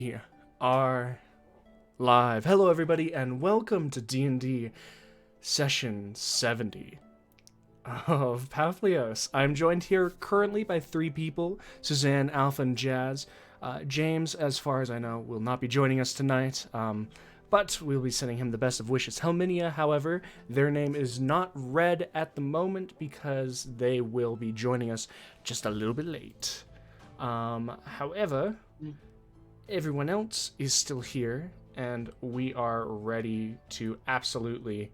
We are live. Hello, everybody, and welcome to D&D Session 70 of Papihos. I'm joined here currently by three people, Suzanne, Alpha, and Jazz. James, as far as I know, will not be joining us tonight, but we'll be sending him the best of wishes. Helminia, however, their name is not read at the moment because they will be joining us just a little bit late. However, everyone else is still here, and we are ready to absolutely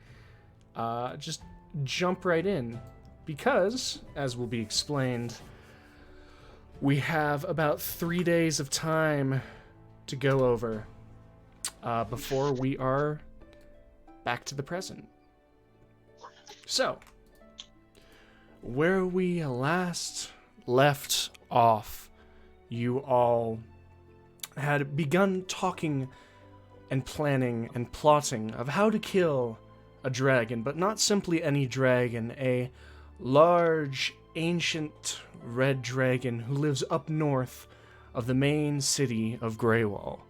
just jump right in because, as will be explained, we have about 3 days of time to go over before we are back to the present. So, where we last left off, you all had begun talking and planning and plotting of how to kill a dragon, but not simply any dragon, a large, ancient red dragon who lives up north of the main city of Greywall.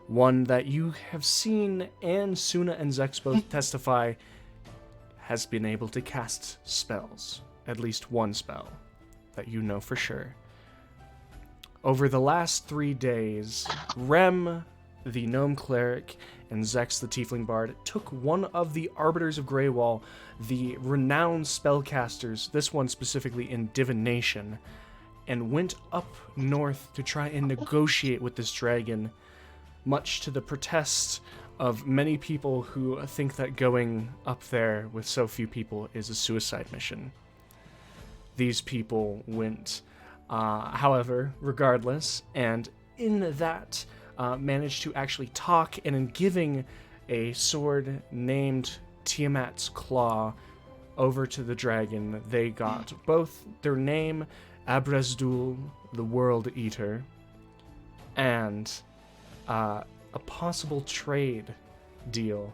One that you have seen, and Suna and Zex both testify, has been able to cast spells. At least one spell that you know for sure. Over the last 3 days, Rem, the gnome cleric, and Zex, the tiefling bard, took one of the arbiters of Greywall, the renowned spellcasters, this one specifically in divination, and went up north to try and negotiate with this dragon, much to the protest of many people who think that going up there with so few people is a suicide mission. These people went however, regardless, and in that, managed to actually talk, and in giving a sword named Tiamat's Claw over to the dragon, they got both their name, Abrazdul, the World Eater, and a possible trade deal.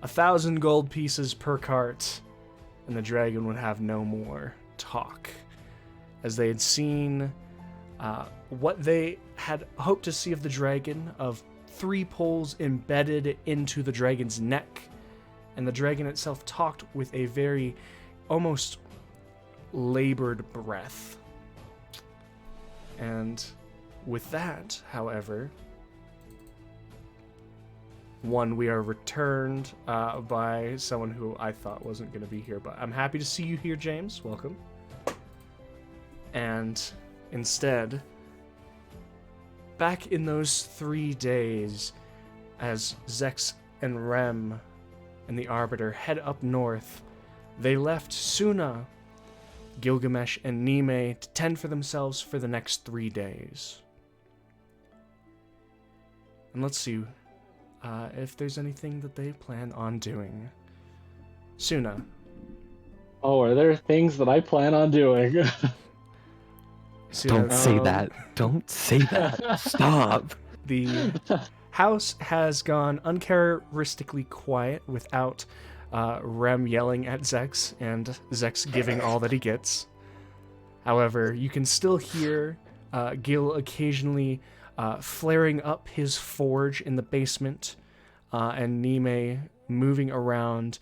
1,000 gold pieces per cart, and the dragon would have no more talk, as they had seen what they had hoped to see of the dragon, of 3 poles embedded into the dragon's neck, and the dragon itself talked with a very almost labored breath. And with that, however, we are returned by someone who I thought wasn't going to be here, but I'm happy to see you here, James. Welcome. And instead, back in those 3 days, as Zex and Rem and the Arbiter head up north, they left Suna, Gilgamesh, and Nime to tend for themselves for the next 3 days. And let's see if there's anything that they plan on doing. Suna. Oh, are there things that I plan on doing? Don't say that. Don't say that. Stop. The house has gone uncharacteristically quiet without Rem yelling at Zex and Zex giving all that he gets. However, you can still hear Gil occasionally flaring up his forge in the basement, and Nime moving around,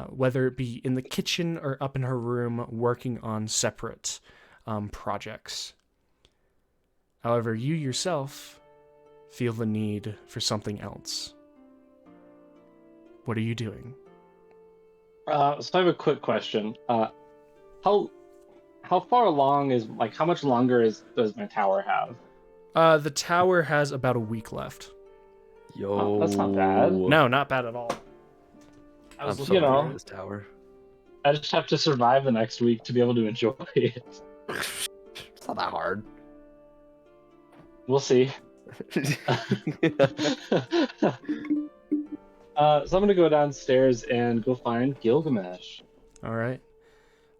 whether it be in the kitchen or up in her room, working on separate projects. However, you yourself feel the need for something else. What are you doing? So I have a quick question. How far along is, like, how much longer does my tower have? The tower has about a week left. Yo. That's not bad. No, not bad at all. I'm so you know, at this tower. I just have to survive the next week to be able to enjoy it. It's not that hard. We'll see. So I'm gonna go downstairs and go find Gilgamesh. All right.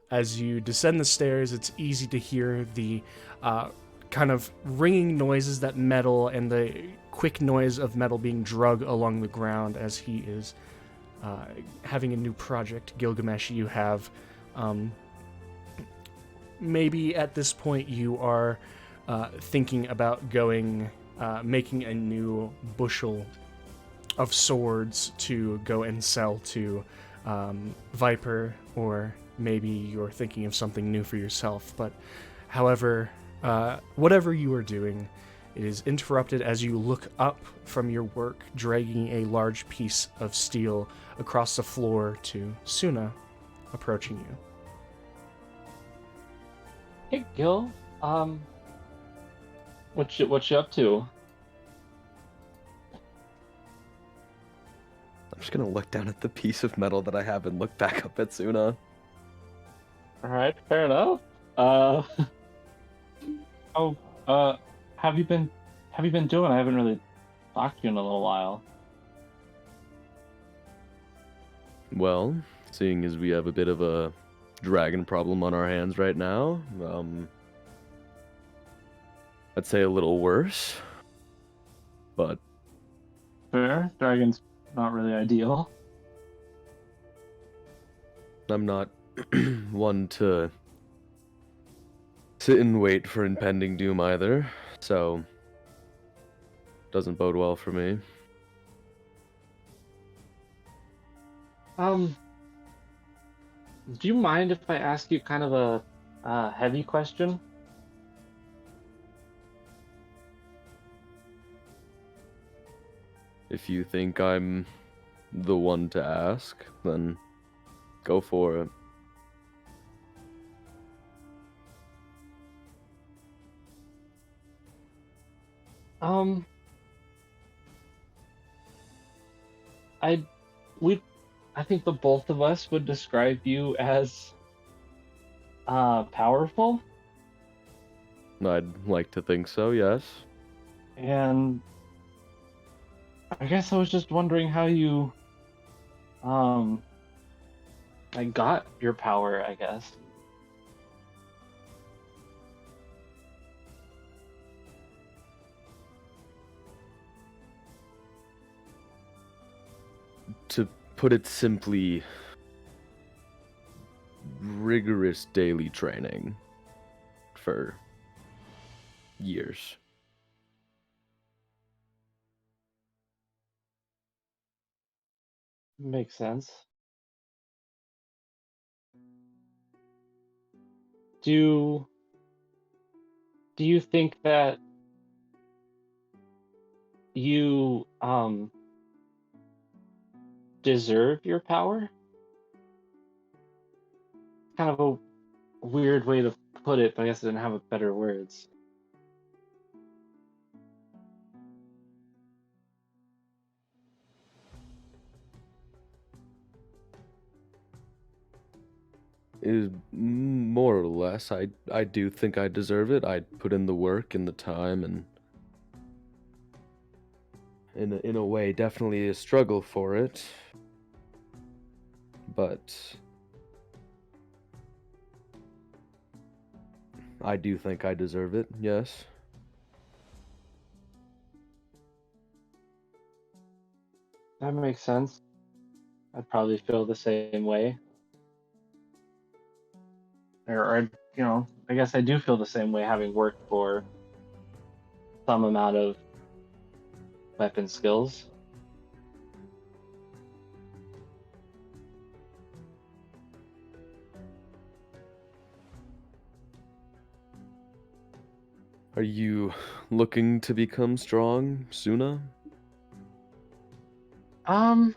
As you descend the stairs, it's easy to hear the kind of ringing noises that metal and the quick noise of metal being drug along the ground as he is having a new project. Gilgamesh, you have maybe at this point you are thinking about going making a new bushel of swords to go and sell to Viper, or maybe you're thinking of something new for yourself. But however, whatever you are doing, it is interrupted as you look up from your work, dragging a large piece of steel across the floor to Suna, approaching you. Hey, Gil. What you up to? I'm just gonna look down at the piece of metal that I have and look back up at Suna. All right, fair enough. Oh, have you been doing? I haven't really talked to you in a little while. Well, seeing as we have a bit of a dragon problem on our hands right now, I'd say a little worse, but Fair. Dragon's not really ideal. I'm not one to sit and wait for impending doom either, so doesn't bode well for me. Do you mind if I ask you kind of a heavy question? If you think I'm the one to ask, then go for it. I think the both of us would describe you as powerful, I'd like to think so, yes. and I guess I was just wondering how you I got your power, I guess. To put it simply, rigorous daily training for years. Makes sense. Do you think that you deserve your power? Kind of a weird way to put it, but I guess I didn't have better words. Is more or less. I do think I deserve it. I put in the work and the time, and in a way, definitely a struggle for it. But I do think I deserve it. Yes. That makes sense. I'd probably feel the same way. Or I guess I do feel the same way having worked for some amount of weapon skills. Are you looking to become strong, Suna? I'm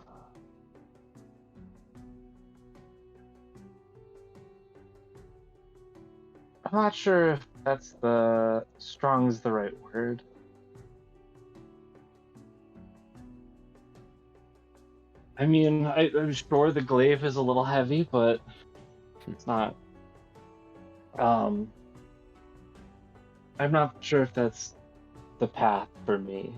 not sure if that's the strong is the right word. I mean, I'm sure the glaive is a little heavy, but it's not. I'm not sure if that's the path for me.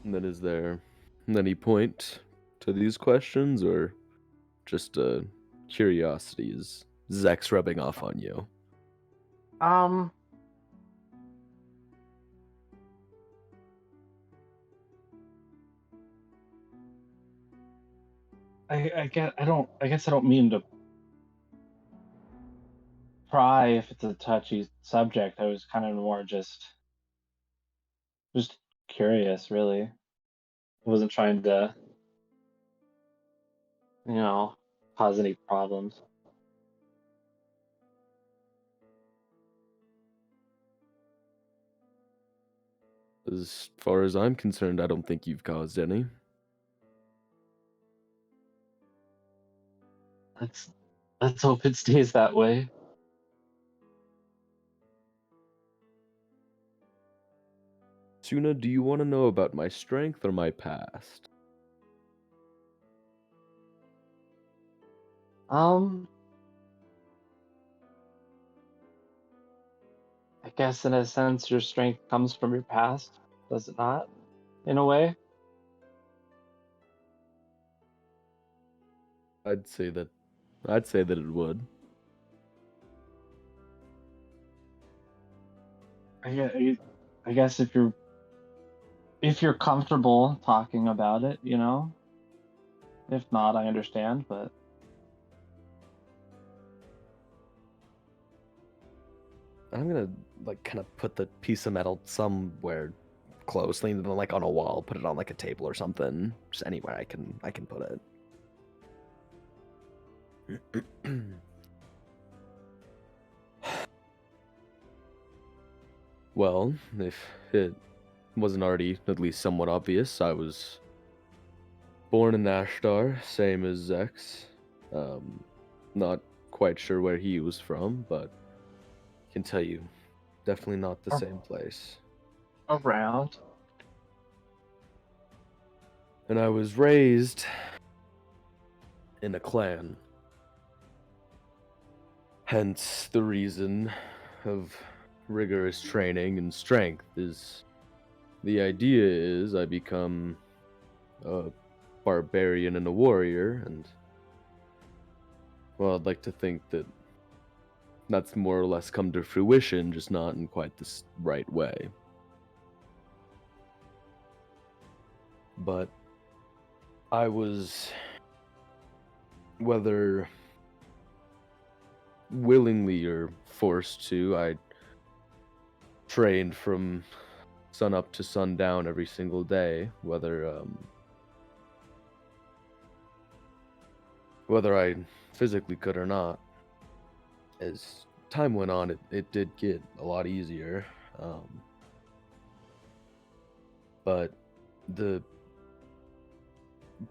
And then is there any point to these questions, or just curiosity? Is Zex rubbing off on you? I'm I guess I don't mean to pry if it's a touchy subject. I was kind of more just curious, really. I wasn't trying to, you know, cause any problems. As far as I'm concerned, I don't think you've caused any. Let's let's hope it stays that way. Suna, do you want to know about my strength or my past? Um, I guess in a sense your strength comes from your past, does it not? In a way? I'd say that I'd say that it would. I guess if you're comfortable talking about it, you know. If not, I understand, but I'm gonna like kind of put the piece of metal somewhere close, lean it on, like on a wall, put it on like a table or something, just anywhere I can put it. Well, if it wasn't already at least somewhat obvious, I was born in Ashtar, same as Zex. Not quite sure where he was from, but can tell you, definitely not the same place. around. And I was raised in a clan. Hence the reason of rigorous training and strength is the idea is I become a barbarian and a warrior, and well, I'd like to think that that's more or less come to fruition, just not in quite the right way. But I was, whether willingly or forced to, I trained from sun up to sundown every single day, whether I physically could or not. As time went on, it did get a lot easier. But the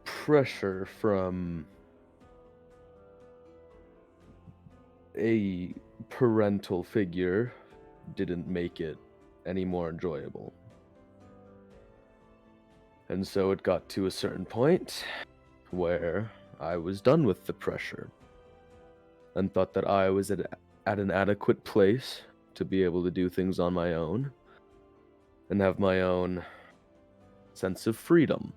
pressure from a parental figure didn't make it any more enjoyable. And so it got to a certain point where I was done with the pressure and thought that I was at an adequate place to be able to do things on my own and have my own sense of freedom.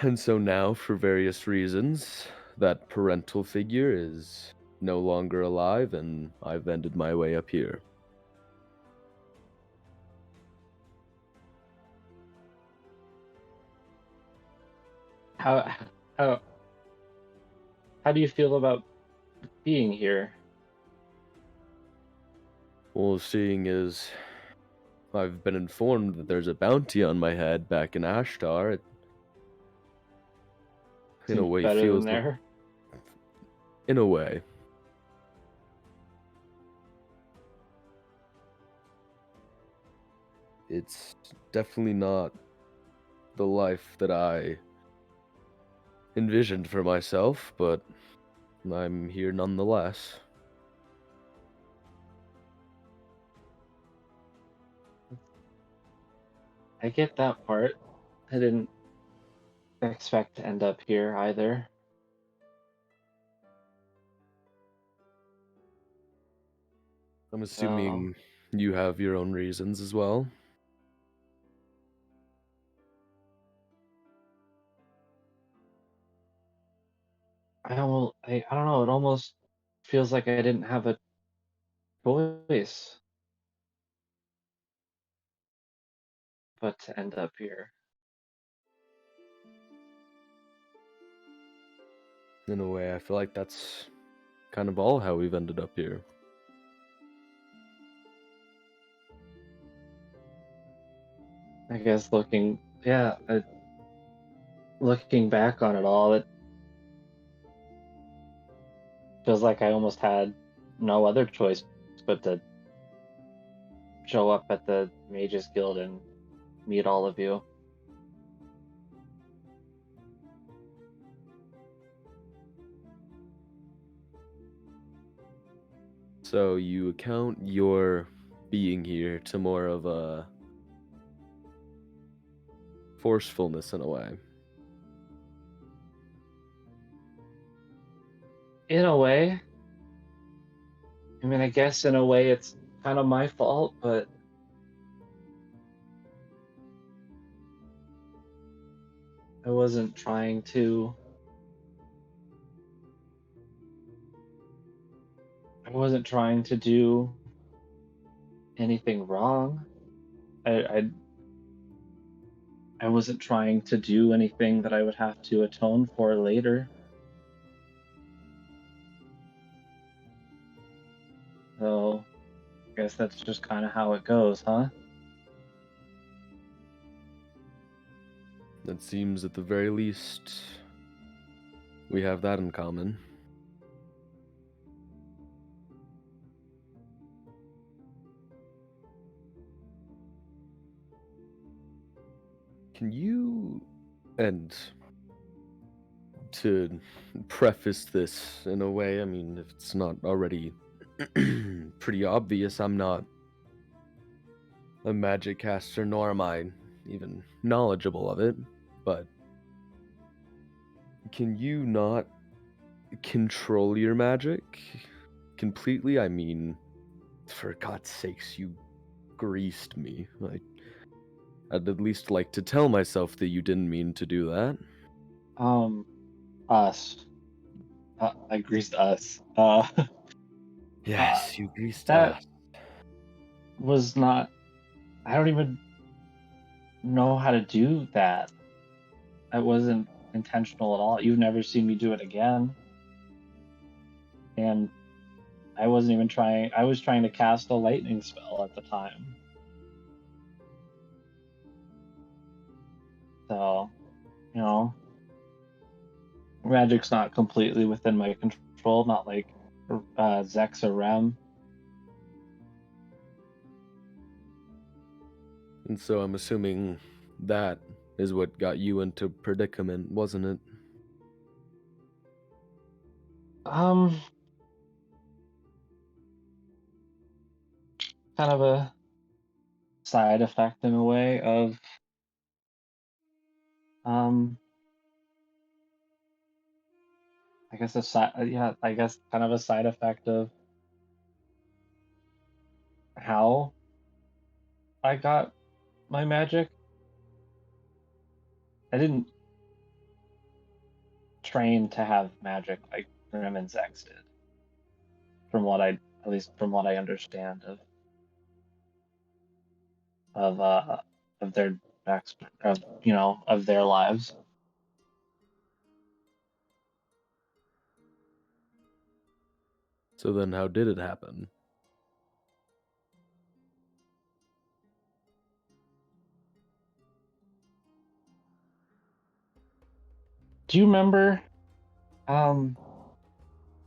And so now, for various reasons, that parental figure is no longer alive, and I've ended my way up here. How how how do you feel about being here? Well, seeing as I've been informed that there's a bounty on my head back in Ashtar, it in a Seems way better than feels there. in a way. It's definitely not the life that I envisioned for myself, but I'm here nonetheless. I get that part. I didn't expect to end up here either. I'm So assuming you have your own reasons as well. I don't know, it almost feels like I didn't have a choice but to end up here. In a way, I feel like that's kind of all how we've ended up here. I guess looking back on it all, it feels like I almost had no other choice but to show up at the Mages Guild and meet all of you. So you account your being here to more of a forcefulness in a way. In a way, I mean, I guess in a way it's kind of my fault, but I wasn't trying to. I wasn't trying to do anything wrong. I I wasn't trying to do anything that I would have to atone for later. So I guess that's just kind of how it goes, huh? It seems at the very least we have that in common. Can you, and to preface this in a way, I mean, if it's not already pretty obvious, I'm not a magic caster, nor am I even knowledgeable of it, but can you not control your magic completely? I mean, for God's sakes, you greased me. I'd at least like to tell myself that you didn't mean to do that. Us. I greased us. Yes, you greased That us. was not. I don't even know how to do that. That wasn't intentional at all. You've never seen me do it again. And I wasn't even trying. I was trying to cast a lightning spell at the time. So, you know, magic's not completely within my control, not like Zex or Rem. And so I'm assuming that is what got you into predicament, wasn't it? Kind of a side effect in a way of um I guess I guess kind of a side effect of how I got my magic. I didn't train to have magic like Grim and Zex did, at least from what I understand of uh of their of their lives. So then how did it happen? Do you remember um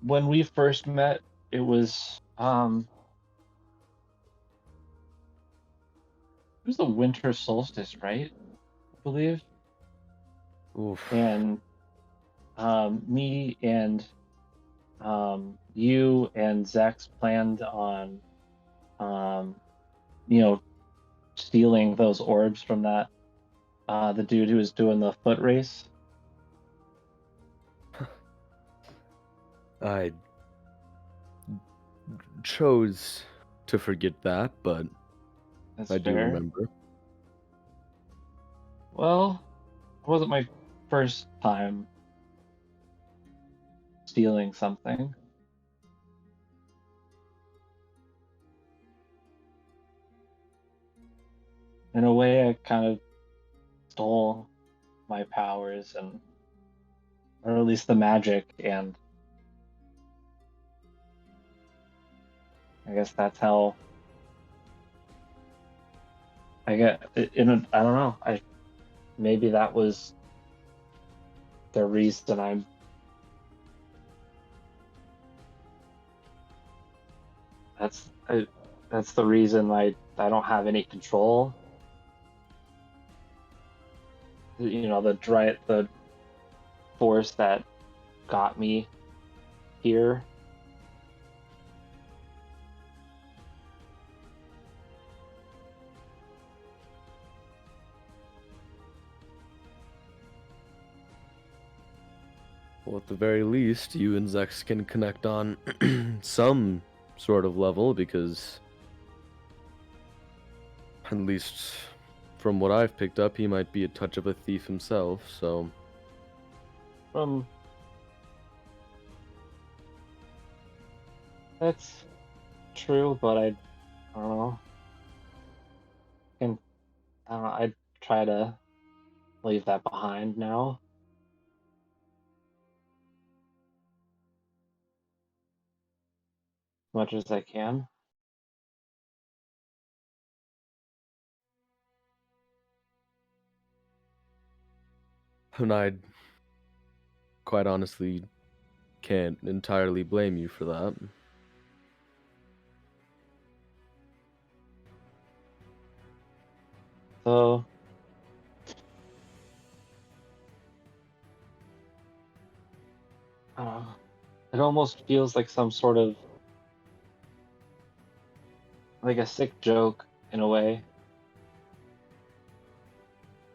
when we first met? It was the winter solstice, right? I believe. Oof. And me and you and Zex planned on um, you know, stealing those orbs from that the dude who was doing the foot race. I chose to forget that, but That's I do fair. remember. Well, it wasn't my first time stealing something. In a way, I kind of stole my powers and or at least the magic, and I guess that's how I get I don't know. Maybe that was the reason that's I, that's the reason I don't have any control. The force that got me here. Well, at the very least, you and Zex can connect on some sort of level, because at least from what I've picked up, he might be a touch of a thief himself, so... That's true, but I don't know. And I don't know, I'd try to leave that behind now. As much as I can. And I quite honestly can't entirely blame you for that. So it almost feels like some sort of like a sick joke in a way.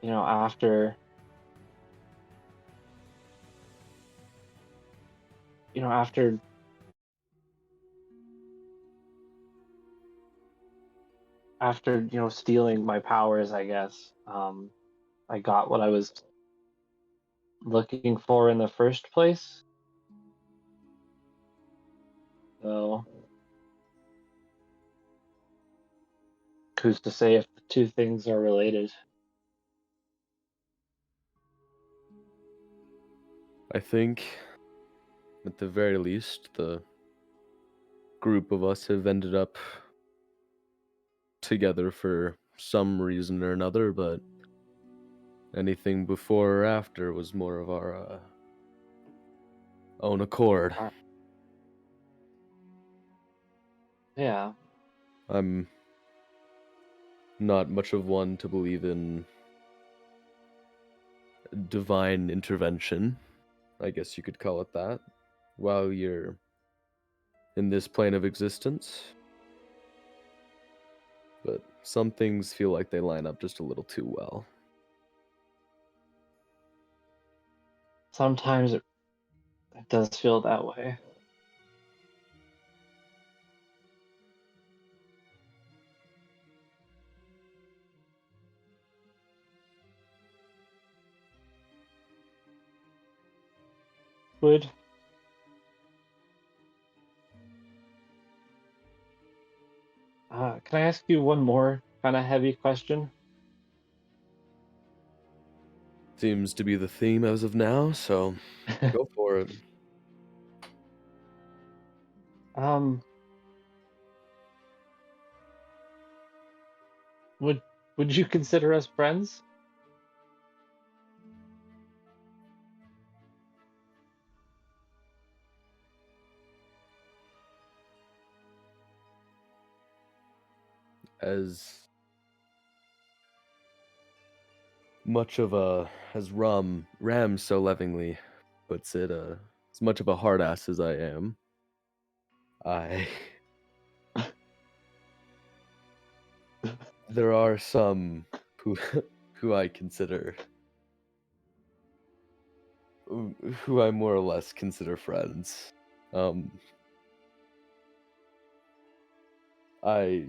After after stealing my powers, I guess I got what I was looking for in the first place. So who's to say if the two things are related? I think, at the very least, the group of us have ended up together for some reason or another, but anything before or after was more of our own accord. Yeah. I'm not much of one to believe in divine intervention, I guess you could call it that, while you're in this plane of existence. But some things feel like they line up just a little too well. Sometimes it does feel that way. Would can I ask you one more kind of heavy question? Seems to be the theme as of now, so go for it. Um, would you consider us friends? As much of a, as Ram so lovingly puts it, as much of a hard ass as I am, I there are some who who I consider who I more or less consider friends. I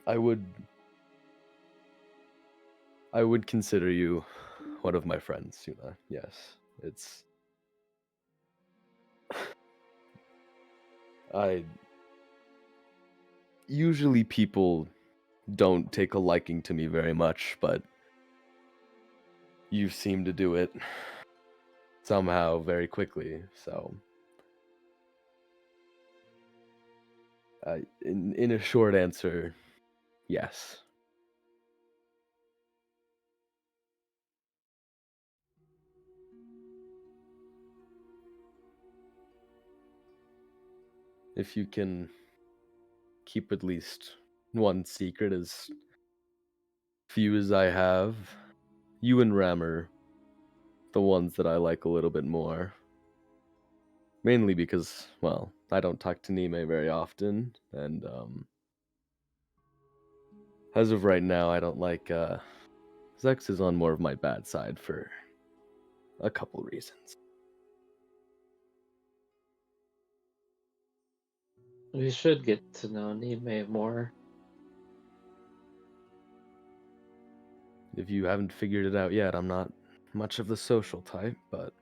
I would I would consider you one of my friends, Yuna. Yes. It's I usually people don't take a liking to me very much, but you seem to do it somehow very quickly. So, in a short answer, yes. If you can keep at least one secret, as few as I have, you and Ram are the ones that I like a little bit more. Mainly because, well, I don't talk to Nime very often, and as of right now, I don't like Zex is on more of my bad side for a couple reasons. We should get to know Nime more. If you haven't figured it out yet, I'm not much of the social type, but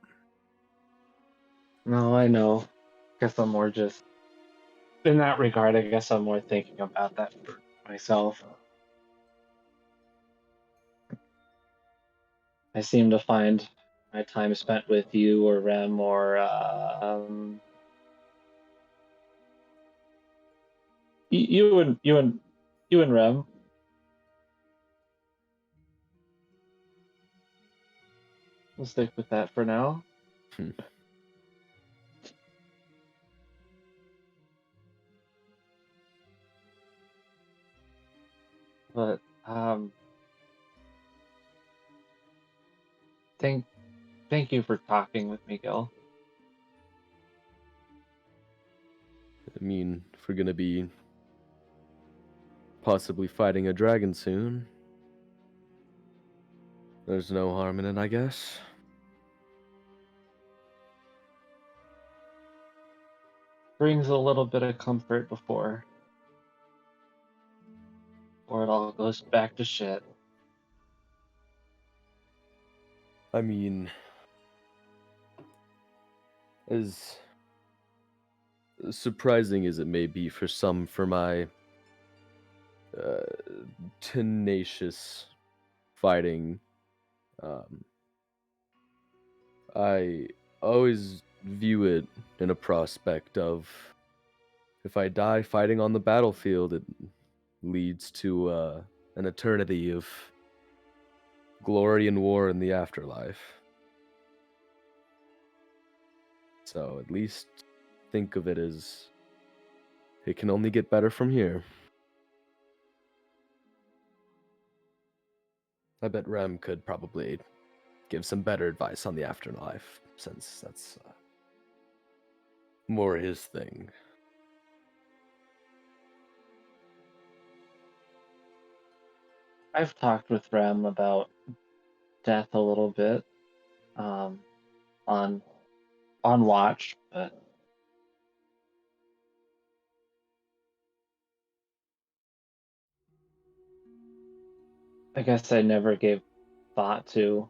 No, I know. Guess I'm more just in that regard. I guess I'm more thinking about that for myself. I seem to find my time spent with you or Rem or you and Rem. We'll stick with that for now. But thank you for talking with me, Gil. I mean, if we're gonna be possibly fighting a dragon soon, there's no harm in it, I guess. Brings a little bit of comfort before it all goes back to shit. I mean, as surprising as it may be for some, for my uh, tenacious fighting, um, I always view it in a prospect of, if I die fighting on the battlefield, it leads to an eternity of glory and war in the afterlife. So at least think of it as it can only get better from here. I bet Rem could probably give some better advice on the afterlife, since that's more his thing. I've talked with Rem about death a little bit, on watch, but I guess I never gave thought to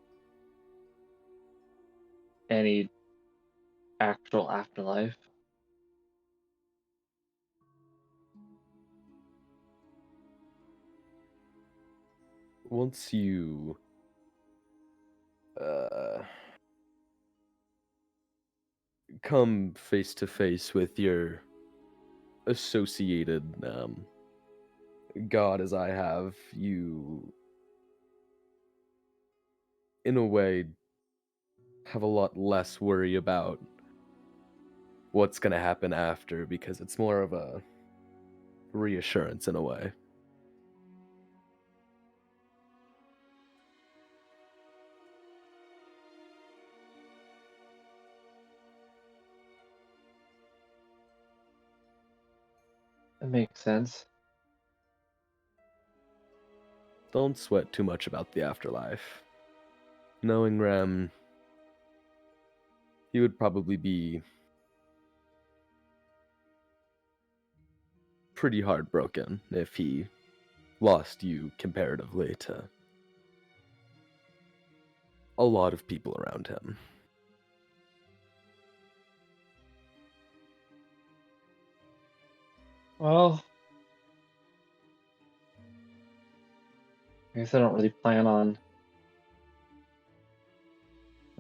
any actual afterlife. Once you uh, come face to face with your associated god, as I have, you, in a way, have a lot less worry about what's going to happen after, because it's more of a reassurance in a way. That makes sense. Don't sweat too much about the afterlife. Knowing Rem, he would probably be pretty heartbroken if he lost you comparatively to a lot of people around him. Well, I guess I don't really plan on.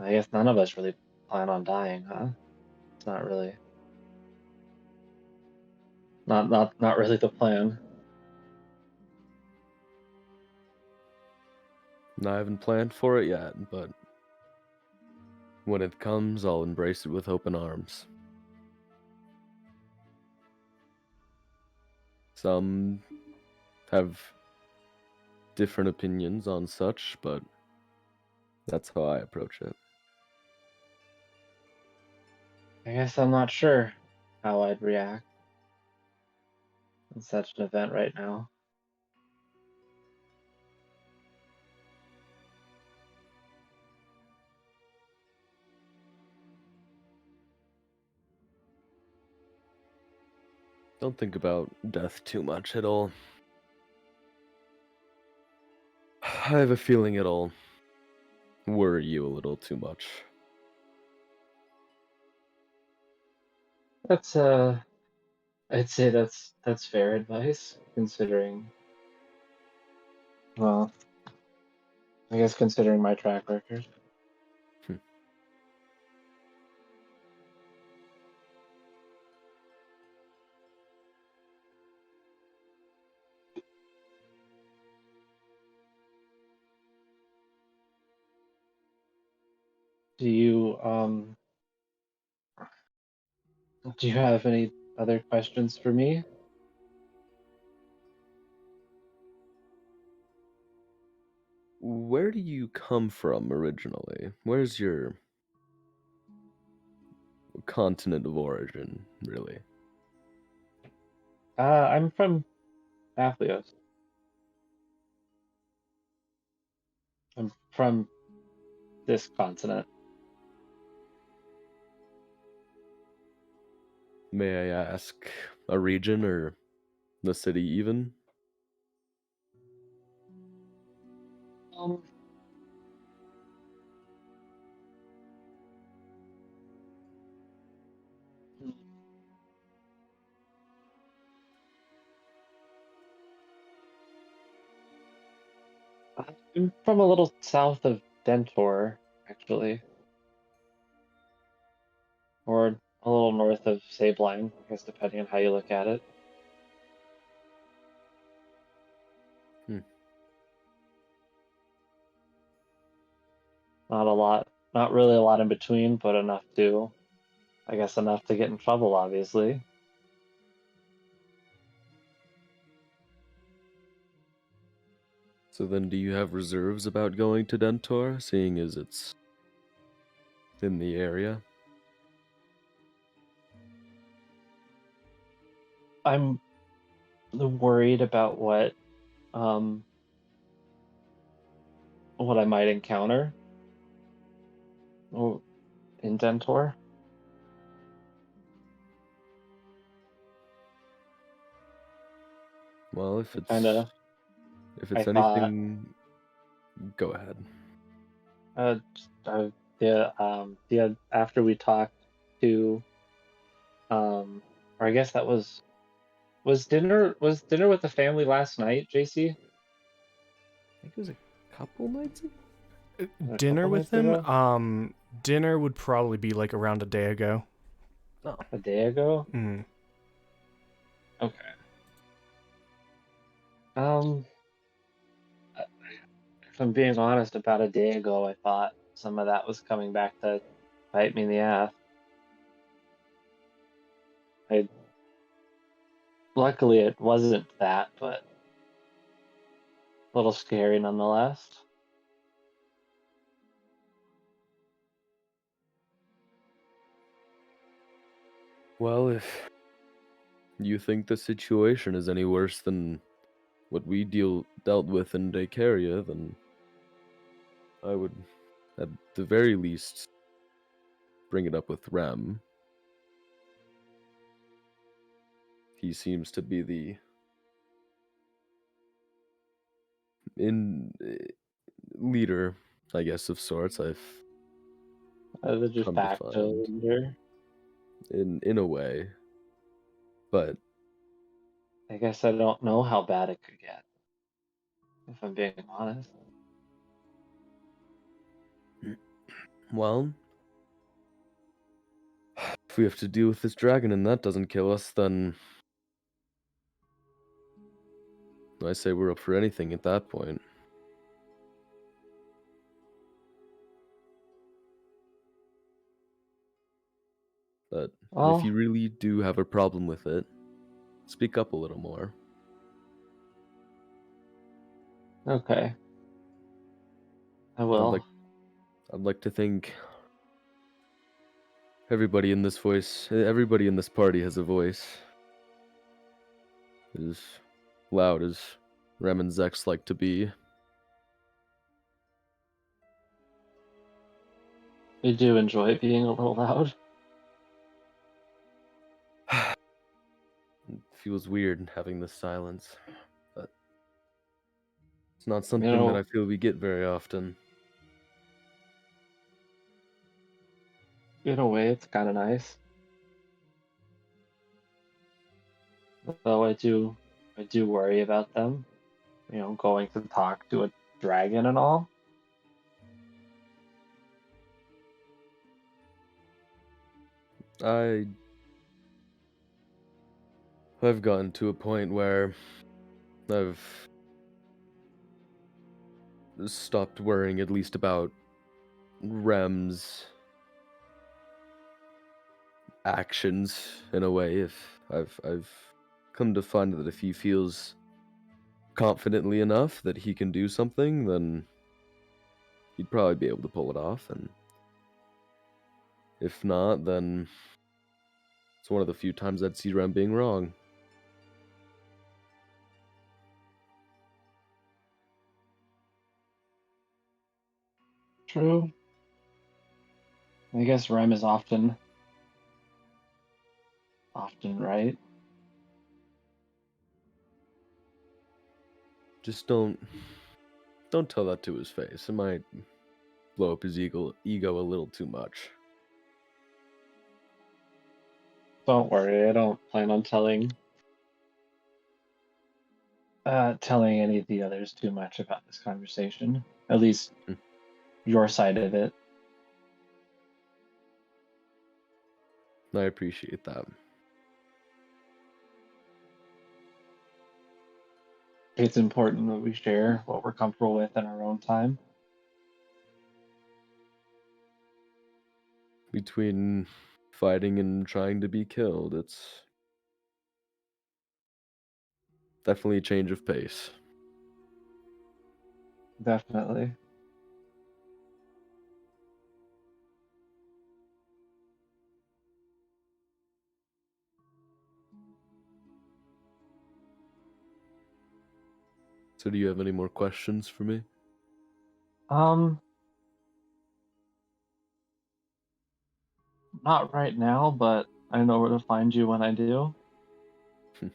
I guess none of us really plan on dying, huh? It's not really, not really the plan. I haven't planned for it yet, but when it comes, I'll embrace it with open arms. Some have different opinions on such, but that's how I approach it. I guess I'm not sure how I'd react in such an event right now. Don't think about death too much at all. I have a feeling it'll worry you a little too much. That's I'd say that's fair advice, considering, well, I guess considering my track record. Hmm. Do you have any other questions for me? Where do you come from originally? Where's your continent of origin, really? I'm from Papihos. I'm from this continent. May I ask a region or the city even? Um, I'm from a little south of Dentor, actually, or a little north of Sabline, I guess, depending on how you look at it. Hmm. Not a lot, not really a lot in between, but enough to, I guess, enough to get in trouble, obviously. So then do you have reserves about going to Dentor, seeing as it's in the area? I'm worried about um, what I might encounter in Dentor. Well, Kind of, if I it's thought, anything, go ahead. just, after we talked to, or I guess that was dinner with the family last night, JC? I think it was a couple nights ago. A Dinner couple with nights him? ago? Dinner would probably be like around a day ago. Oh, A day ago? Mm. Okay. Um, if I'm being honest, about a day ago, I thought some of that was coming back to bite me in the ass. I Luckily it wasn't that, but a little scary nonetheless. well, if you think the situation is any worse than what we dealt with in Dacaria, then I would, at the very least, bring it up with Rem. He seems to be the in leader, I guess, of sorts. I've They're just come to back to find, leader. in a way, but I guess I don't know how bad it could get, if I'm being honest. well, we have to deal with this dragon and that doesn't kill us, then I say we're up for anything at that point. But if you Well, really do have a problem with it, speak up a little more. okay. I I'd will. like I'd like to think everybody in this party has a voice. As loud as Rem and Zex like to be. We do enjoy being a little loud. It feels weird having this silence, but it's not You something that I know, feel we get very often. in a way, it's kind of nice. Though I do worry about them. Going to talk to a dragon and all. I've gotten to a point where I've stopped worrying at least about Rem's actions in a way. If I've come to find that if he feels confidently enough that he can do something, then he'd probably be able to pull it off, and if not, then it's one of the few times I'd see Rem being wrong. True. I guess Rem is often right. Just don't tell that to his face. It might blow up his ego a little too much. Don't worry, I don't plan on telling any of the others too much about this conversation. At least Hmm. your side of it. I appreciate that. It's important that we share what we're comfortable with in our own time. Between fighting and trying to be killed, it's definitely a change of pace. Definitely. So do you have any more questions for me? Um, Not right now, but I know where to find you when I do. Do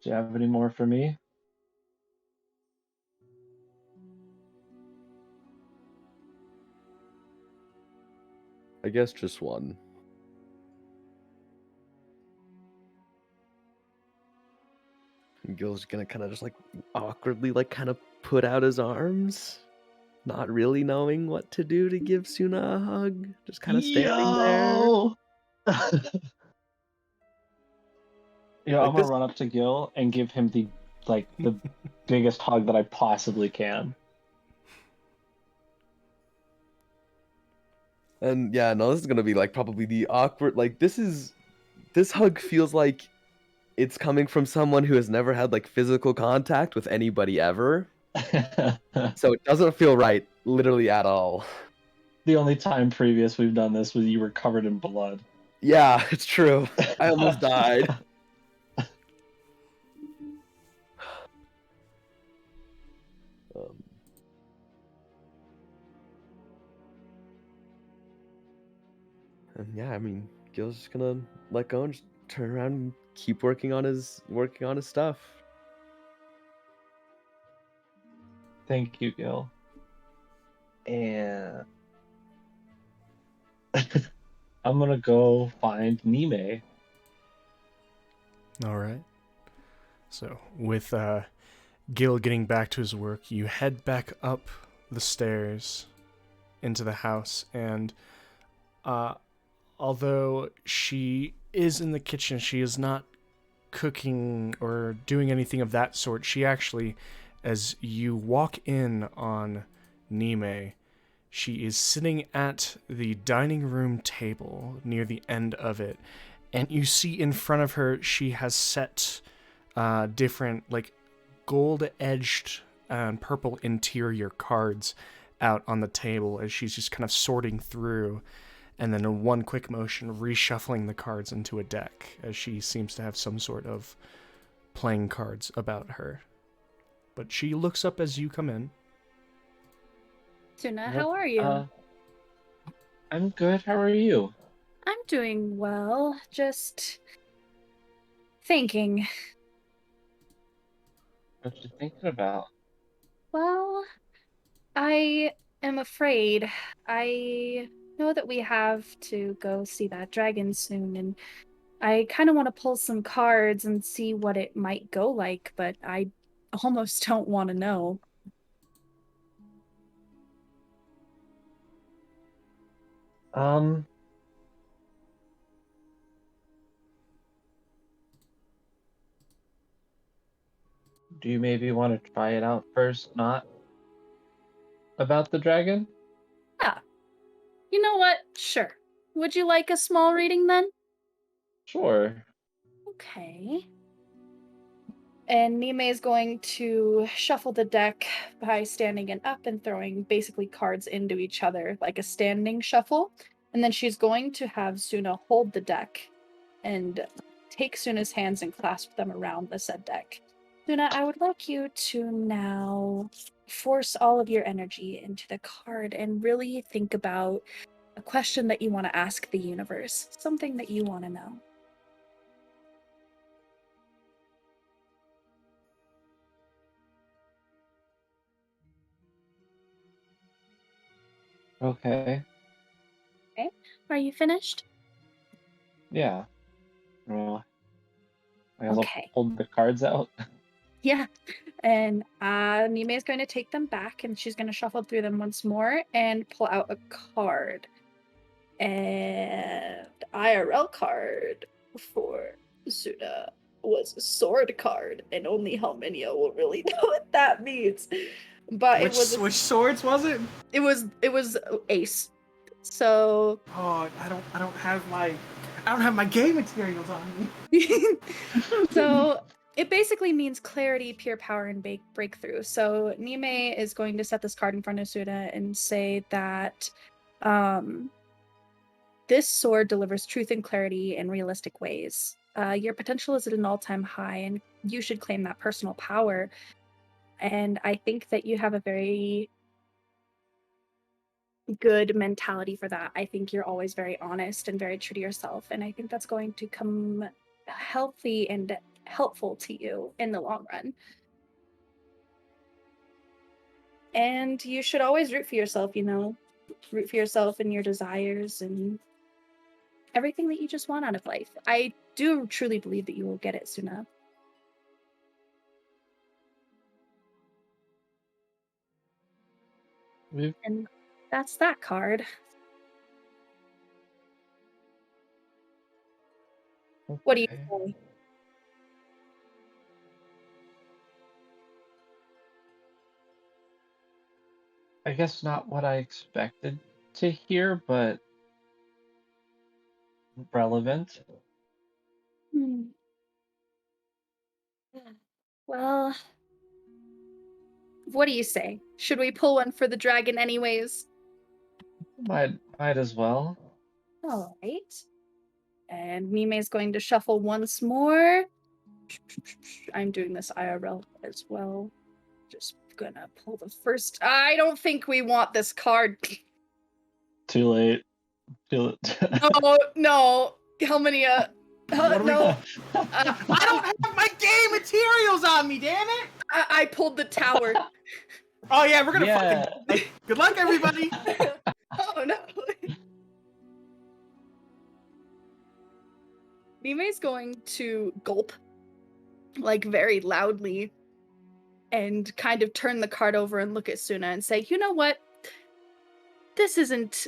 you have any more for me? I guess just one. And Gil's gonna kind of just like awkwardly like kind of put out his arms, not really knowing what to do to give Suna a hug, just kind of standing there. Yo! I'm Like gonna this. run up to Gil and give him the biggest hug that I possibly can. And yeah, no, this is gonna be like probably the awkward. Like this hug feels like it's coming from someone who has never had like physical contact with anybody ever. So it doesn't feel right, literally at all. The only time previous we've done this was you were covered in blood. Yeah, it's true. I almost died. Um, and yeah, I mean, Gil's just gonna let go and just turn around and keep working on his stuff. Thank you, Gil. And I'm gonna go find Nime. All right. So, with Gil getting back to his work, you head back up the stairs into the house, and although she is in the kitchen, she is not cooking or doing anything of that sort. She actually, as you walk in on Nime, she is sitting at the dining room table near the end of it, and you see in front of her she has set different, like, gold-edged and purple interior cards out on the table as she's just kind of sorting through, and then in one quick motion reshuffling the cards into a deck, as she seems to have some sort of playing cards about her. But she looks up as you come in. Tuna, What- how are you? I'm good. How are you? I'm doing well. Just thinking. What you thinking about? Well, I am afraid. I know that we have to go see that dragon soon, and I kind of want to pull some cards and see what it might go like, but I almost don't want to know. Um, do you maybe want to try it out first, not about the dragon? Yeah. You know what? Sure. Would you like a small reading then? Sure. Okay. And Nime is going to shuffle the deck by standing it up and throwing basically cards into each other, like a standing shuffle. And then she's going to have Suna hold the deck and take Suna's hands and clasp them around the said deck. Suna, I would like you to now force all of your energy into the card and really think about a question that you want to ask the universe, something that you want to know. Okay. Okay? Are you finished? Yeah. Well, I guess Okay. I'll hold the cards out. Yeah. And Nime is going to take them back and she's going to shuffle through them once more and pull out a card. And IRL card for Suna was a sword card, and only Helminia will really know what that means. But Which swords was it? it was ace. So Oh, I don't have my game materials on me. so it basically means clarity, pure power, and breakthrough. So Nime is going to set this card in front of Suna and say that this sword delivers truth and clarity in realistic ways. Your potential is at an all-time high, and you should claim that personal power. And I think that you have a very good mentality for that. I think you're always very honest and very true to yourself, and I think that's going to come healthy and helpful to you in the long run. And you should always root for yourself, root for yourself and your desires and everything that you just want out of life. I do truly believe that you will get it soon enough. And that's that card. What do you Okay. say? I guess not what I expected to hear, but relevant. Well, what do you say? Should we pull one for the dragon anyways? Might as well. All right. And Mime is going to shuffle once more. I'm doing this IRL as well. Just gonna pull the first. I don't think we want this card. Too late. Too No, Helminia. What are we- No, I don't have my game materials on me, damn it! I pulled the tower. Oh yeah, we're gonna Yeah. fucking. Good luck, everybody. Oh no. Nime's going to gulp, like very loudly, and kind of turn the card over and look at Suna and say, you know what? this isn't.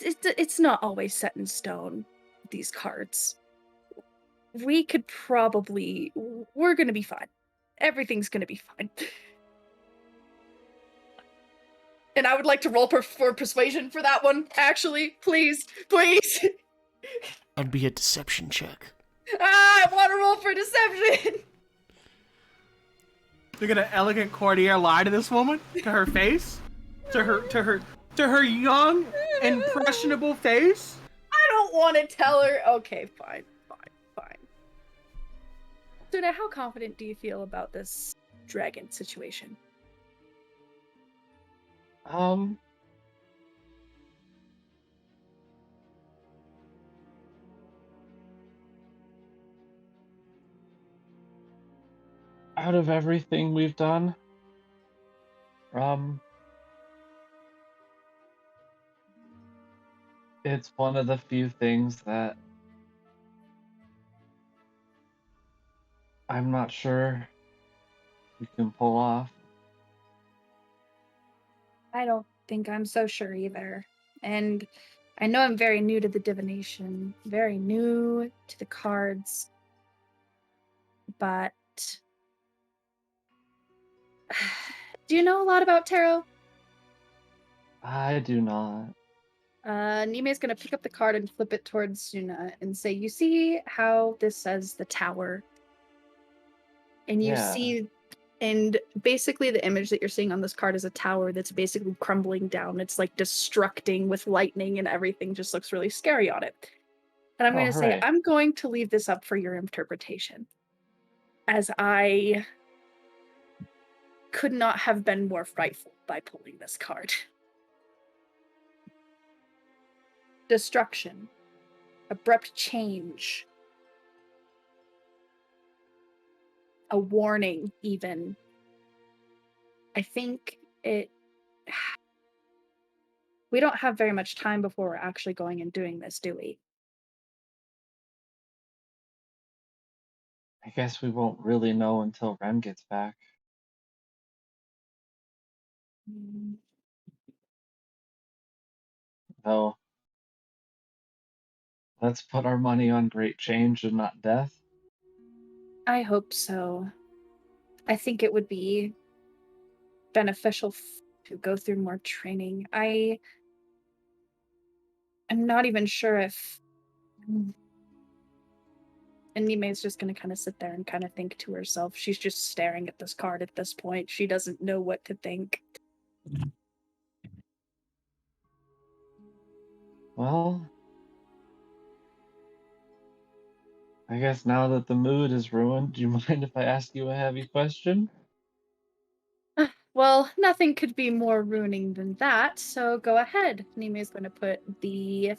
It's not always set in stone. These cards. We could probably. We're gonna be fine. Everything's gonna be fine. And I would like to roll for persuasion for that one. Actually, please. That'd be a deception check. I want to roll for deception. You're gonna elegant courtier lie to this woman, to her face, to her young, impressionable face. I don't want to tell her. Okay, fine. So now, how confident do you feel about this dragon situation? Out of everything we've done, it's one of the few things that I'm not sure we can pull off. I don't think I'm so sure either. And I know I'm very new to the divination, very new to the cards, but do you know a lot about tarot? I do not. Nime's gonna pick up the card and flip it towards Suna and say, you see how this says the tower? And you see, and basically the image that you're seeing on this card is a tower that's basically crumbling down. It's like destructing with lightning and everything just looks really scary on it. And I'm going to say, hooray. I'm going to leave this up for your interpretation, as I could not have been more frightful by pulling this card. Destruction. Abrupt change. A warning, even. I think it... We don't have very much time before we're actually going and doing this, do we? I guess we won't really know until Rem gets back. Though, let's put our money on great change and not death. I hope so. I think it would be beneficial to go through more training. I'm not even sure if... And Nime's just going to kind of sit there and kind of think to herself. She's just staring at this card at this point. She doesn't know what to think. Well, I guess now that the mood is ruined, do you mind if I ask you a heavy question? Well, nothing could be more ruining than that, so go ahead. Nime's going to put the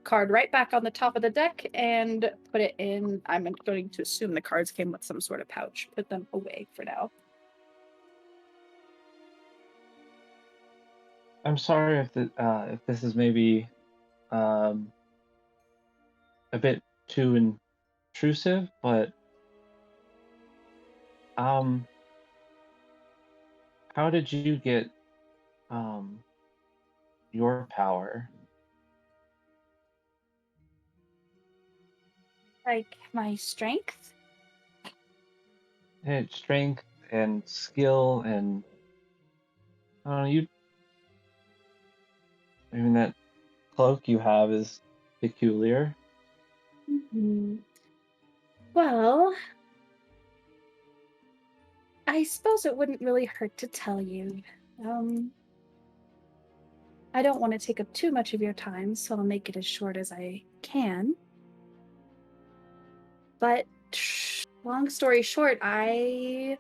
card right back on the top of the deck and put it in. I'm going to assume the cards came with some sort of pouch. Put them away for now. I'm sorry if this is maybe a bit too intrusive, but how did you get your power? Like my strength? And strength and skill and I don't know, I mean that cloak you have is peculiar. Mm-hmm. Well, I suppose it wouldn't really hurt to tell you. I don't want to take up too much of your time, so I'll make it as short as I can. But long story short, I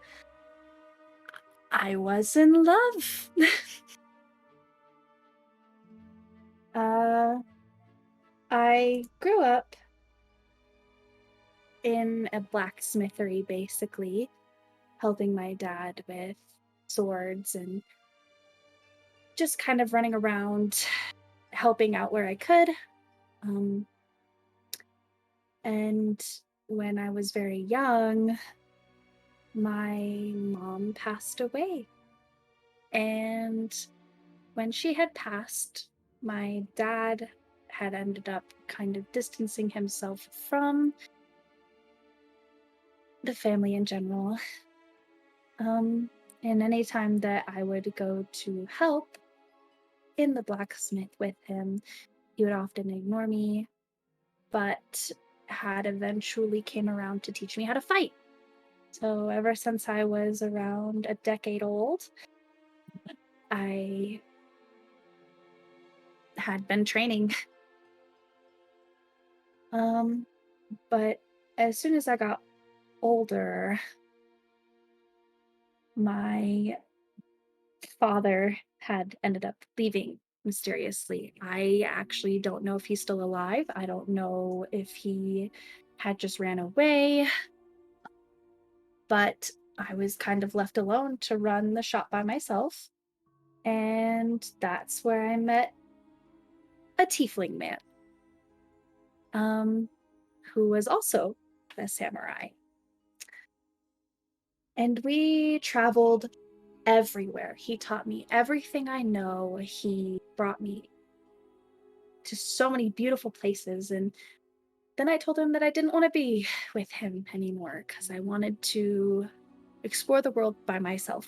was in love. I grew up in a blacksmithery, basically, helping my dad with swords and just kind of running around, helping out where I could. And when I was very young, my mom passed away. And when she had passed, my dad had ended up kind of distancing himself from the family in general. And any time that I would go to help in the blacksmith with him, he would often ignore me, but had eventually came around to teach me how to fight. So ever since I was around a decade old, I had been training. But as soon as I got older, my father had ended up leaving mysteriously. I actually don't know if he's still alive. I don't know if he had just ran away, but I was kind of left alone to run the shop by myself. And that's where I met a tiefling man, um, who was also a samurai. And we traveled everywhere. He taught me everything I know. He brought me to so many beautiful places. And then I told him that I didn't want to be with him anymore because I wanted to explore the world by myself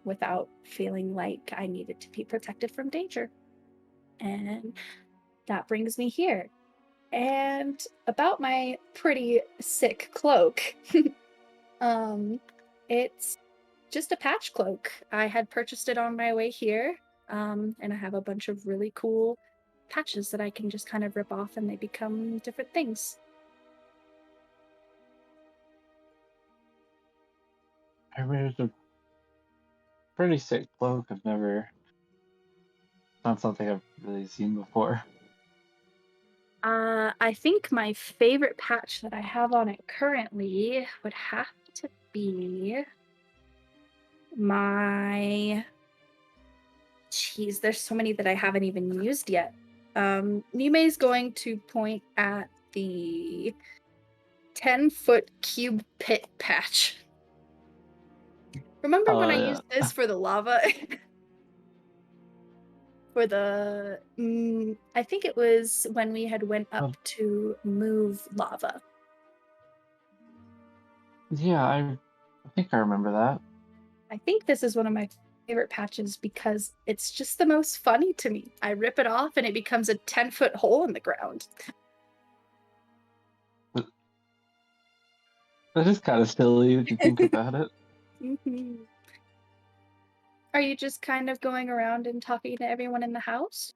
without feeling like I needed to be protected from danger. And that brings me here. And about my pretty sick cloak, it's just a patch cloak. I had purchased it on my way here, and I have a bunch of really cool patches that I can just kind of rip off and they become different things. I raised a pretty sick cloak. Not something I've really seen before. I think my favorite patch that I have on it currently would have to be my... Jeez, there's so many that I haven't even used yet. Nime's going to point at the 10-foot cube pit patch. Remember when I Yeah. used this for the lava? For the... I think it was when we had went up to move lava. Yeah, I think I remember that. I think this is one of my favorite patches because it's just the most funny to me. I rip it off and it becomes a 10-foot hole in the ground. That is kind of silly if you think about it. Mm-hmm. Are you just kind of going around and talking to everyone in the house?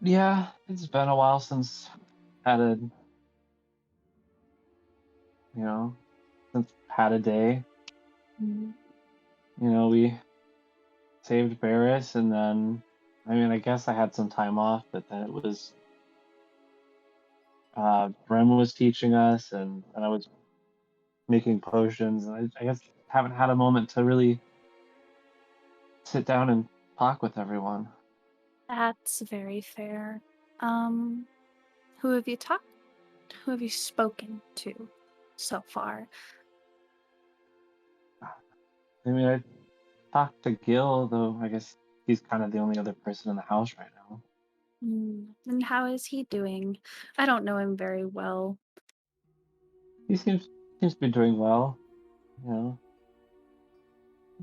Yeah, it's been a while since had a had a day. We saved Barris, and then I guess I had some time off, but then it was Rem was teaching us, and I was making potions, and I guess haven't had a moment to really sit down and talk with everyone. That's very fair. Who have you talked? Who have you spoken to so far? I talked to Gil, though I guess he's kind of the only other person in the house right now. And how is he doing? I don't know him very well. He seems to be doing well, you know.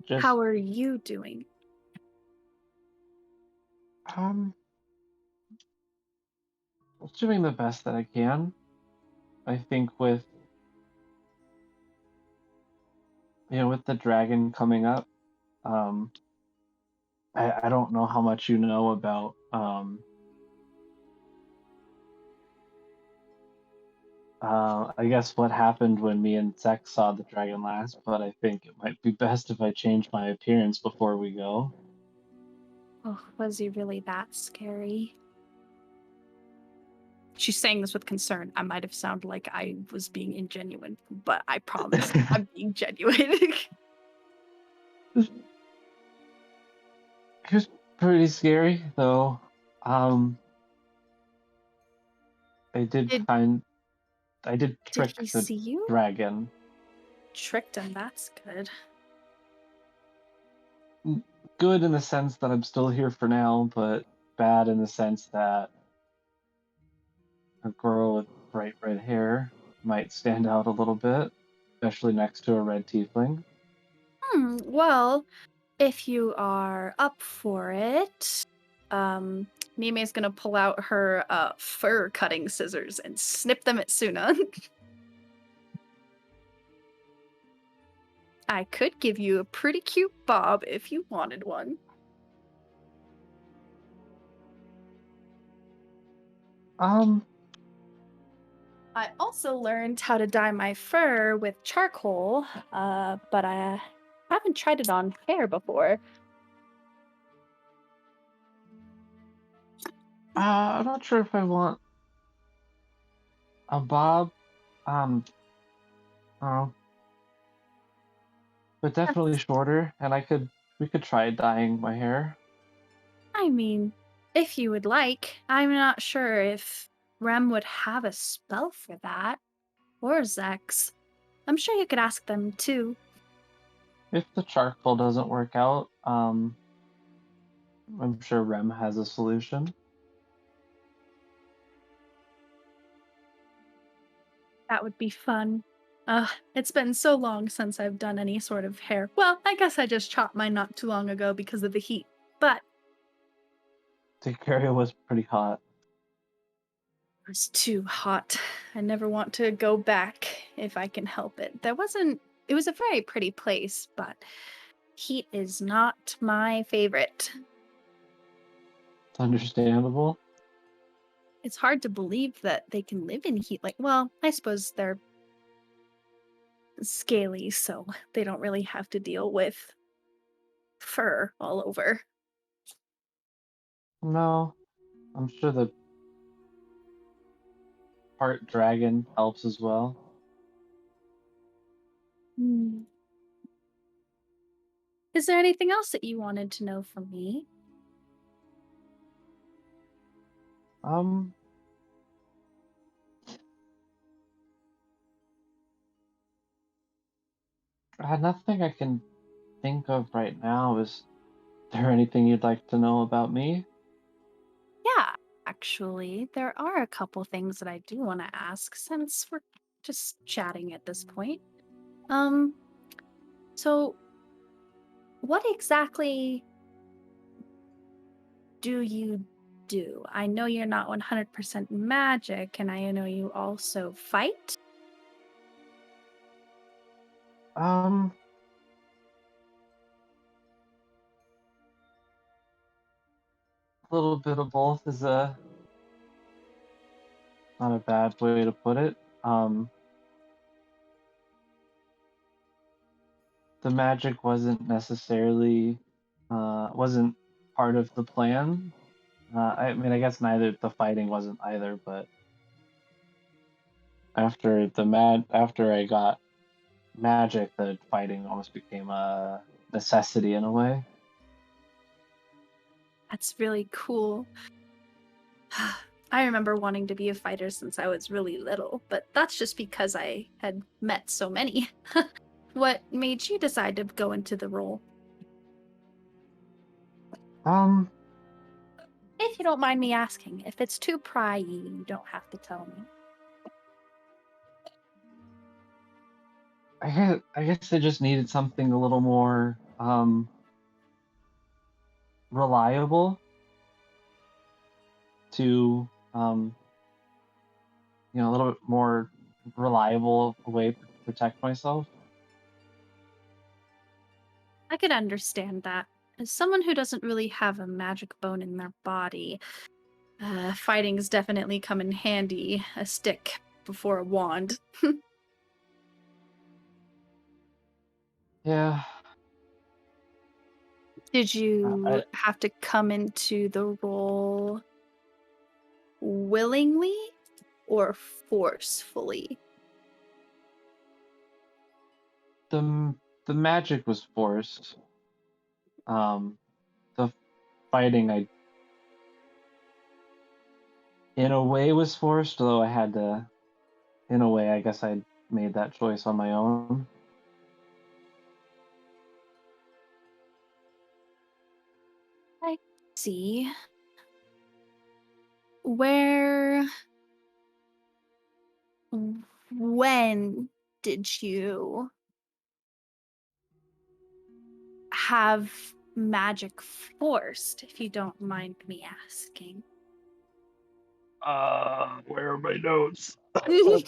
Just How are you doing? doing the best that I can. I think with the dragon coming up, I don't know how much you know about I guess what happened when me and Zek saw the dragon last, but I think it might be best if I change my appearance before we go. Oh, was he really that scary? She's saying this with concern. I might have sounded like I was being ingenuine, but I promise I'm being genuine. It was pretty scary, though. I did Did trick he the see you? dragon. Tricked him, that's good. good in the sense that I'm still here for now, but bad in the sense that a girl with bright red hair might stand out a little bit, especially next to a red tiefling. Well, if you are up for it, Nime's gonna pull out her fur cutting scissors and snip them at Suna. I could give you a pretty cute bob if you wanted one. I also learned how to dye my fur with charcoal, but I haven't tried it on hair before. I'm not sure if I want a bob. I don't know, but definitely shorter, and we could try dyeing my hair. I mean, if you would like, I'm not sure if Rem would have a spell for that, or Zex. I'm sure you could ask them too. If the charcoal doesn't work out, I'm sure Rem has a solution. That would be fun. It's been so long since I've done any sort of hair. Well, I guess I just chopped mine not too long ago because of the heat, but Ticaria was pretty hot. it was too hot. I never want to go back if I can help it. It was a very pretty place, but heat is not my favorite. It's understandable. It's hard to believe that they can live in heat. Like, well, I suppose they're scaly, so they don't really have to deal with fur all over. No, I'm sure the part dragon helps as well. Is there anything else that you wanted to know from me? Nothing I can think of right now. Is there anything you'd like to know about me? Yeah, actually, there are a couple things that I do want to ask since we're just chatting at this point. So what exactly do you do? I know you're not 100% magic, and I know you also fight. A little bit of both is not a bad way to put it. The magic wasn't necessarily wasn't part of the plan. I mean, I guess neither the fighting wasn't either, but after I got magic, the fighting almost became a necessity in a way. That's really cool. I remember wanting to be a fighter since I was really little, but that's just because I had met so many. What made you decide to go into the role? Um, If you don't mind me asking, if it's too pryy, you don't have to tell me. I guess I just needed something a little more reliable to a little bit more reliable way to protect myself. I could understand that. As someone who doesn't really have a magic bone in their body, fighting's definitely come in handy. A stick before a wand. Yeah. Did you I, have to come into the role willingly or forcefully? the the magic was forced. The fighting I in a way was forced, though I had to. In a way, I guess I made that choice on my own. see. Where, when did you have magic forced, if you don't mind me asking? Where are my notes? Me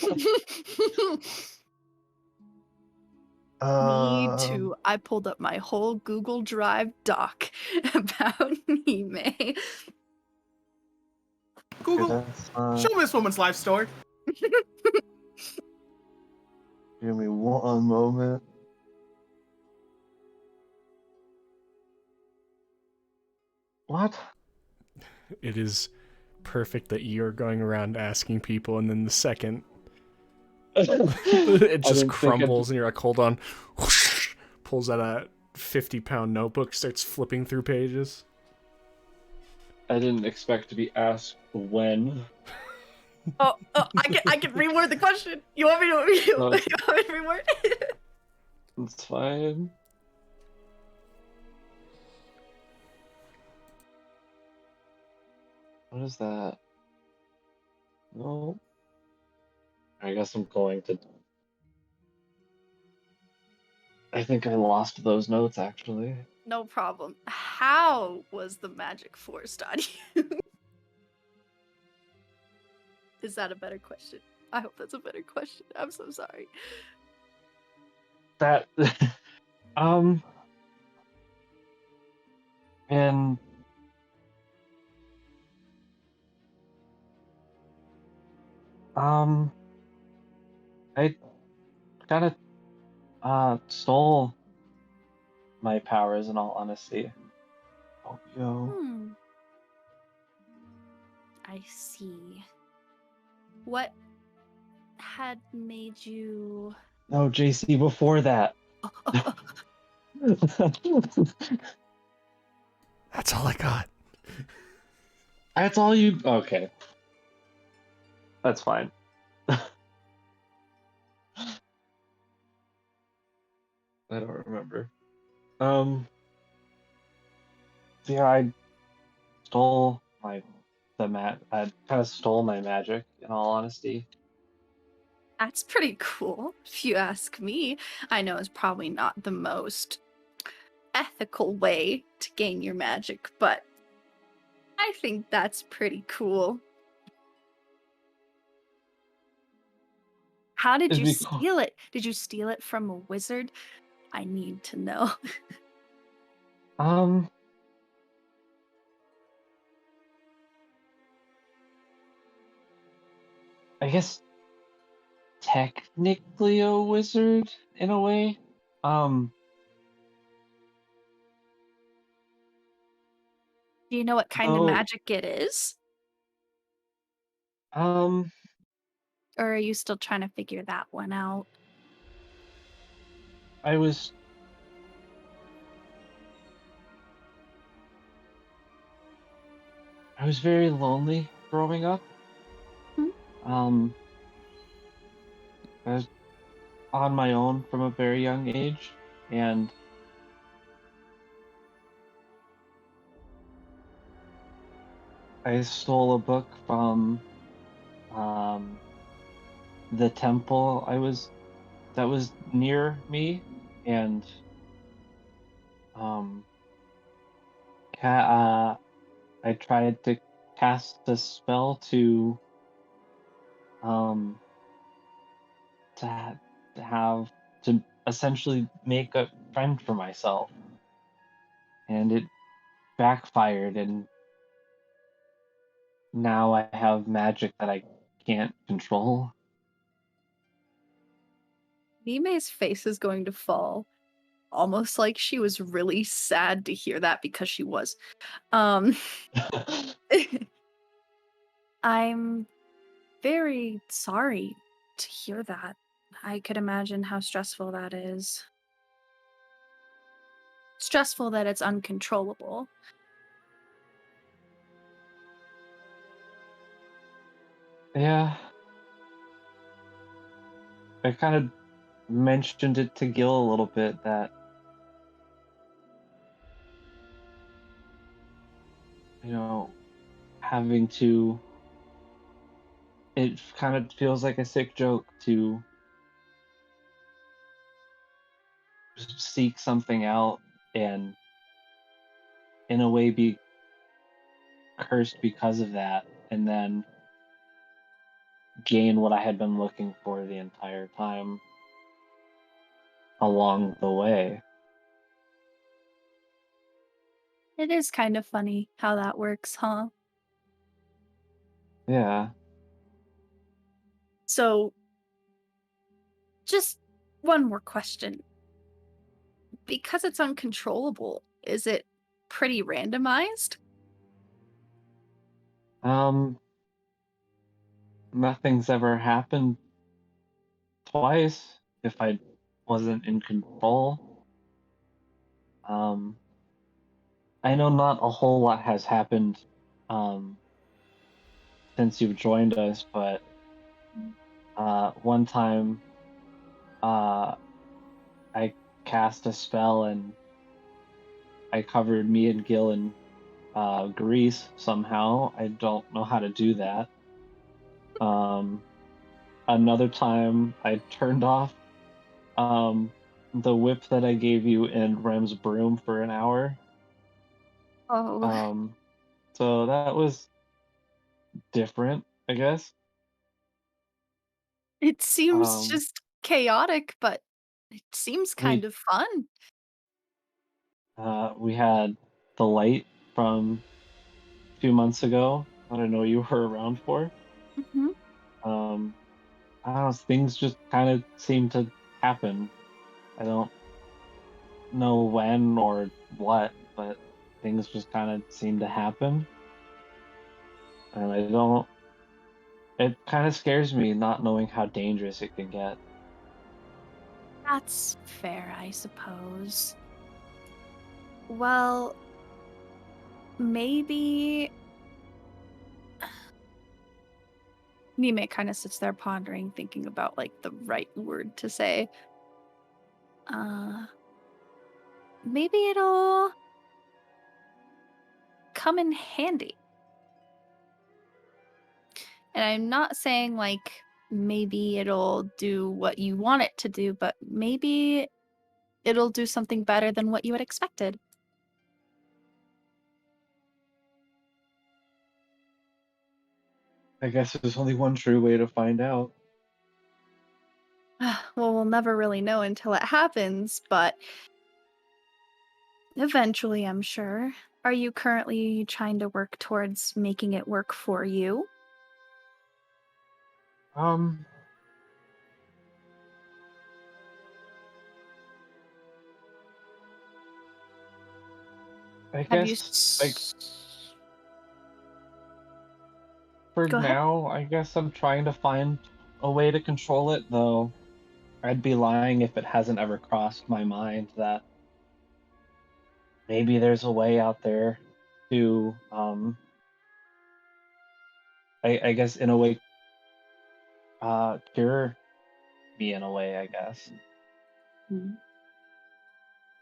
too. I pulled up my whole Google Drive doc about Nime. Google, show me this woman's life story. Give me one moment. What? It is perfect that you're going around asking people, and then the second it just crumbles, and you're like, hold on. Whoosh, pulls out a 50-pound notebook, starts flipping through pages. I didn't expect to be asked when. Oh, I can reword the question. You want me to, you want me to reword it? It's fine. What is that? No. I guess I'm going to. I think I lost those notes actually. No problem. How was the magic forced on you? Is that a better question? I hope that's a better question. I'm so sorry. That and I kind of stole my powers in all honesty. Oh yo. I see. What had made you... No, JC, before that. That's all I got. That's all you. Okay. That's fine. I don't remember. Yeah, I stole I kind of stole my magic, in all honesty. That's pretty cool, if you ask me. I know it's probably not the most ethical way to gain your magic, but I think that's pretty cool. How did you steal it? Did you steal it from a wizard? I need to know. I guess technically a wizard in a way. Do you know what kind of magic it is? Um, Or are you still trying to figure that one out? I was very lonely growing up. I was on my own from a very young age, and I stole a book from the temple that was near me, and I tried to cast a spell to have to essentially make a friend for myself, and it backfired, and now I have magic that I can't control. Nime's face is going to fall, almost like she was really sad to hear that, because she was. I'm very sorry to hear that. I could imagine how stressful that is. Stressful that it's uncontrollable. Yeah. I kind of mentioned it to Gil a little bit that you know, having to. It kind of feels like a sick joke to seek something out and, in a way, be cursed because of that, and then gain what I had been looking for the entire time along the way. It is kind of funny how that works, huh? Yeah. So, just one more question. Because it's uncontrollable, is it pretty randomized? Um, Nothing's ever happened twice if I wasn't in control. Um, I know not a whole lot has happened um, since you've joined us, but one time uh, I cast a spell and I covered me and Gil in grease somehow. I don't know how to do that. Um, Another time I turned off um, the whip that I gave you in Rem's broom for an hour. Oh, Um, so that was different, I guess. it seems Um, just chaotic, but it seems kind we of fun. we had the light from a few months ago. I don't know you were around for. Mhm. Um, I don't know, things just kind of seem to happen. I don't know when or what, but things just kind of seem to happen, and I don't. It kind of scares me not knowing how dangerous it can get. That's fair, I suppose. Well, maybe Nime kind of sits there pondering, thinking about like the right word to say. Uh, maybe it'll come in handy. And I'm not saying like maybe it'll do what you want it to do, but maybe it'll do something better than what you had expected. I guess there's only one true way to find out. Well, we'll never really know until it happens, but eventually, I'm sure. Are you currently trying to work towards making it work for you? Um, I Have you guess like for Go ahead. now, I guess I'm trying to find a way to control it, though I'd be lying if it hasn't ever crossed my mind that maybe there's a way out there to I guess in a way cure me in a way, I guess. Hmm.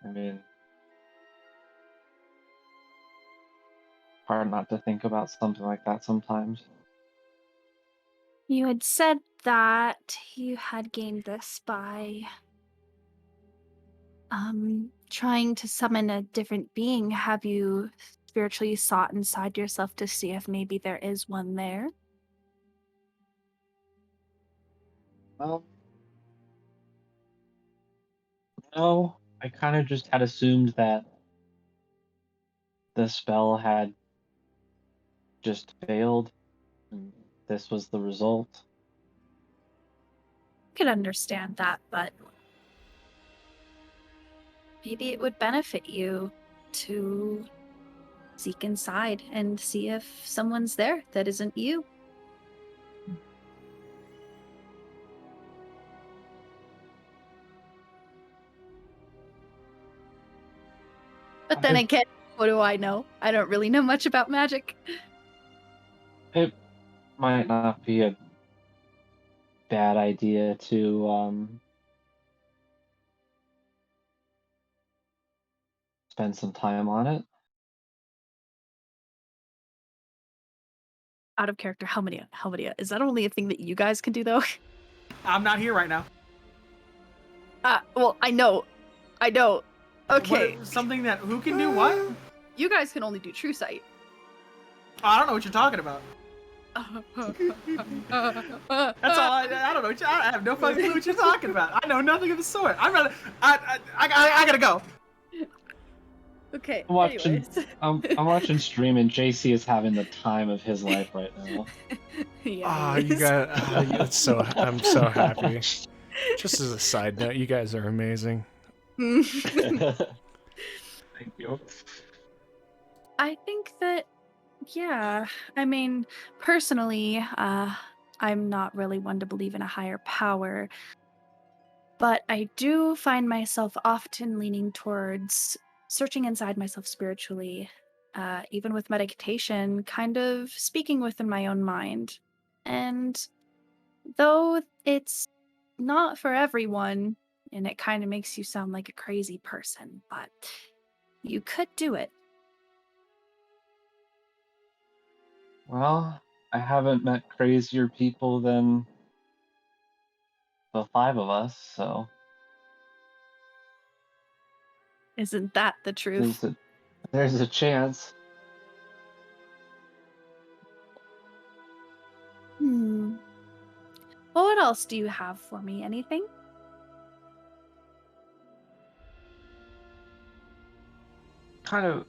I mean, hard not to think about something like that sometimes. You had said that you had gained this by trying to summon a different being. Have you spiritually sought inside yourself to see if maybe there is one there? Um, no, I kind of just had assumed that the spell had just failed, and this was the result. I could understand that, but maybe it would benefit you to seek inside and see if someone's there that isn't you. But then I again, what do I know? I don't really know much about magic. It might not be a bad idea to spend some time on it. out of character, Helvetia, is that only a thing that you guys can do though? I'm not here right now. Well, I know. Okay. Something that who can do what? You guys can only do true sight. I don't know what you're talking about. That's all. I don't know. I have no fucking clue what you're talking about. I know nothing of the sort. I gotta go. Okay. I'm watching. Anyways. I'm watching stream, and JC is having the time of his life right now. Yeah. You guys, I'm so happy. Just as a side note, you guys are amazing. Thank you. I think that, yeah. I mean, personally, I'm not really one to believe in a higher power, but I do find myself often leaning towards searching inside myself spiritually, even with meditation, kind of speaking within my own mind. And though it's not for everyone, and it kind of makes you sound like a crazy person, but you could do it. Well, I haven't met crazier people than the 5 of us, so Isn't that the truth? there's a chance. Well, what else do you have for me? Anything? Kind of,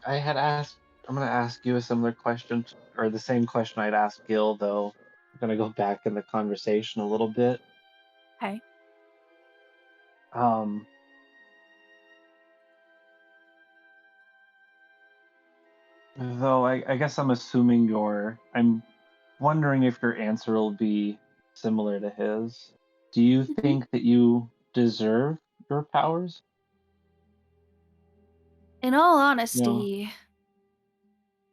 I had asked, I'm going to ask you a similar question, or the same question I'd asked Gil, though. I'm going to go back in the conversation a little bit. Okay. Though I guess I'm assuming I'm wondering if your answer will be similar to his. Do you think that you deserve your powers? In all honesty,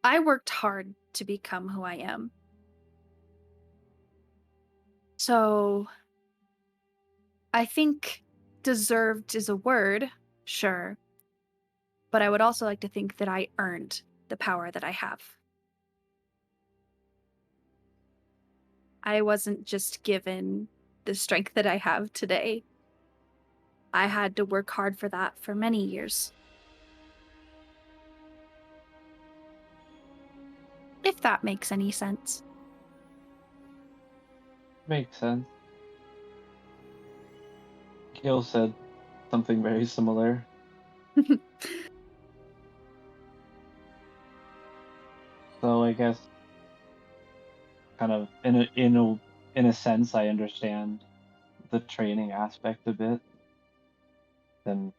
I worked hard to become who I am. So, I think deserved is a word, sure. But I would also like to think that I earned the power that I have. I wasn't just given the strength that I have today. I had to work hard for that for many years. If that makes any sense. Makes sense. Gil said something very similar. So I guess, kind of in a sense, I understand the training aspect a bit. Then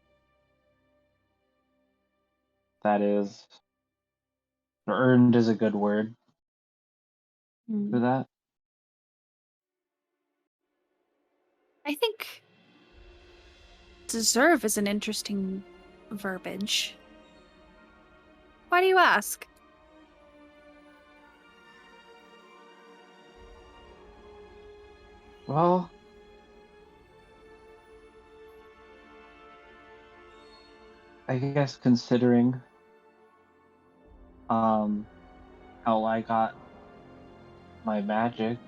that is, earned is a good word for that. I think deserve is an interesting verbiage. Why do you ask? Well, I guess considering how I got my magic,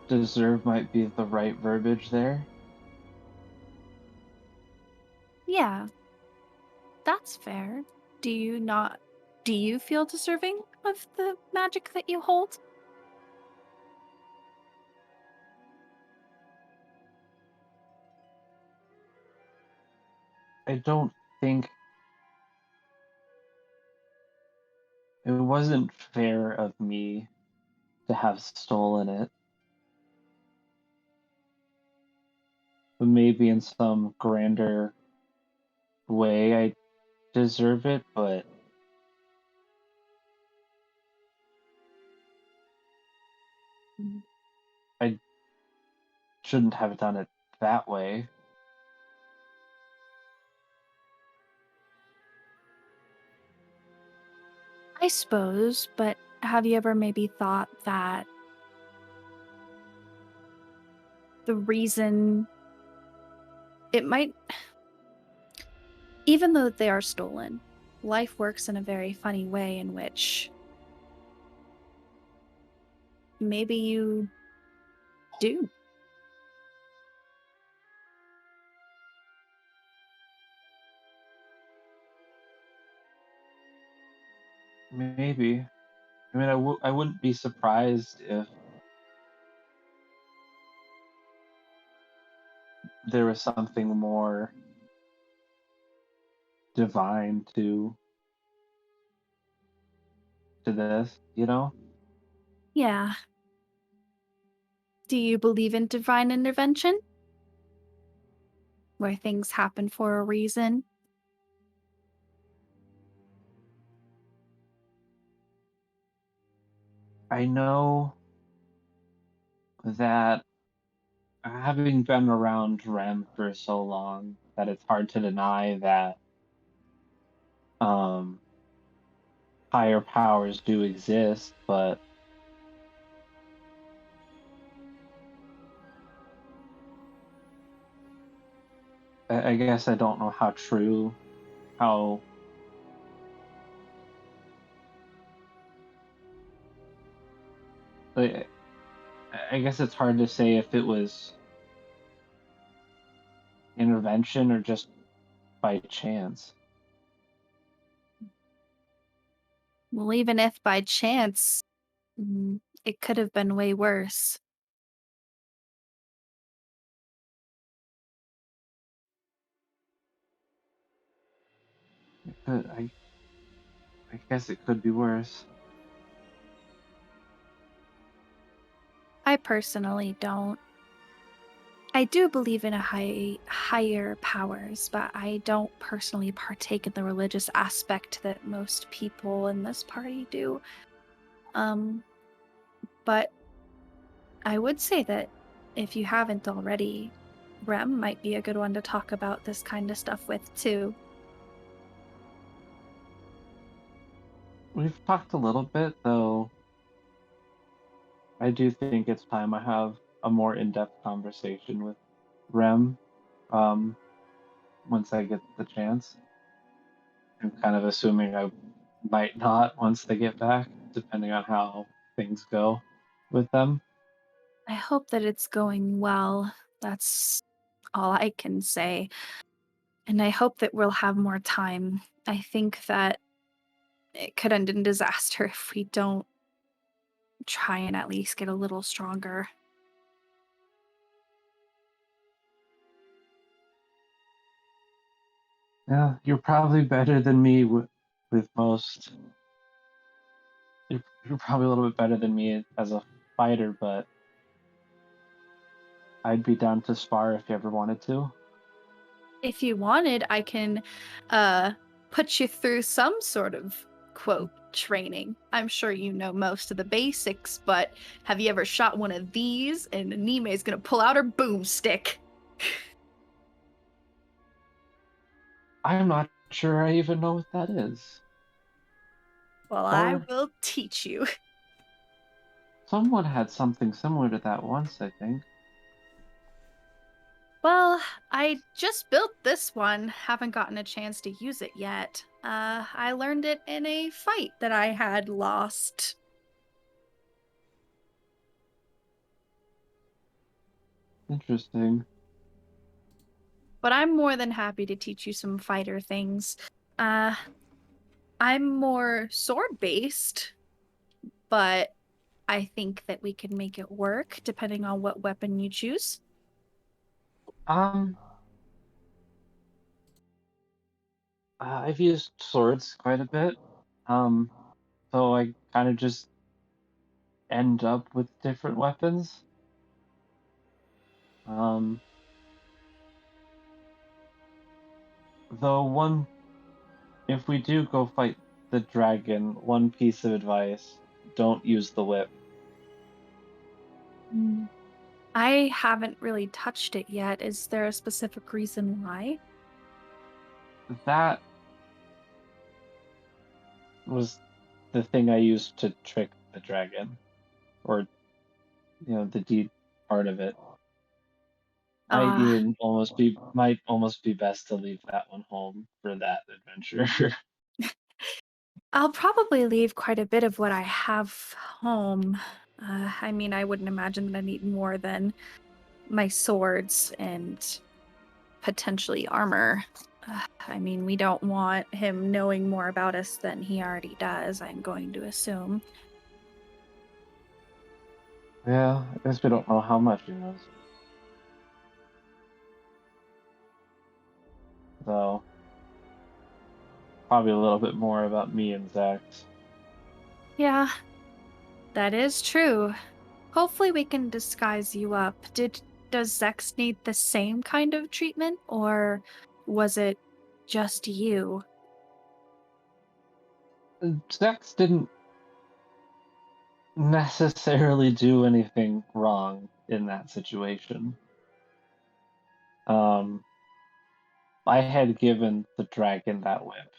deserve might be the right verbiage there. Yeah, that's fair. Do you feel deserving of the magic that you hold? I don't think it wasn't fair of me to have stolen it. But maybe in some grander way I deserve it, but I shouldn't have done it that way. I suppose, but have you ever maybe thought that the reason it might Even though they are stolen, life works in a very funny way in which maybe you do. Maybe. I mean, I wouldn't be surprised if there was something more divine to this, you know? Yeah. Do you believe in divine intervention? Where things happen for a reason? I know that having been around Rem for so long that it's hard to deny that um higher powers do exist, but I guess I don't know how true, how I I guess it's hard to say if it was intervention or just by chance. Well, even if by chance, it could have been way worse. But I guess it could be worse. I personally don't. I do believe in higher powers, but I don't personally partake in the religious aspect that most people in this party do. Um, but I would say that if you haven't already, Rem might be a good one to talk about this kind of stuff with too. We've talked a little bit, though. I do think it's time I have a more in-depth conversation with Rem, um, once I get the chance. I'm kind of assuming I might not once they get back, depending on how things go with them. I hope that it's going well. That's all I can say. And I hope that we'll have more time. I think that it could end in disaster if we don't try and at least get a little stronger. Yeah, you're probably better than me with most. You're probably a little bit better than me as a fighter, but I'd be down to spar if you ever wanted to. If you wanted, I can put you through some sort of quote training. I'm sure you know most of the basics, but have you ever shot one of these and Nime is gonna pull out her boomstick? I'm not sure I even know what that is. Well, I Or will teach you. someone had something similar to that once, I think. Well, I just built this one. Haven't gotten a chance to use it yet. I learned it in a fight that I had lost. Interesting. But I'm more than happy to teach you some fighter things. Uh, I'm more sword-based, but I think that we can make it work depending on what weapon you choose. Um, I've used swords quite a bit. Um, so I kind of just end up with different weapons. Um, though if we do go fight the dragon, one piece of advice: don't use the whip. I haven't really touched it yet. Is there a specific reason why? That was the thing I used to trick the dragon, or the deed part of it. Uh, Might almost be best to leave that one home for that adventure. I'll probably leave quite a bit of what I have home. I mean, I wouldn't imagine that I need more than my swords and potentially armor. I mean, we don't want him knowing more about us than he already does, I'm going to assume. Yeah, I guess we don't know how much he knows. So probably a little bit more about me and Zax. Yeah, that is true. Hopefully we can disguise you up. Does Zex need the same kind of treatment, or was it just you? Zax didn't necessarily do anything wrong in that situation. I had given the dragon that whip,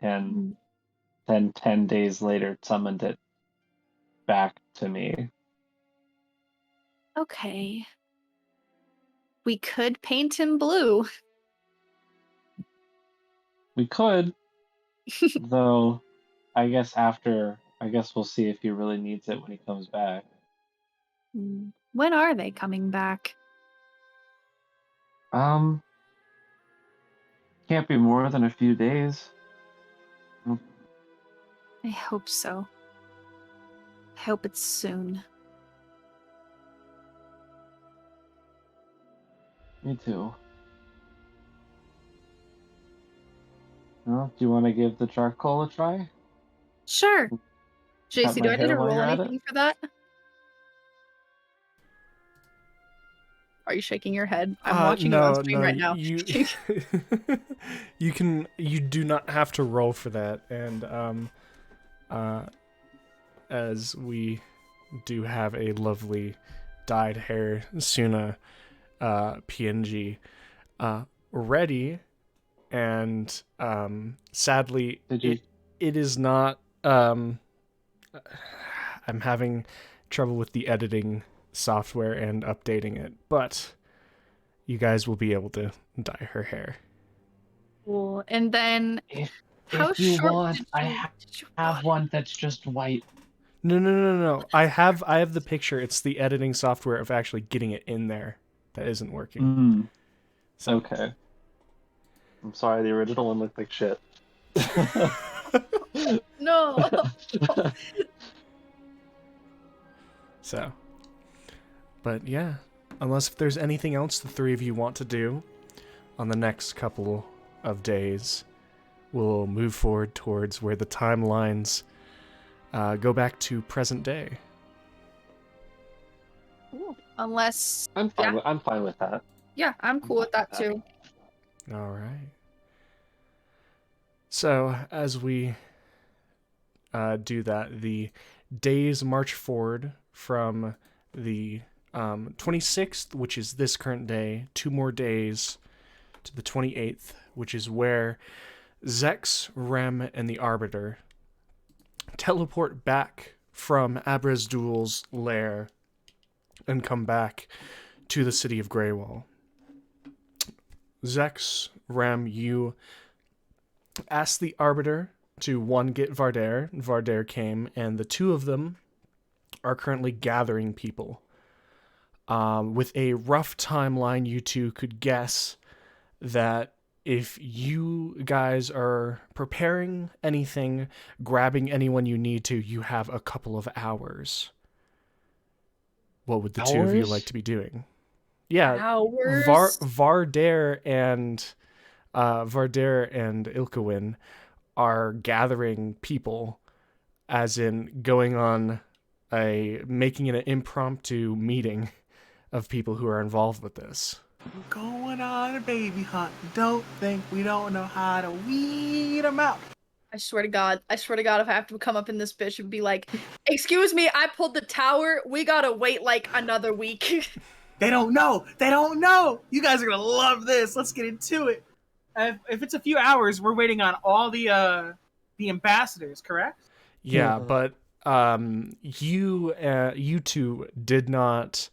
and then 10 days later summoned it back to me. Okay. We could paint him blue. We could, though, I guess we'll see if he really needs it when he comes back. When are they coming back? Can't be more than a few days. I hope so. I hope it's soon. Me too. Well, do you want to give the charcoal a try? Sure. Cut JC, my do I need hair to while roll you're at it? anything for that? Are you shaking your head? I'm watching you on screen right now. You do not have to roll for that, and as we do have a lovely dyed hair Suna PNG ready, and sadly it is not I'm having trouble with the editing software and updating it, but you guys will be able to dye her hair. Cool. And then If how you short want, did I you have one that's just white. No. I have the picture. It's the editing software of actually getting it in there that isn't working. So. Okay. I'm sorry, the original one looked like shit. No. So. But yeah, unless if there's anything else the three of you want to do on the next couple of days, we'll move forward towards where the timelines go back to present day. Unless I'm fine with that. Yeah, I'm cool with that too. All right. So as we do that, the days march forward from the 26th, which is this current day, 2 more days to the 28th, which is where Zex, Rem, and the Arbiter teleport back from Abrazdul's lair and come back to the city of Greywall. Zex, Rem, you asked the Arbiter to, one, get Vardair. Vardair came, and the two of them are currently gathering people. With a rough timeline, you two could guess that if you guys are preparing anything, grabbing anyone you need to, you have a couple of hours. What would the two of you like to be doing? Yeah, Hours? Vardair and Ilkewin are gathering people, as in going on making an impromptu meeting of people who are involved with this. Going on a baby hunt. Don't think we don't know how to weed them out. I swear to God, if I have to come up in this bitch and be like, excuse me, I pulled the tower. We gotta wait like another week. They don't know. You guys are gonna love this. Let's get into it. If it's a few hours, we're waiting on all the ambassadors, correct? Yeah, but you two did not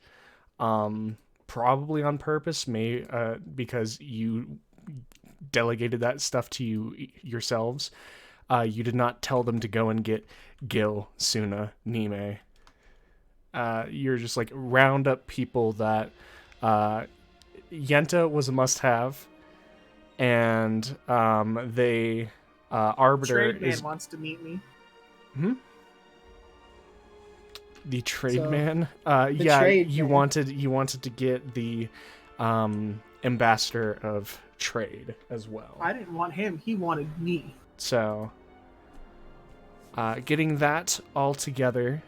probably on purpose, because you delegated that stuff to you yourselves. You did not tell them to go and get Gil, Suna, Nime. You're just like round up people that Yenta was a must-have, and they Arbiter Trade man is wants to meet me. the trade So, man. the trade you man. wanted to get the ambassador of trade as well. I didn't want him. He wanted me. So, getting that all together,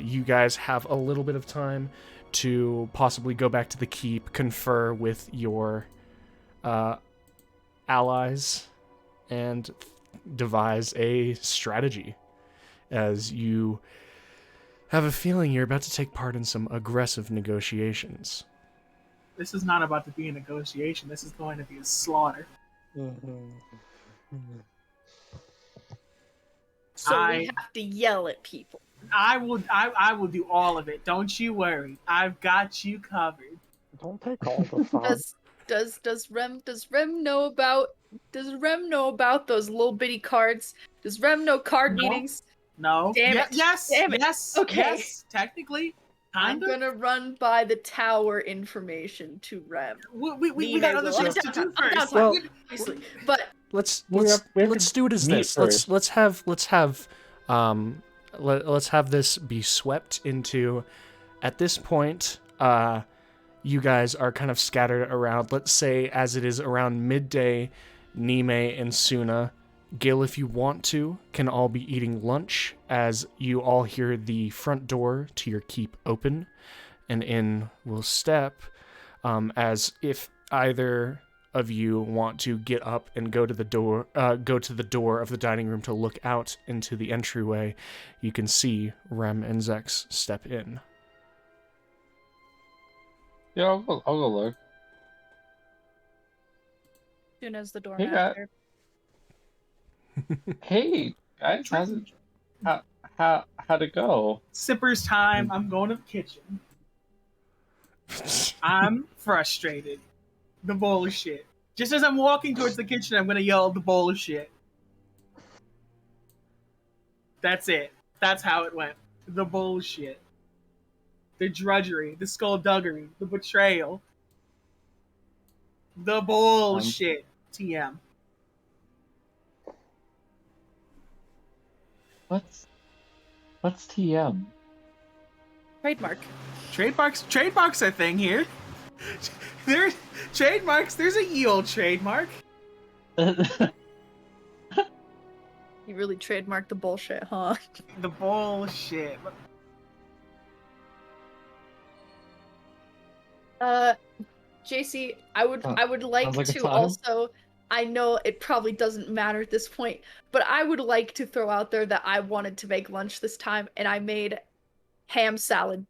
you guys have a little bit of time to possibly go back to the keep, confer with your allies, and devise a strategy, as you have a feeling you're about to take part in some aggressive negotiations. This is not about to be a negotiation. This is going to be a slaughter. So I- we have to yell at people. I will do all of it. Don't you worry. I've got you covered. Don't take all the fun. Does Rem know about those little bitty cards? Does Rem know card No. meetings? No. Damn Ye- it. Yes. Damn it. Yes. Okay. Yes. Technically, I'm kind of. gonna run by the tower information to Rem. We got other I'm shit to do downtown, first. Well- obviously. But Let's We have let's do it as meet this. first. Let's have this be swept into. At this point, you guys are kind of scattered around. Let's say as it is around midday, Nime and Suna, Gil, if you want to, can all be eating lunch as you all hear the front door to your keep open, and in will step. As if either of you want to get up and go to the door of the dining room to look out into the entryway, you can see Rem and Zex step in. Yeah, I'll go look. as soon as the Hey, doormaster. Hey guys, how'd it go? Sippers time. I'm going to the kitchen. I'm frustrated. The bullshit. Just as I'm walking towards the kitchen, I'm gonna yell the bullshit. That's it. That's how it went. The bullshit. The drudgery, the skullduggery, the betrayal. The bullshit. TM. What's TM? Trademark. Trademarks are a thing here. There's trademarks. There's a ye old trademark. You really trademarked the bullshit, huh? The bullshit. JC, I would like sounds like a to time. also, I know it probably doesn't matter at this point, but I would like to throw out there that I wanted to make lunch this time, and I made ham salad.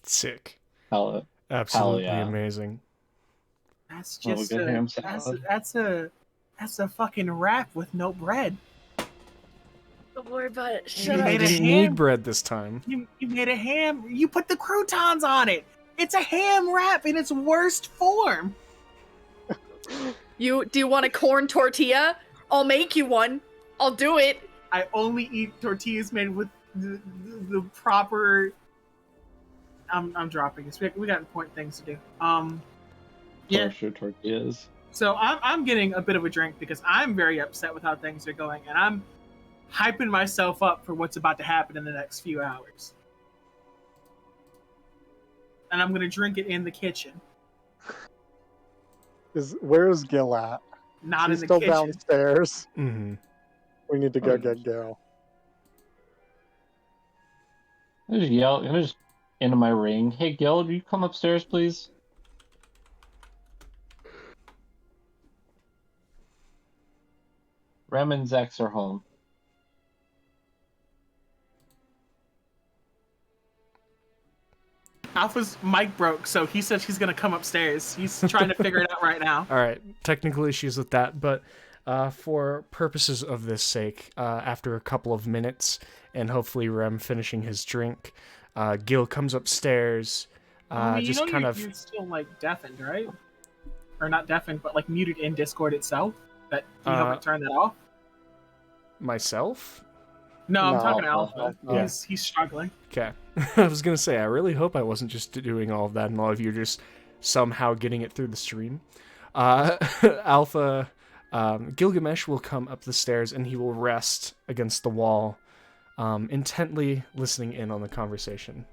Sick. Hell, Absolutely yeah. amazing. That's Well, we just got a, ham that's, salad. that's a fucking wrap with no bread. Don't worry about it. You Shut I made up. a didn't ham? need bread this time. You made a ham. You put the croutons on it. It's a ham wrap in its worst form. Do you want a corn tortilla? I'll make you one. I'll do it. I only eat tortillas made with the proper. I'm dropping this. We got important things to do. Yeah. Kosher tortillas. So I'm getting a bit of a drink because I'm very upset with how things are going, and I'm hyping myself up for what's about to happen in the next few hours. And I'm gonna drink it in the kitchen, Where's Gil at? not She's in the still kitchen. downstairs. Mm-hmm. We need to go Oh, get Gil. I just yell. I'm just into my ring. Hey, Gil, do you come upstairs, please? Rem and Zex are home. Alpha's mic broke, so he said he's gonna come upstairs. He's trying to figure it out right now. All right, technical issues with that, but for purposes of this sake, after a couple of minutes and hopefully Rem finishing his drink, Gil comes upstairs, I mean, just kind of you're still like deafened, right? Or not deafened, but like muted in Discord itself. That you haven't turned that off. myself. No, I'm No, talking to no, Alpha. no. He's struggling. Okay. I was gonna say, I really hope I wasn't just doing all of that and all of you are just somehow getting it through the stream. Alpha, Gilgamesh will come up the stairs and he will rest against the wall, intently listening in on the conversation.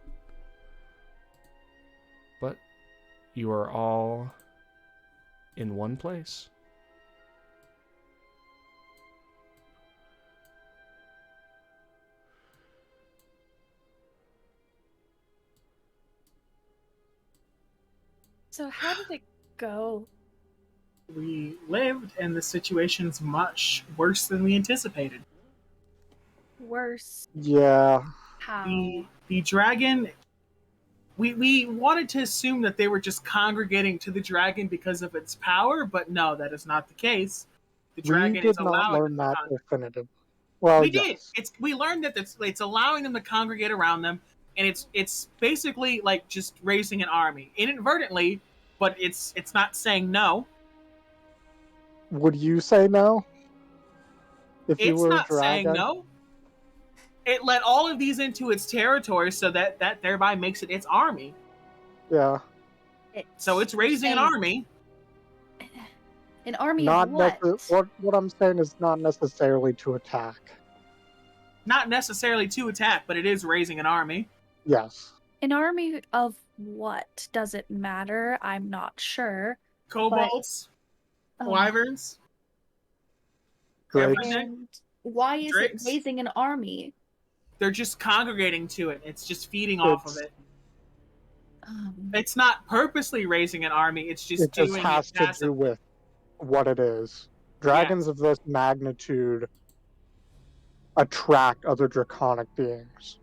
But you are all in one place. So how did it go? We lived, and the situation's much worse than we anticipated. Worse. Yeah. How? The dragon. We wanted to assume that they were just congregating to the dragon because of its power, but no, that is not the case. The dragon We is did not allowing learn them to that congregate. definitively. Well, We yes. did. We learned that it's allowing them to congregate around them, and it's basically like just raising an army inadvertently, but it's not saying no. Would you say no? If you It's were a not saying dragon? no. It let all of these into its territory, so that thereby makes it its army. Yeah. So it's raising an saying- army. An army Not of what? what I'm saying is not necessarily to attack. Not necessarily to attack, but it is raising an army. Yes. An army of what? Does it matter? I'm not sure. Kobolds, Oh. wyverns. Drakes. Everything. And why is Drakes? it raising an army? They're just congregating to it. It's just feeding off of it. Um, It's not purposely raising an army. It's just It just doing has it to do passively. with what it is. Dragons of this magnitude attract other draconic beings.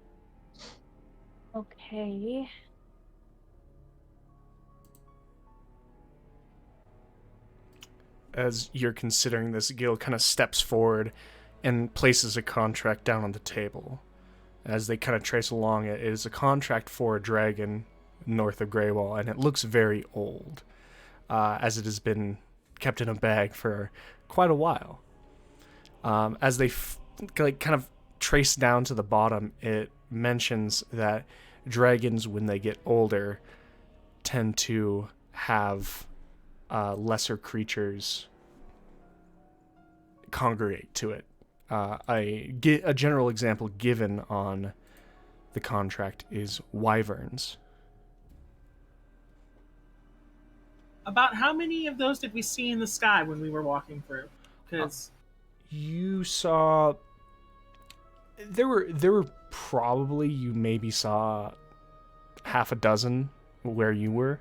okay. As you're considering this, Gil kind of steps forward and places a contract down on the table. As they kind of trace along it, it is a contract for a dragon north of Greywall, and it looks very old, as it has been kept in a bag for quite a while. As they kind of trace down to the bottom, it mentions that dragons, when they get older, tend to have lesser creatures congregate to it. A general example given on the contract is wyverns. About how many of those did we see in the sky when we were walking through? Because You saw there were probably, you maybe saw half a dozen where you were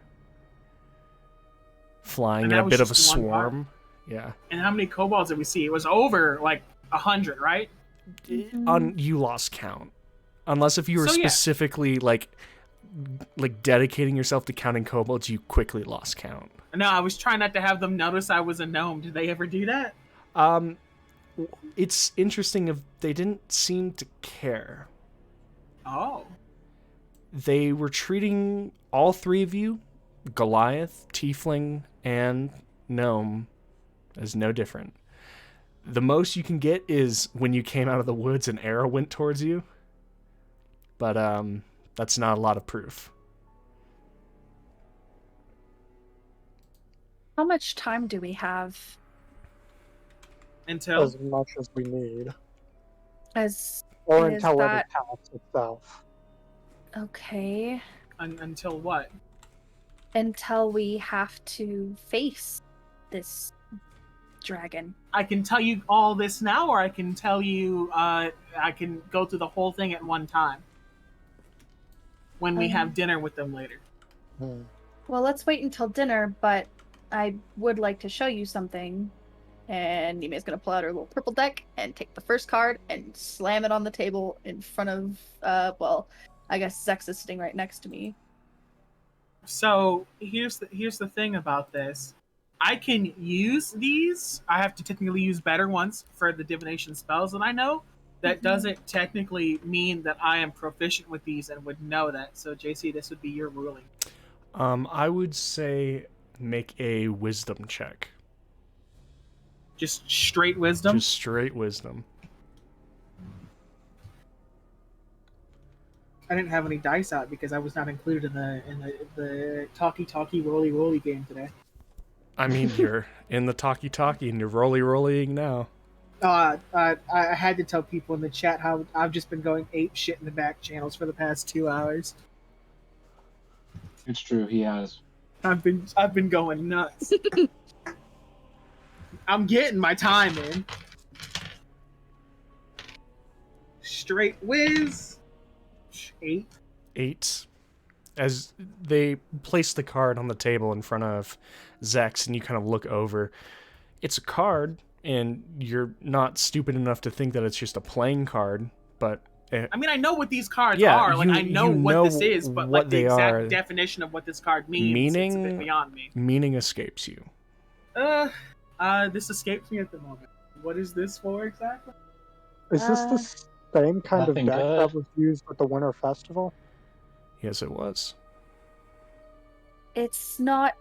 flying And in that a was bit of a just one swarm. Yeah. and how many kobolds did we see? It was over like 100, right? You lost count, unless if you were So, yeah. specifically like dedicating yourself to counting kobolds, you quickly lost count. No, I was trying not to have them notice I was a gnome. Did they ever do that? It's interesting if they didn't seem to care. Oh. They were treating all three of you, Goliath, Tiefling, and Gnome, as no different. The most you can get is when you came out of the woods, an arrow went towards you. But that's not a lot of proof. How much time do we have? Until As much as we need. As Or Is until it that- attacks itself. okay, until what? until we have to face this dragon. I can tell you all this now, or I can tell you I can go through the whole thing at one time. When we have dinner with them later. Hmm. Well, let's wait until dinner, but I would like to show you something. And Nime's gonna pull out her little purple deck and take the first card and slam it on the table in front of, well, I guess Zex is sitting right next to me. So here's the thing about this. I can use these. I have to technically use better ones for the divination spells that I know. That doesn't technically mean that I am proficient with these and would know that. So JC, this would be your ruling. I would say make a wisdom check. Just straight wisdom. Just straight wisdom. I didn't have any dice out because I was not included in the talkie roly game today. I mean, you're in the talkie and you're rolying now. I had to tell people in the chat how I've just been going ape shit in the back channels for the past 2 hours. It's true, he has. I've been going nuts. I'm getting my time in. Straight whiz. 8. 8. As they place the card on the table in front of Zex, and you kind of look over, it's a card, and you're not stupid enough to think that it's just a playing card, but I mean, I know what these cards yeah, are. Like, I know what this is, but like the exact are. definition of what this card means, it's a bit beyond me. Meaning escapes you. This escapes me at the moment. What is this for exactly? Is this the same kind of Nothing deck good. that was used at the Winter Festival? Yes, it was. It's not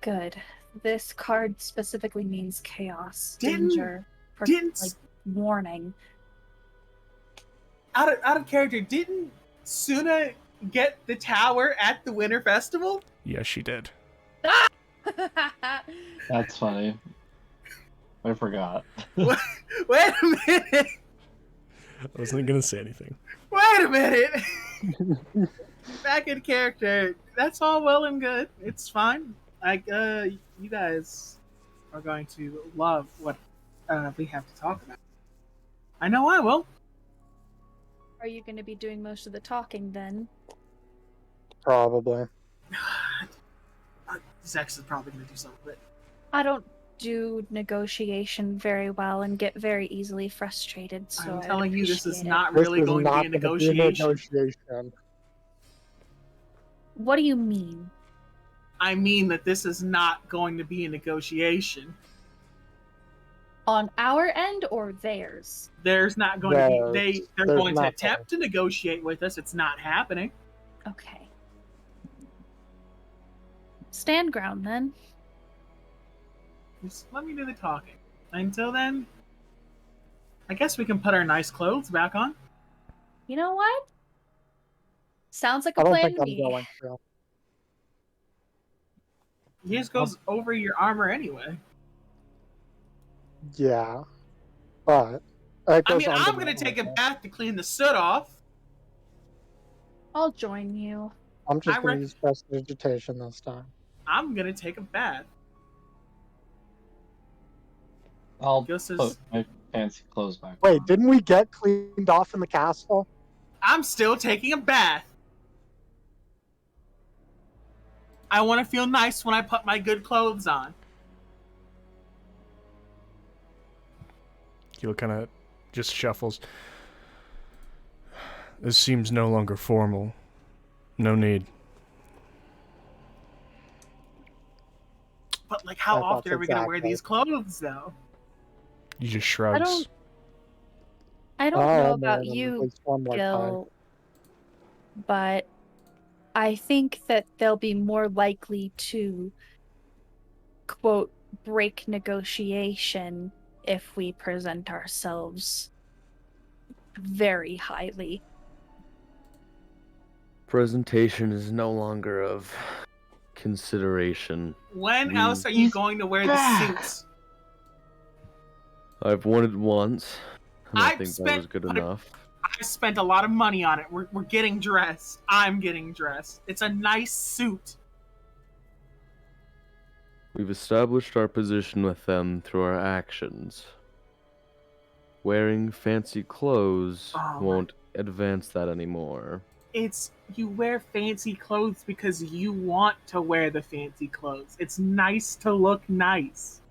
good. This card specifically means chaos, Didn't- danger, like warning. Out of character, didn't Suna get the tower at the Winter Festival? Yes, she did. That's funny. I forgot. Wait a minute. I wasn't gonna say anything. Wait a minute. Back in character. That's all well and good. It's fine. You guys are going to love what we have to talk about. I know I will. Are you going to be doing most of the talking then? Probably. Zex is probably going to do something. But I don't do negotiation very well and get very easily frustrated. So I'm I'd telling you, this is appreciate it. not This really is going not to be a gonna be a negotiation. negotiation. What do you mean? I mean that this is not going to be a negotiation. On our end or theirs? There's not going to be. They're There's going to nothing. attempt to negotiate with us. It's not happening. Okay. Stand ground then. Just let me do the talking. Until then, I guess we can put our nice clothes back on. You know what? Sounds like a I don't plan think to I'm me. going to. Yours goes over your armor anyway. Yeah. But it I goes mean, under I'm my going to take a armor. bath to clean the soot off. I'll join you. I'm just I going rec- to use prestidigitation this time. I'm going to take a bath. I'll Gil says, put my fancy clothes back Wait, on. didn't we get cleaned off in the castle? I'm still taking a bath. I want to feel nice when I put my good clothes on. Gil kind of just shuffles. This seems no longer formal. No need. But like, how I thought often are we going to wear exactly. these clothes, though? You just shrugs. I don't know about you, Gil. Gil, but I think that they'll be more likely to, quote, break negotiation if we present ourselves very highly. Presentation is no longer of consideration. When else are you going to wear the suits? I've worn it once, and I I've think that spent was good what a- enough. I spent a lot of money on it. We're getting dressed. I'm getting dressed. It's a nice suit. We've established our position with them through our actions. Wearing fancy clothes Oh my- won't advance that anymore. It's you wear fancy clothes because you want to wear the fancy clothes. It's nice to look nice.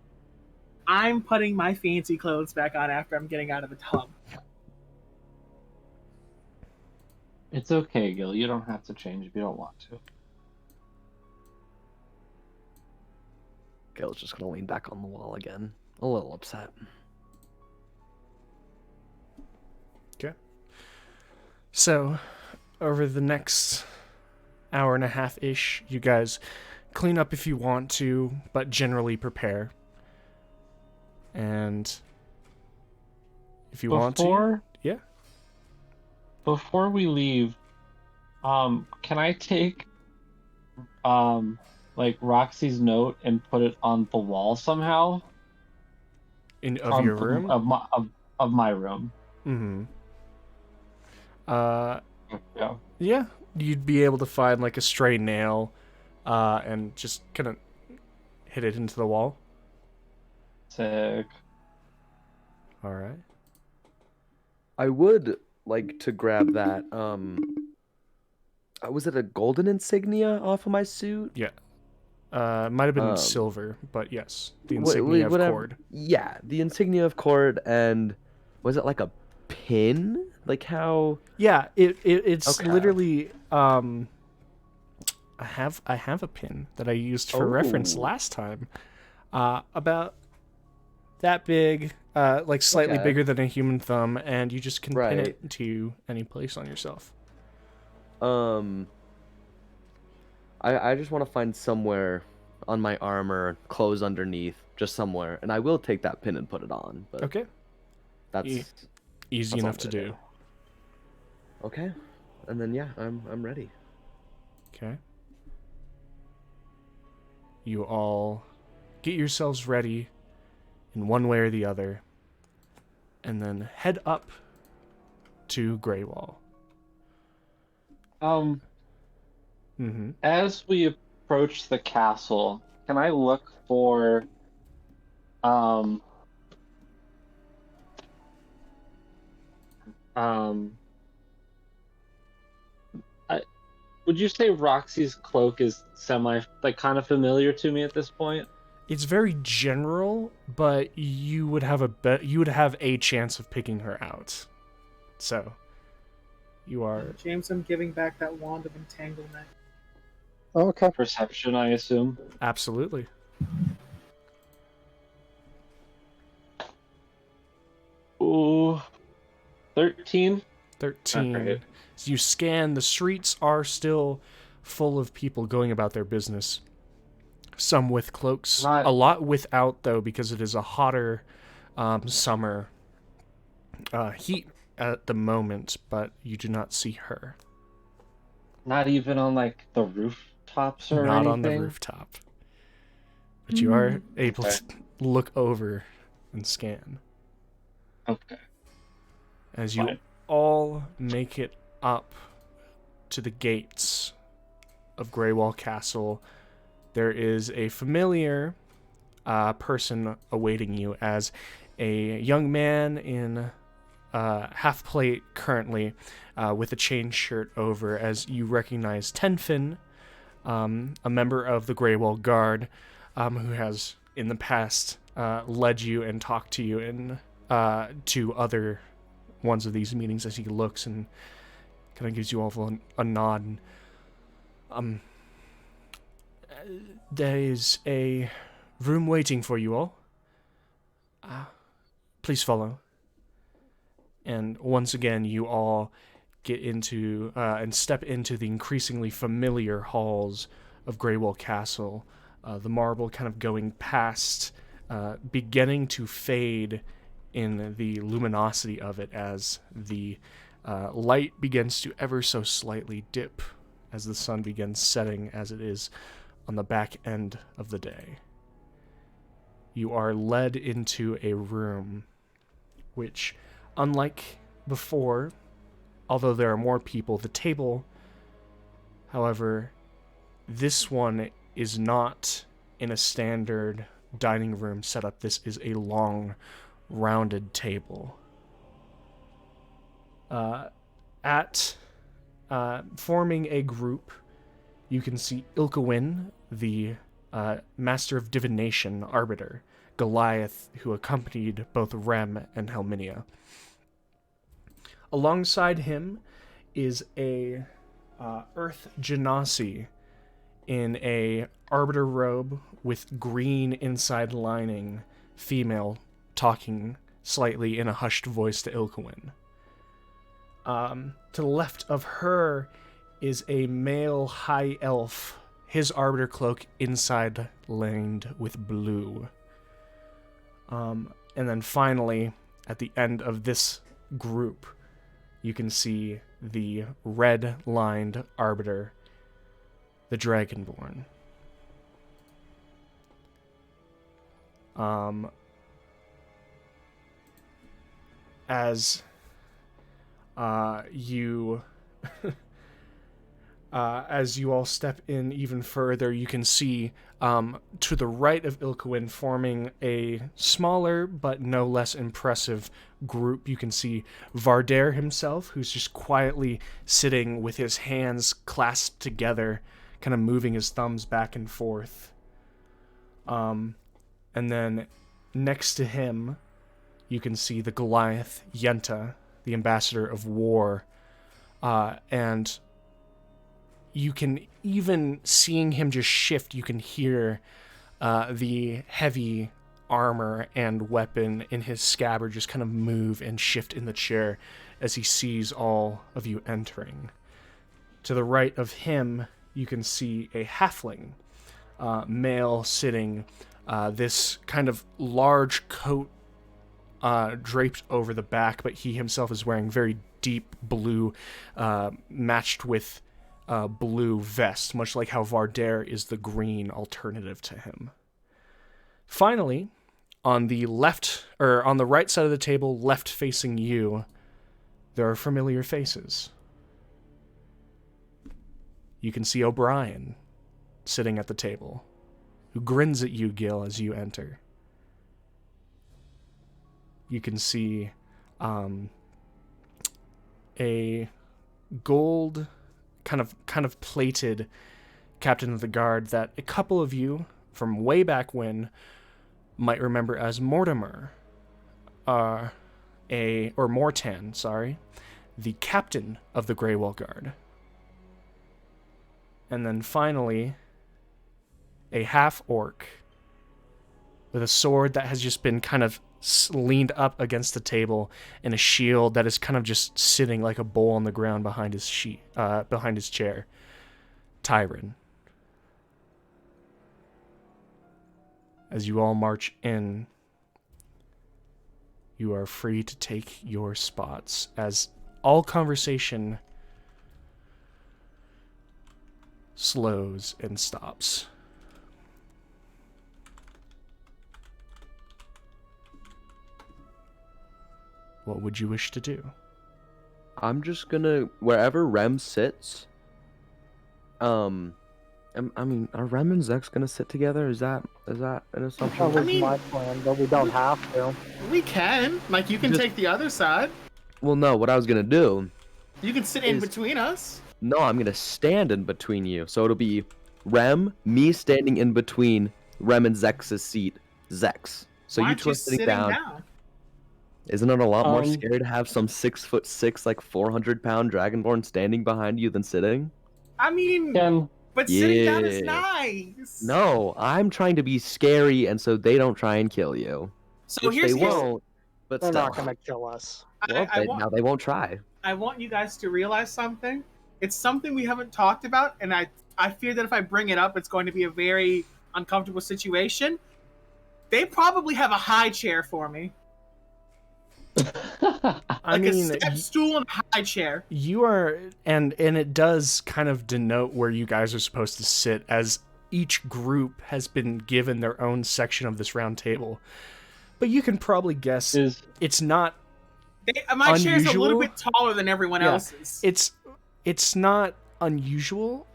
I'm putting my fancy clothes back on after I'm getting out of the tub. It's okay, Gil. You don't have to change if you don't want to. Gil's just gonna lean back on the wall again, a little upset. So, over the next hour and a half ish. You guys clean up if you want to, but generally prepare. And if you want to, yeah. Before we leave, can I take like Roxy's note and put it on the wall somehow? Of your room? Of my room. Mm-hmm. Yeah. Yeah, you'd be able to find like a stray nail, and just kind of hit it into the wall. Sick. All right. I would like to grab that. Was it a golden insignia off of my suit? Yeah. It might have been silver, but yes, the insignia of Cord. Yeah, the insignia of Cord, and was it like a pin? Like how? Yeah, it's Okay. literally. I have a pin that I used for reference Oh. last time. About that big, like slightly Okay. bigger than a human thumb, and you just can pin Right. it to any place on yourself. I just want to find somewhere on my armor, clothes underneath, just somewhere, and I will take that pin and put it on. But Okay. that's Easy that's all enough I'm to gonna do. Okay, and then yeah, I'm ready. Okay. You all get yourselves ready in one way or the other, and then head up to Greywall. Mm-hmm. As we approach the castle, can I look for would you say Roxy's cloak is kind of familiar to me at this point? It's very general, but you would have a chance of picking her out. So, you are James, I'm giving back that wand of entanglement. Okay. Perception, I assume. absolutely. Ooh, 13. 13. Okay. So you scan, the streets are still full of people going about their business. Some with cloaks, a lot without, though, because it is a hotter summer heat at the moment, but you do not see her. Not even on like the rooftops or Not anything. on the rooftop. But you are able to look over and scan. Okay. As you Fine. all make it up to the gates of Greywall Castle, there is a familiar person awaiting you as a young man in half plate currently, with a chain shirt over, as you recognize Tenfin, a member of the Greywall Guard, who has in the past led you and talked to you in to other ones of these meetings, as he looks and kind of gives you all a nod. There is a room waiting for you all. Please follow. And once again, you all get into and step into the increasingly familiar halls of Greywall Castle. The marble kind of going past, beginning to fade in the luminosity of it as the light begins to ever so slightly dip as the sun begins setting, as it is on the back end of the day. You are led into a room which, unlike before, although there are more people, the table, however, this one is not in a standard dining room setup. This is a long, rounded table. Forming a group, you can see Ilkewin, the Master of Divination Arbiter, Goliath, who accompanied both Rem and Helminia. Alongside him is a Earth Genasi in a Arbiter robe with green inside lining, female, talking slightly in a hushed voice to Ilkewin. To the left of her is a male high elf, his arbiter cloak inside lined with blue. And then finally, at the end of this group, you can see the red-lined arbiter, the Dragonborn. As you as you all step in even further, you can see to the right of Ilkowin, forming a smaller but no less impressive group, you can see Vardair himself, who's just quietly sitting with his hands clasped together, kind of moving his thumbs back and forth. And then next to him, you can see the Goliath Yenta, the ambassador of war, and you can even, seeing him just shift, you can hear the heavy armor and weapon in his scabbard just kind of move and shift in the chair as he sees all of you entering. To the right of him, you can see a halfling male sitting, this kind of large coat draped over the back, but he himself is wearing very deep blue, matched with blue vest, much like how Vardair is the green alternative to him. Finally, on the right side of the table, left facing you, there are familiar faces. You can see O'Brien sitting at the table, who grins at you, Gil, as you enter. You can see a gold kind of plated captain of the guard that a couple of you from way back when might remember as Mortimer, or Mortan, sorry, the captain of the Greywall Guard. And then finally, a half-orc with a sword that has just been kind of leaned up against the table, and a shield that is kind of just sitting like a bowl on the ground behind his chair. Tyron. As you all march in, you are free to take your spots as all conversation slows and stops. What would you wish to do? I'm just gonna, wherever Rem sits, I mean, are Rem and Zex gonna sit together? Is that an assumption? That was my plan, but we don't have to. We can. Like, you can Just- take the other side. Well, no, what I was gonna do, You can sit in is- between us. no, I'm gonna stand in between you. So it'll be Rem, me standing in between Rem and Zex's seat, Zex. So Why you aren't two are sitting sitting down. Isn't it a lot more Um, scary to have some 6'6", like 400-pound Dragonborn standing behind you than sitting? I mean, Ken, but sitting down is Yeah. nice. No, I'm trying to be scary, and so they don't try and kill you. So Which here's they won't, but They're still. not gonna kill us. Well, now they won't try. I want you guys to realize something. It's something we haven't talked about, and I fear that if I bring it up, it's going to be a very uncomfortable situation. They probably have a high chair for me. I Like mean, a step stool and a high chair. you are, and it does kind of denote where you guys are supposed to sit, as each group has been given their own section of this round table. But you can probably guess it's not My chair's a little unusual. bit taller than everyone Yeah. else's. it's not unusual,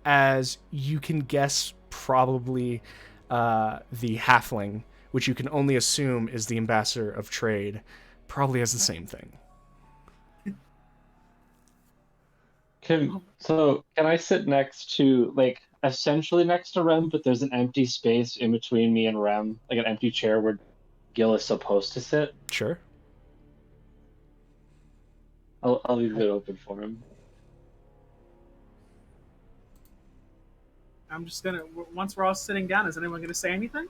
as you can guess probably the halfling, which you can only assume is the ambassador of trade, probably has the same thing. Can I sit next to, like, essentially next to Rem, but there's an empty space in between me and Rem, like an empty chair where Gil is supposed to sit? Sure. I'll leave it open for him. I'm just gonna. Once we're all sitting down, is anyone gonna say anything?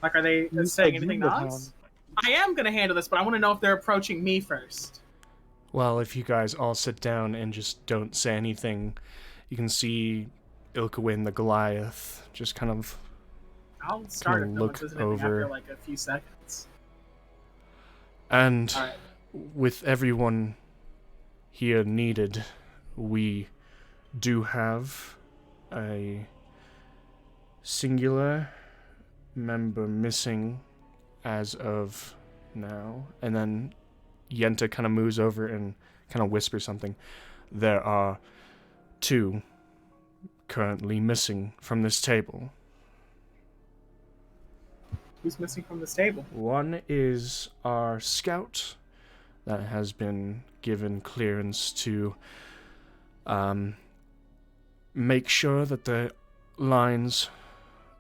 Like, are they You saying said anything you to would, us? I am gonna handle this, but I want to know if they're approaching me first. Well, if you guys all sit down and just don't say anything, you can see Ilkewin the Goliath just kind of I'll start if no one look says anything over. after like a few seconds. And All right. with everyone here needed, we do have a singular member missing as of now. And then Yenta kind of moves over and kind of whispers something. There are 2 currently missing from this table. Who's missing from this table? One is our scout that has been given clearance to make sure that the lines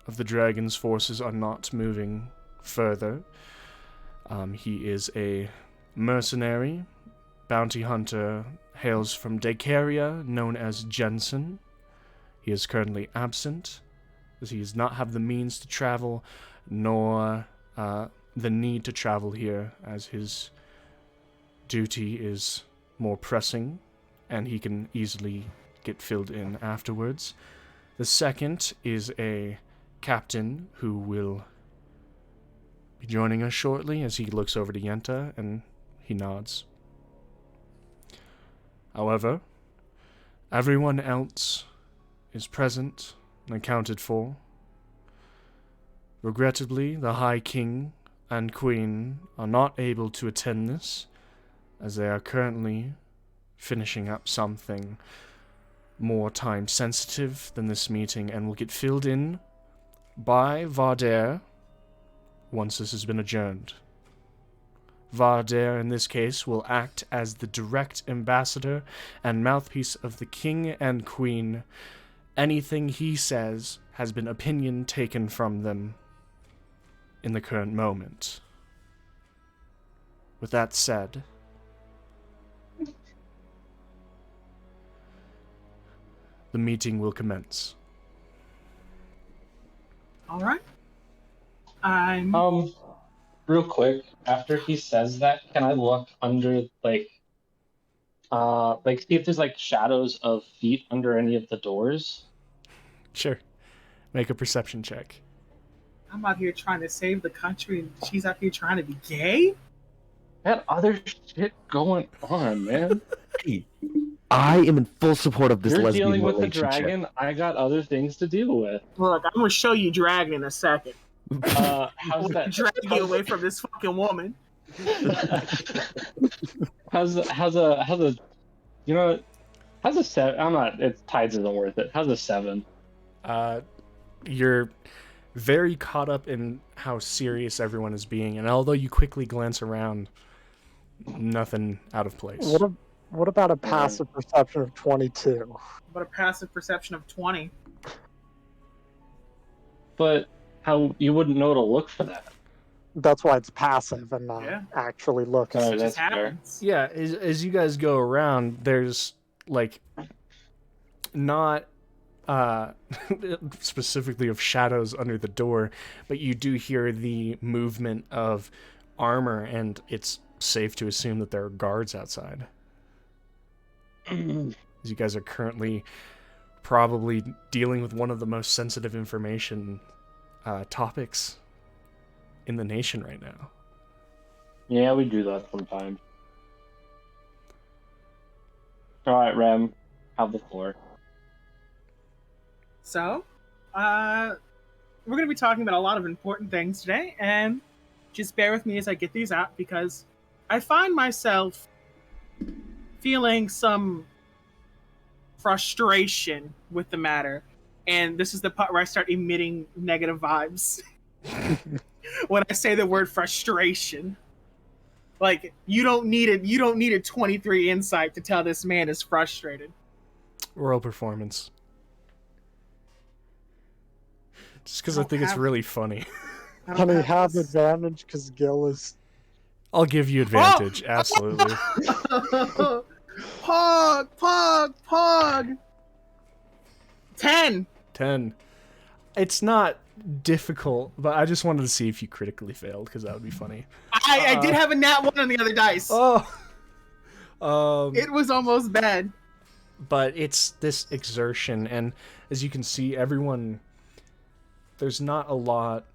of the dragon's forces are not moving further. He is a mercenary, bounty hunter, hails from Dacaria, known as Jensen. He is currently absent, as he does not have the means to travel, nor the need to travel here, as his duty is more pressing, and he can easily get filled in afterwards. The second is a captain who will be joining us shortly, as he looks over to Yenta, and he nods. However, everyone else is present and accounted for. Regrettably, the High King and Queen are not able to attend this, as they are currently finishing up something more time-sensitive than this meeting, and will get filled in by Vardair once this has been adjourned. Vardair, in this case, will act as the direct ambassador and mouthpiece of the King and Queen. Anything he says has been opinion taken from them in the current moment. With that said, the meeting will commence. All right. I'm. Real quick, after he says that, can I look under see if there's like shadows of feet under any of the doors? Sure. Make a perception check. I'm out here trying to save the country, and she's out here trying to be gay. Got other shit going on, man. Hey, I am in full support of this You're lesbian dealing with the relationship. dragon. I got other things to deal with. Look, I'm gonna show you dragon in a second. How's that? Drag you away from this fucking woman. how's a you know how's a 7? I'm not. It's tides isn't worth it. How's a 7? You're very caught up in how serious everyone is being, and although you quickly glance around, nothing out of place. What about a passive perception of 22? But a passive perception of 20. But how you wouldn't know to look for that? That's why it's passive and not Yeah. actually looking. Oh, It that's just fair. happens. Yeah, as you guys go around, there's like not specifically of shadows under the door, but you do hear the movement of armor, and it's safe to assume that there are guards outside. As you guys are currently probably dealing with one of the most sensitive information topics in the nation right now. Yeah, we do that sometimes. All right, Rem, have the floor. So, we're going to be talking about a lot of important things today, and just bear with me as I get these out, because I find myself feeling some frustration with the matter, and this is the part where I start emitting negative vibes. When I say the word frustration. Like, you don't need a 23 insight to tell this man is frustrated. Royal performance. Just because I don't think it's have- really funny. I don't Honey, have this. advantage because Gil is. I'll give you advantage, absolutely. Pog! 10! 10. It's not difficult, but I just wanted to see if you critically failed, because that would be funny. I did have a nat 1 on the other dice. Oh! It was almost bad. But it's this exertion, and as you can see, everyone, there's not a lot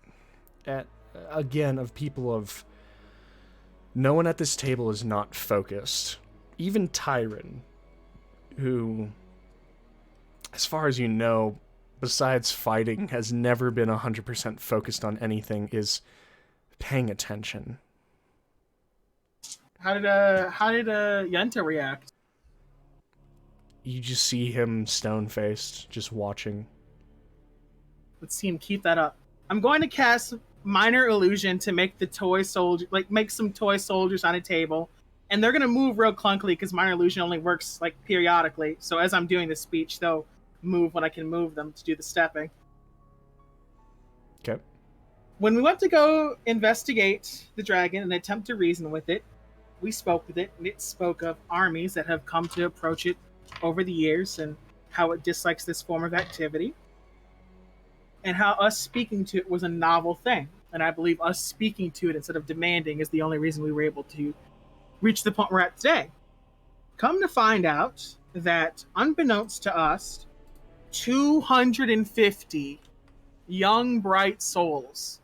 of people of, no one at this table is not focused. Even Tyron, who, as far as you know, besides fighting, has never been 100% focused on anything, is paying attention. How did Yenta react? You just see him stone-faced, just watching. Let's see him keep that up. I'm going to cast Minor Illusion to make the toy soldier, make some toy soldiers on a table, and they're gonna move real clunkily because Minor Illusion only works like periodically. So as I'm doing the speech, they'll move when I can move them to do the stepping. Okay. When we went to go investigate the dragon and attempt to reason with it, we spoke with it, and it spoke of armies that have come to approach it over the years and how it dislikes this form of activity, and how us speaking to it was a novel thing. And I believe us speaking to it instead of demanding is the only reason we were able to reach the point we're at today. Come to find out that, unbeknownst to us, 250 young, bright souls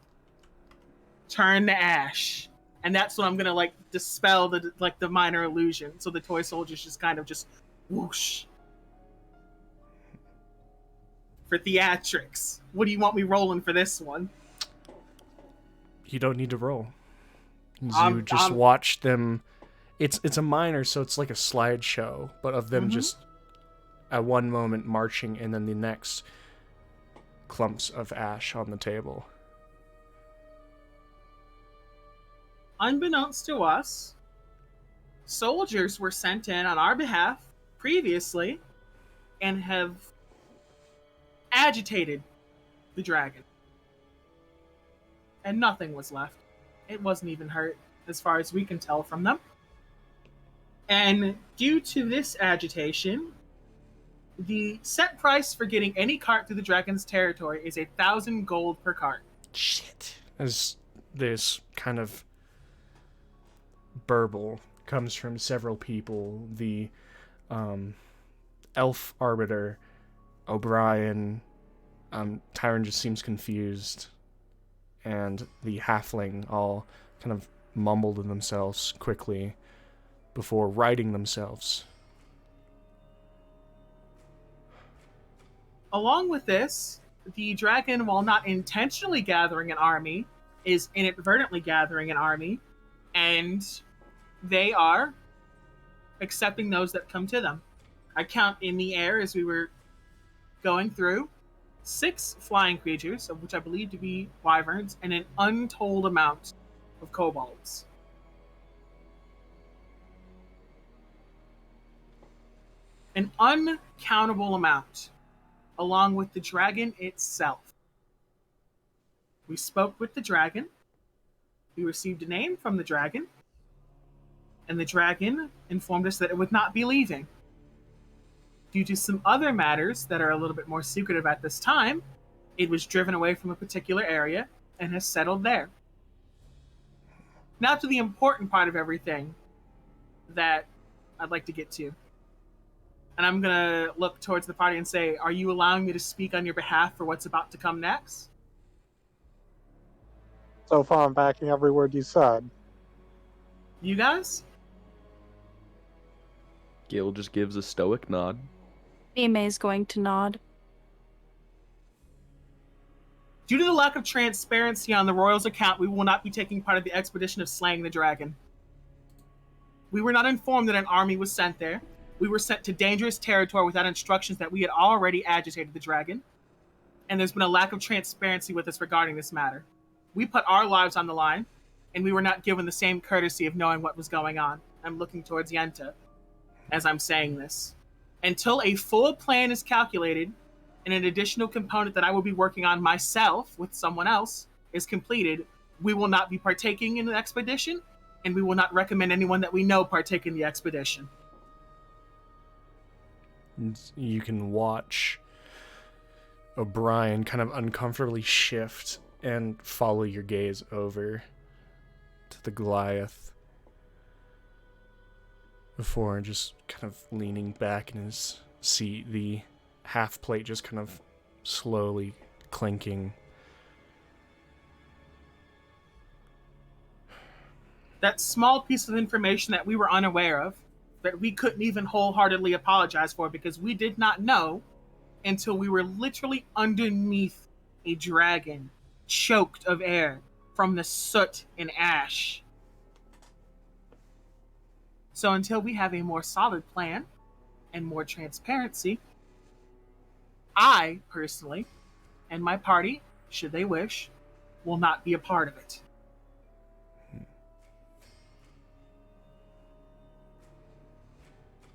turn to ash. And that's when I'm gonna dispel the minor illusion. So the toy soldiers just kind of just whoosh. For theatrics. What do you want me rolling for this one? You don't need to roll. You just watch them. It's a minor, so it's like a slideshow, but of them just at one moment marching, and then the next clumps of ash on the table. Unbeknownst to us, soldiers were sent in on our behalf previously and have agitated the dragon. And nothing was left. It wasn't even hurt, as far as we can tell from them. And due to this agitation, the set price for getting any cart through the dragon's territory is 1,000 gold per cart. Shit. As this kind of burble comes from several people, the elf arbiter, O'Brien, Tyron just seems confused, and the halfling all kind of mumble to themselves quickly before righting themselves. Along with this, the dragon, while not intentionally gathering an army, is inadvertently gathering an army, and they are accepting those that come to them. I count in the air, as we were going through, 6 flying creatures, of which I believe to be wyverns, and an untold amount of kobolds. An uncountable amount, along with the dragon itself. We spoke with the dragon. We received a name from the dragon. And the dragon informed us that it would not be leaving. Due to some other matters that are a little bit more secretive at this time, it was driven away from a particular area and has settled there. Now to the important part of everything that I'd like to get to. And I'm going to look towards the party and say, are you allowing me to speak on your behalf for what's about to come next? So far, I'm backing every word you said. You guys? Gil just gives a stoic nod. Nime's going to nod. Due to the lack of transparency on the Royals' account, we will not be taking part of the expedition of slaying the dragon. We were not informed that an army was sent there. We were sent to dangerous territory without instructions that we had already agitated the dragon. And there's been a lack of transparency with us regarding this matter. We put our lives on the line, and we were not given the same courtesy of knowing what was going on. I'm looking towards Yenta as I'm saying this. Until a full plan is calculated, and an additional component that I will be working on myself with someone else is completed, we will not be partaking in the expedition, and we will not recommend anyone that we know partake in the expedition. You can watch O'Brien kind of uncomfortably shift and follow your gaze over to the Goliath. before just kind of leaning back in his seat, the half plate just kind of slowly clinking. That small piece of information that we were unaware of, that we couldn't even wholeheartedly apologize for because we did not know until we were literally underneath a dragon, choked of air from the soot and ash. So until we have a more solid plan and more transparency, I, personally, and my party, should they wish, will not be a part of it.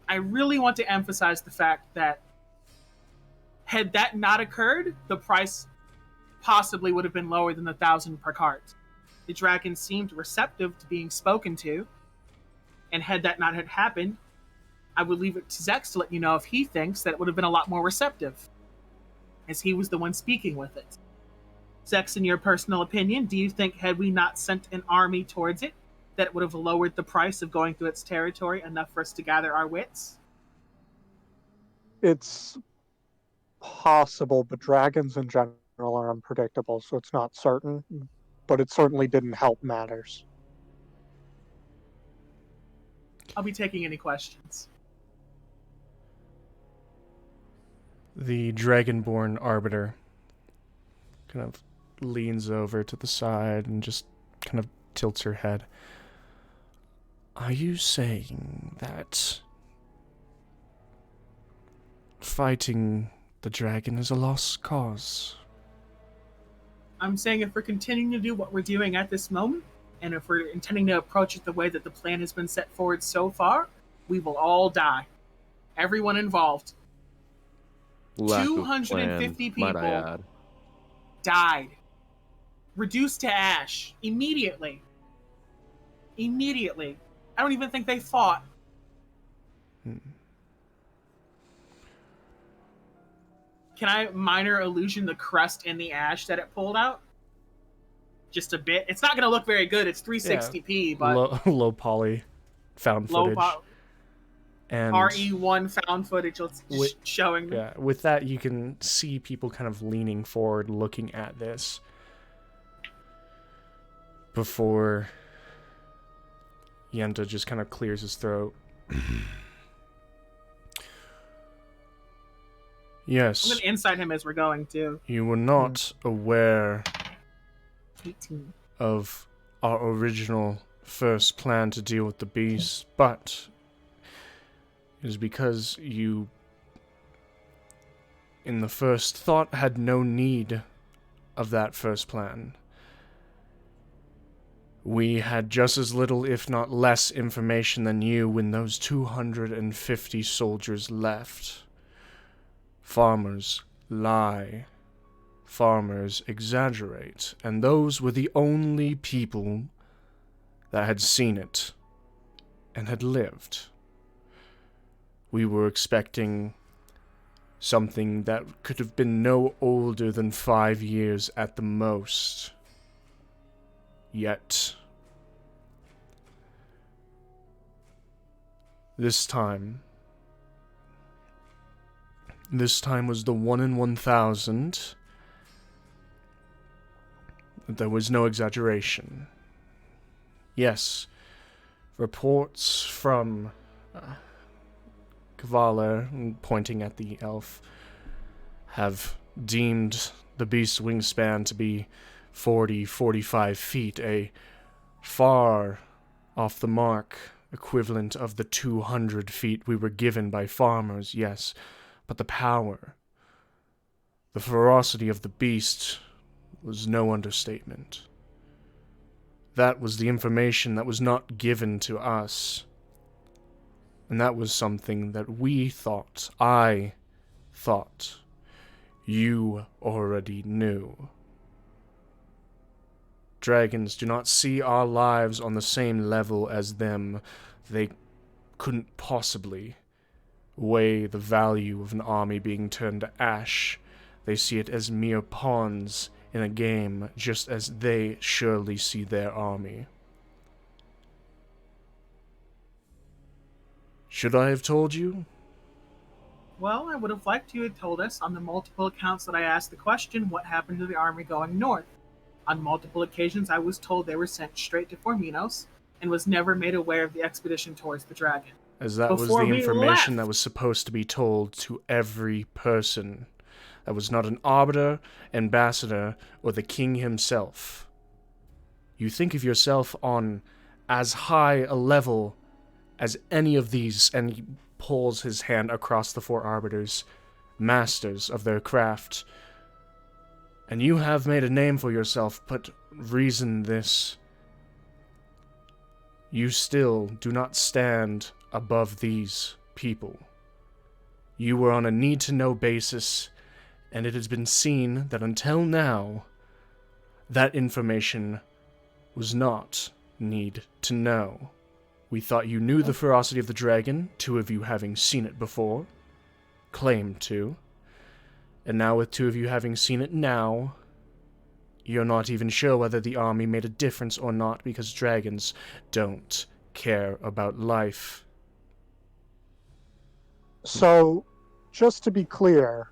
I really want to emphasize the fact that had that not occurred, the price possibly would have been lower than 1,000 per cart. The dragon seemed receptive to being spoken to, and had that not had happened, I would leave it to Zex to let you know if he thinks that it would have been a lot more receptive, as he was the one speaking with it. Zex, in your personal opinion, do you think had we not sent an army towards it, that it would have lowered the price of going through its territory enough for us to gather our wits? It's possible, but dragons in general are unpredictable, so it's not certain. But it certainly didn't help matters. I'll be taking any questions. The Dragonborn Arbiter kind of leans over to the side and just kind of tilts her head. Are you saying that fighting the dragon is a lost cause? I'm saying if we're continuing to do what we're doing at this moment, and if we're intending to approach it the way that the plan has been set forward so far, we will all die. Everyone involved. Lack of 250 plan, might I people add. died. Reduced to ash. Immediately. Immediately. I don't even think they fought. Can I minor illusion the crust and the ash that it pulled out? Just a bit. It's not going to look very good. It's 360p, but Low poly found low footage. And RE1 found footage. Let's just showing me. yeah, with that you can see people kind of leaning forward looking at this before Yenta just kind of clears his throat. Yes. I'm going to inside him as we're going, too. You were not aware 18. of our original first plan to deal with the beast, but it is because you, in the first thought, had no need of that first plan. We had just as little, if not less, information than you when those 250 soldiers left. Farmers lie. Farmers exaggerate. And those were the only people that had seen it and had lived. We were expecting something that could have been no older than 5 years at the most. Yet, this time was the 1 in 1,000. There was no exaggeration. Yes, reports from Kavaler, pointing at the elf, have deemed the beast's wingspan to be 40-45 feet, a far off the mark equivalent of the 200 feet we were given by farmers, yes, but the power, the ferocity of the beast was no understatement. That was the information that was not given to us, and that was something that we thought, I thought, you already knew. Dragons do not see our lives on the same level as them. They couldn't possibly weigh the value of an army being turned to ash. They see it as mere pawns in a game, just as they surely see their army. Should I have told you? Well, I would have liked you had told us on the multiple accounts that I asked the question, what happened to the army going north? On multiple occasions, I was told they were sent straight to Forminos and was never made aware of the expedition towards the dragon. As that was Before the we information that left- was supposed to be told to every person. That was not an arbiter, ambassador, or the king himself. You think of yourself on as high a level as any of these, and he pulls his hand across the 4 arbiters, masters of their craft. And you have made a name for yourself, but reason this. You still do not stand above these people. You were on a need-to-know basis, and it has been seen that until now, that information was not need to know. We thought you knew the ferocity of the dragon, 2 of you having seen it before, claimed to, and now with 2 of you having seen it now, you're not even sure whether the army made a difference or not, because dragons don't care about life. So, just to be clear,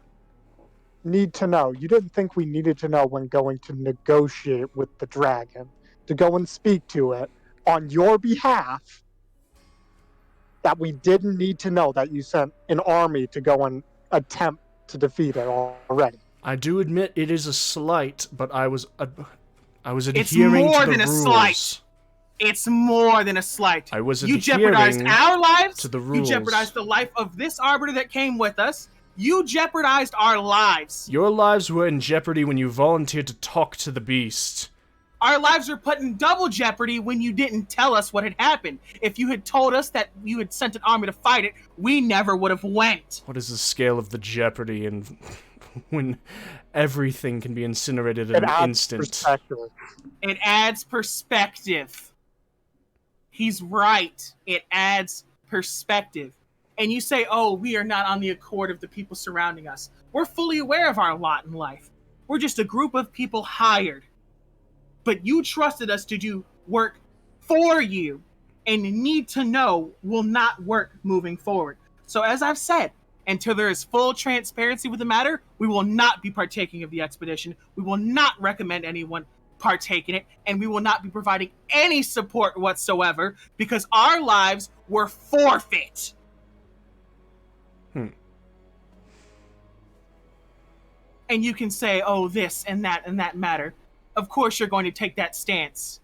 need to know. You didn't think we needed to know when going to negotiate with the dragon, to go and speak to it on your behalf, that we didn't need to know that you sent an army to go and attempt to defeat it already. I do admit it is a slight, but I was It's adhering more to the than a rules. slight. It's more than a slight. I was You jeopardized adhering our lives. to the You rules. jeopardized the life of this arbiter that came with us. You jeopardized our lives. Your lives were in jeopardy when you volunteered to talk to the beast. Our lives were put in double jeopardy when you didn't tell us what had happened. If you had told us that you had sent an army to fight it, we never would have went. What is the scale of the jeopardy and when everything can be incinerated in It an adds instant? perspective. It adds perspective. He's right. It adds perspective. And you say, oh, we are not on the accord of the people surrounding us. We're fully aware of our lot in life. We're just a group of people hired. But you trusted us to do work for you, and need to know will not work moving forward. So as I've said, until there is full transparency with the matter, we will not be partaking of the expedition. We will not recommend anyone partake in it, and we will not be providing any support whatsoever because our lives were forfeit. And you can say, oh, this and that matter. Of course you're going to take that stance.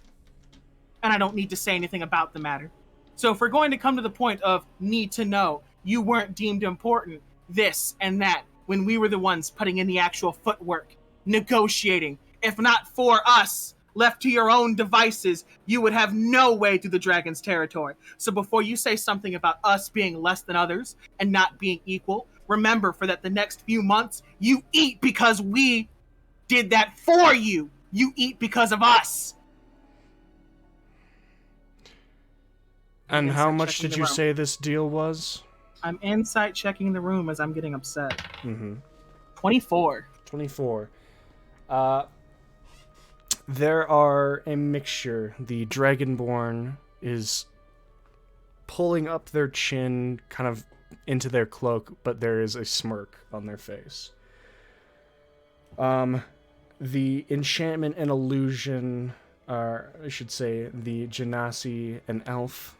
And I don't need to say anything about the matter. So if we're going to come to the point of need to know, you weren't deemed important, this and that, when we were the ones putting in the actual footwork, negotiating. If not for us, left to your own devices, you would have no way through the dragon's territory. So before you say something about us being less than others and not being equal, remember for that the next few months, you eat because we did that for you. You eat because of us. And Insight how much checking did the you room. say this deal was? I'm insight checking the room as I'm getting upset. Mm-hmm. 24. 24. There are a mixture. The Dragonborn is pulling up their chin kind of into their cloak, but there is a smirk on their face. The enchantment and illusion, I should say the Genasi and Elf,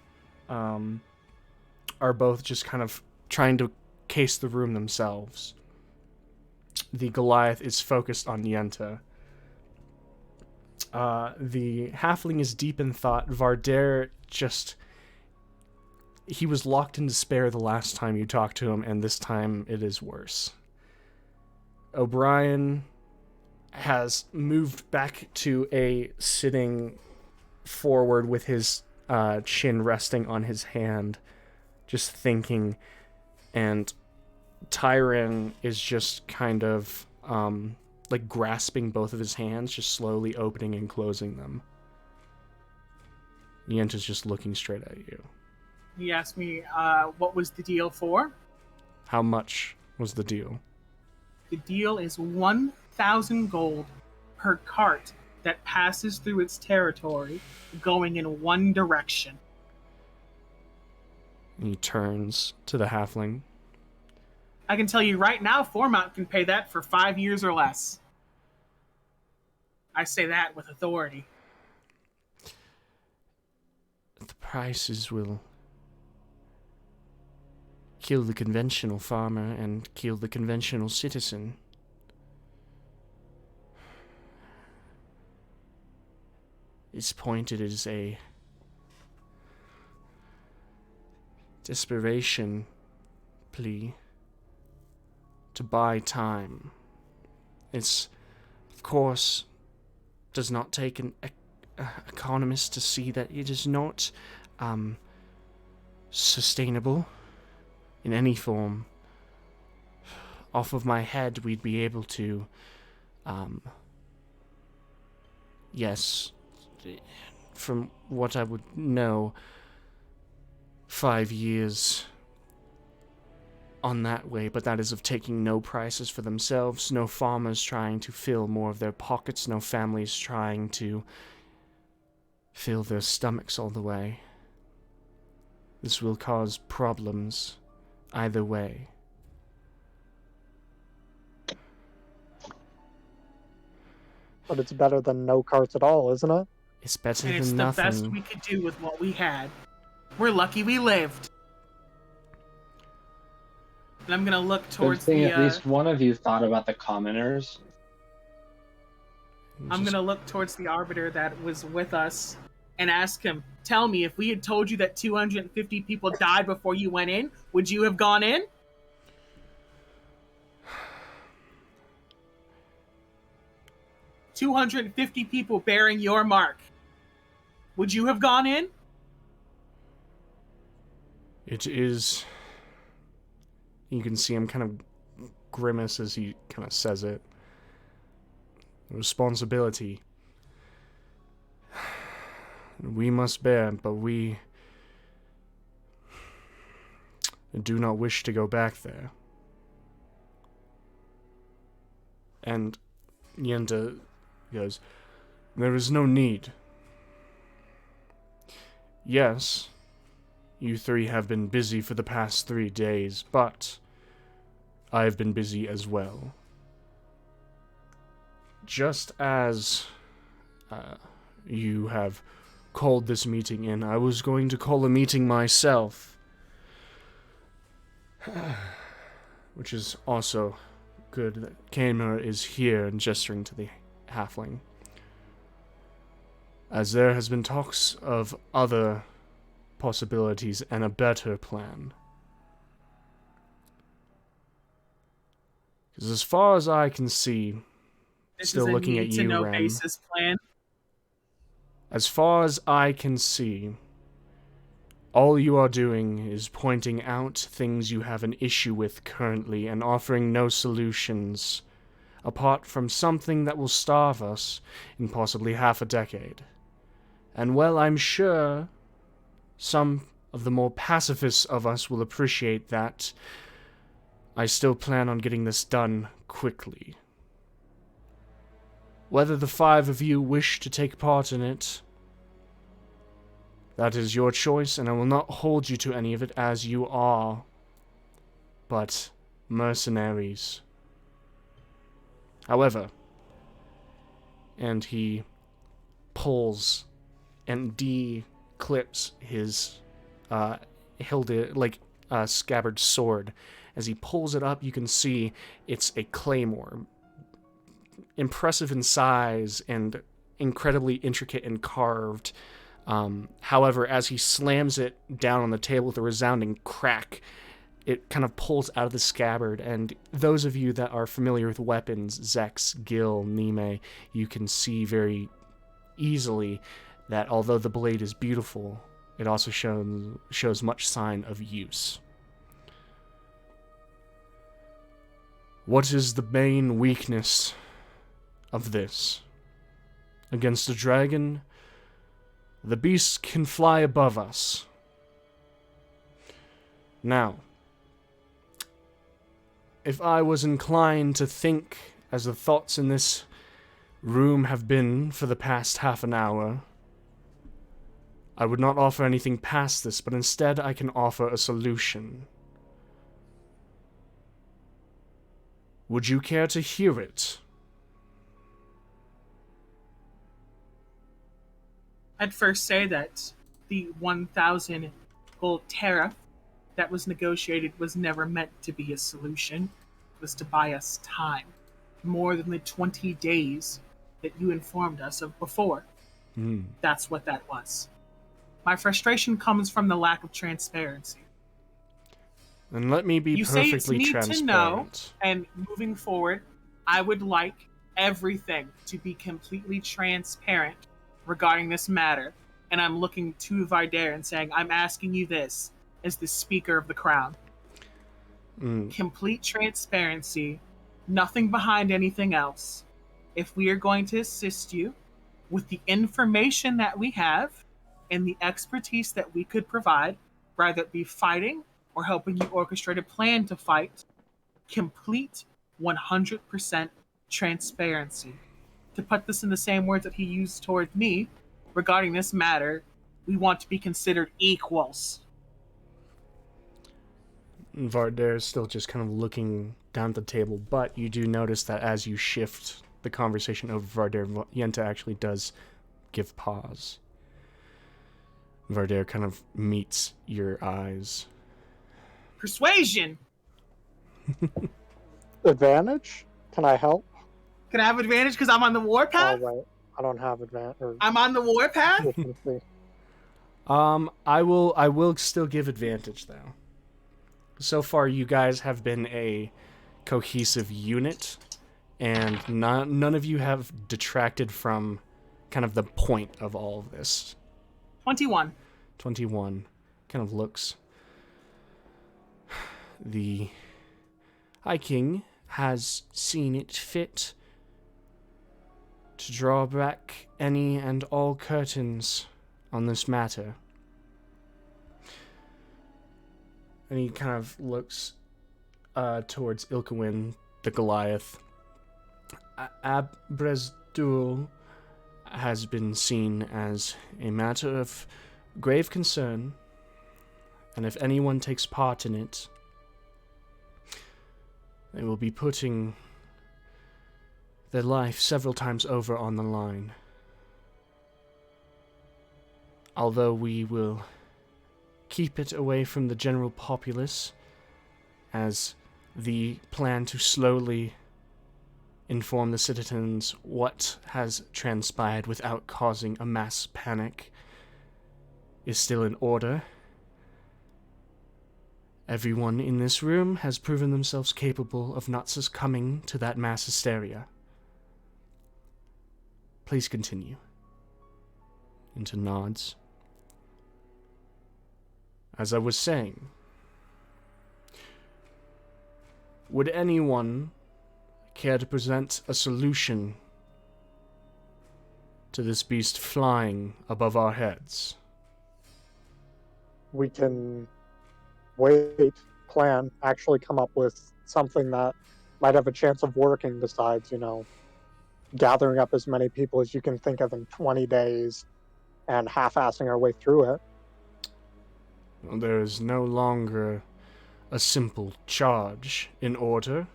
are both just kind of trying to case the room themselves. The Goliath is focused on Yenta. The halfling is deep in thought. Varder he was locked in despair the last time you talked to him, and this time it is worse. O'Brien has moved back to a sitting forward with his chin resting on his hand, just thinking, and Tyron is just kind of like grasping both of his hands, just slowly opening and closing them. Yenta's just looking straight at you. He asked me what was the deal for. How much was the deal? The deal is 1,000 gold per cart that passes through its territory going in one direction. He turns to the halfling. I can tell you right now, Formount can pay that for 5 years or less. I say that with authority. The prices will kill the conventional farmer and kill the conventional citizen. At this point, it is a desperation plea to buy time. It's, of course, does not take an economist to see that it is not sustainable in any form. Off of my head, we'd be able to, yes, from what I would know, 5 years on that way, but that is of taking no prices for themselves, no farmers trying to fill more of their pockets, no families trying to fill their stomachs all the way. This will cause problems either way. But it's better than no carts at all, isn't it? It's better And it's than the nothing. best we could do with what we had. We're lucky we lived. And I'm gonna look Good towards thing the. at least one of you thought about the commoners. I'm gonna look towards the arbiter that was with us and ask him, tell me, if we had told you that 250 people died before you went in, would you have gone in? "250 people bearing your mark. Would you have gone in?" It is... You can see him kind of grimace as he kind of says it. Responsibility. We must bear, but we do not wish to go back there. And Yenta goes, there is no need. Yes, you three have been busy for the past 3 days, but I have been busy as well. Just as you have called this meeting in, I was going to call a meeting myself. Which is also good that Kamer is here and gesturing to the halfling. As there has been talks of other possibilities and a better plan. Because as far as I can see, This still is a looking at you, need-to-know Rem. basis plan. As far as I can see, all you are doing is pointing out things you have an issue with currently and offering no solutions, apart from something that will starve us in possibly half a decade. And well, I'm sure some of the more pacifists of us will appreciate that. I still plan on getting this done quickly. Whether the 5 of you wish to take part in it, that is your choice, and I will not hold you to any of it, as you are but mercenaries. However, and he pulls and declips his scabbard sword. As he pulls it up, you can see it's a claymore. Impressive in size and incredibly intricate and carved. However, as he slams it down on the table with a resounding crack, it kind of pulls out of the scabbard, and those of you that are familiar with weapons, Zex, Gil, Nime, you can see very easily that although the blade is beautiful, it also shows much sign of use. What is the main weakness of this? Against a dragon, the beast can fly above us. Now, if I was inclined to think as the thoughts in this room have been for the past half an hour, I would not offer anything past this, but instead I can offer a solution. Would you care to hear it? I'd first say that the 1,000 gold tariff that was negotiated was never meant to be a solution. It was to buy us time. More than the 20 days that you informed us of before. That's what that was. My frustration comes from the lack of transparency. And let me be You say it's perfectly need transparent. to know, and moving forward, I would like everything to be completely transparent regarding this matter. And I'm looking to Vidaire and saying, I'm asking you this as the Speaker of the Crown. Complete transparency, nothing behind anything else. If we are going to assist you with the information that we have and the expertise that we could provide, whether it be fighting or helping you orchestrate a plan to fight, complete 100% transparency. To put this in the same words that he used toward me regarding this matter, we want to be considered equals. Vardair is still just kind of looking down at the table, but you do notice that as you shift the conversation over Vardair, Yenta actually does give pause. Vardair kind of meets your eyes. Persuasion! Advantage? Can I help? Can I have advantage because I'm on the warpath? Oh, right. I don't have advantage. I'm on the warpath? I will still give advantage though. So far, you guys have been a cohesive unit, and none of you have detracted from kind of the point of all of this. 21. 21 kind of looks. The High King has seen it fit to draw back any and all curtains on this matter. And he kind of looks towards Ilkewin, the Goliath. Abresdul has been seen as a matter of grave concern, and if anyone takes part in it, they will be putting their life several times over on the line. Although we will keep it away from the general populace, as the plan to slowly inform the citizens what has transpired without causing a mass panic is still in order. Everyone in this room has proven themselves capable of not succumbing to that mass hysteria. Please continue. Into nods. As I was saying, would anyone care to present a solution to this beast flying above our heads? We can wait, plan, actually come up with something that might have a chance of working besides, gathering up as many people as you can think of in 20 days and half-assing our way through it. Well, there is no longer a simple charge in order.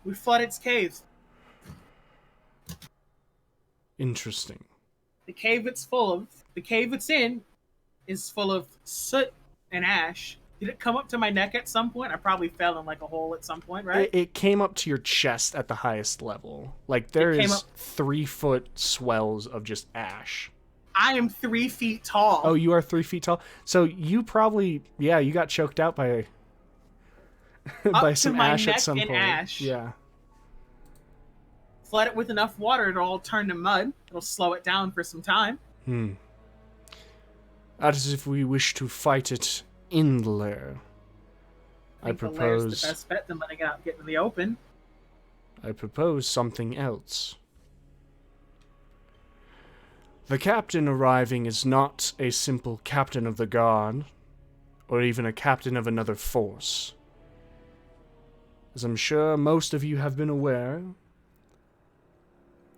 We flood its cave. Interesting. The cave it's in is full of soot and ash. Did it come up to my neck at some point? I probably fell in like a hole at some point, right? It came up to your chest at the highest level. Like, there is 3-foot swells of just ash. I am 3 feet tall. Oh, you are 3 feet tall? So you probably, you got choked out by by some ash at some point. Ash. Yeah. Flood it with enough water, it'll all turn to mud. It'll slow it down for some time. As if we wish to fight it in the lair. I propose the best bet than letting it out and get in the open. I propose something else. The captain arriving is not a simple captain of the guard, or even a captain of another force. As I'm sure most of you have been aware,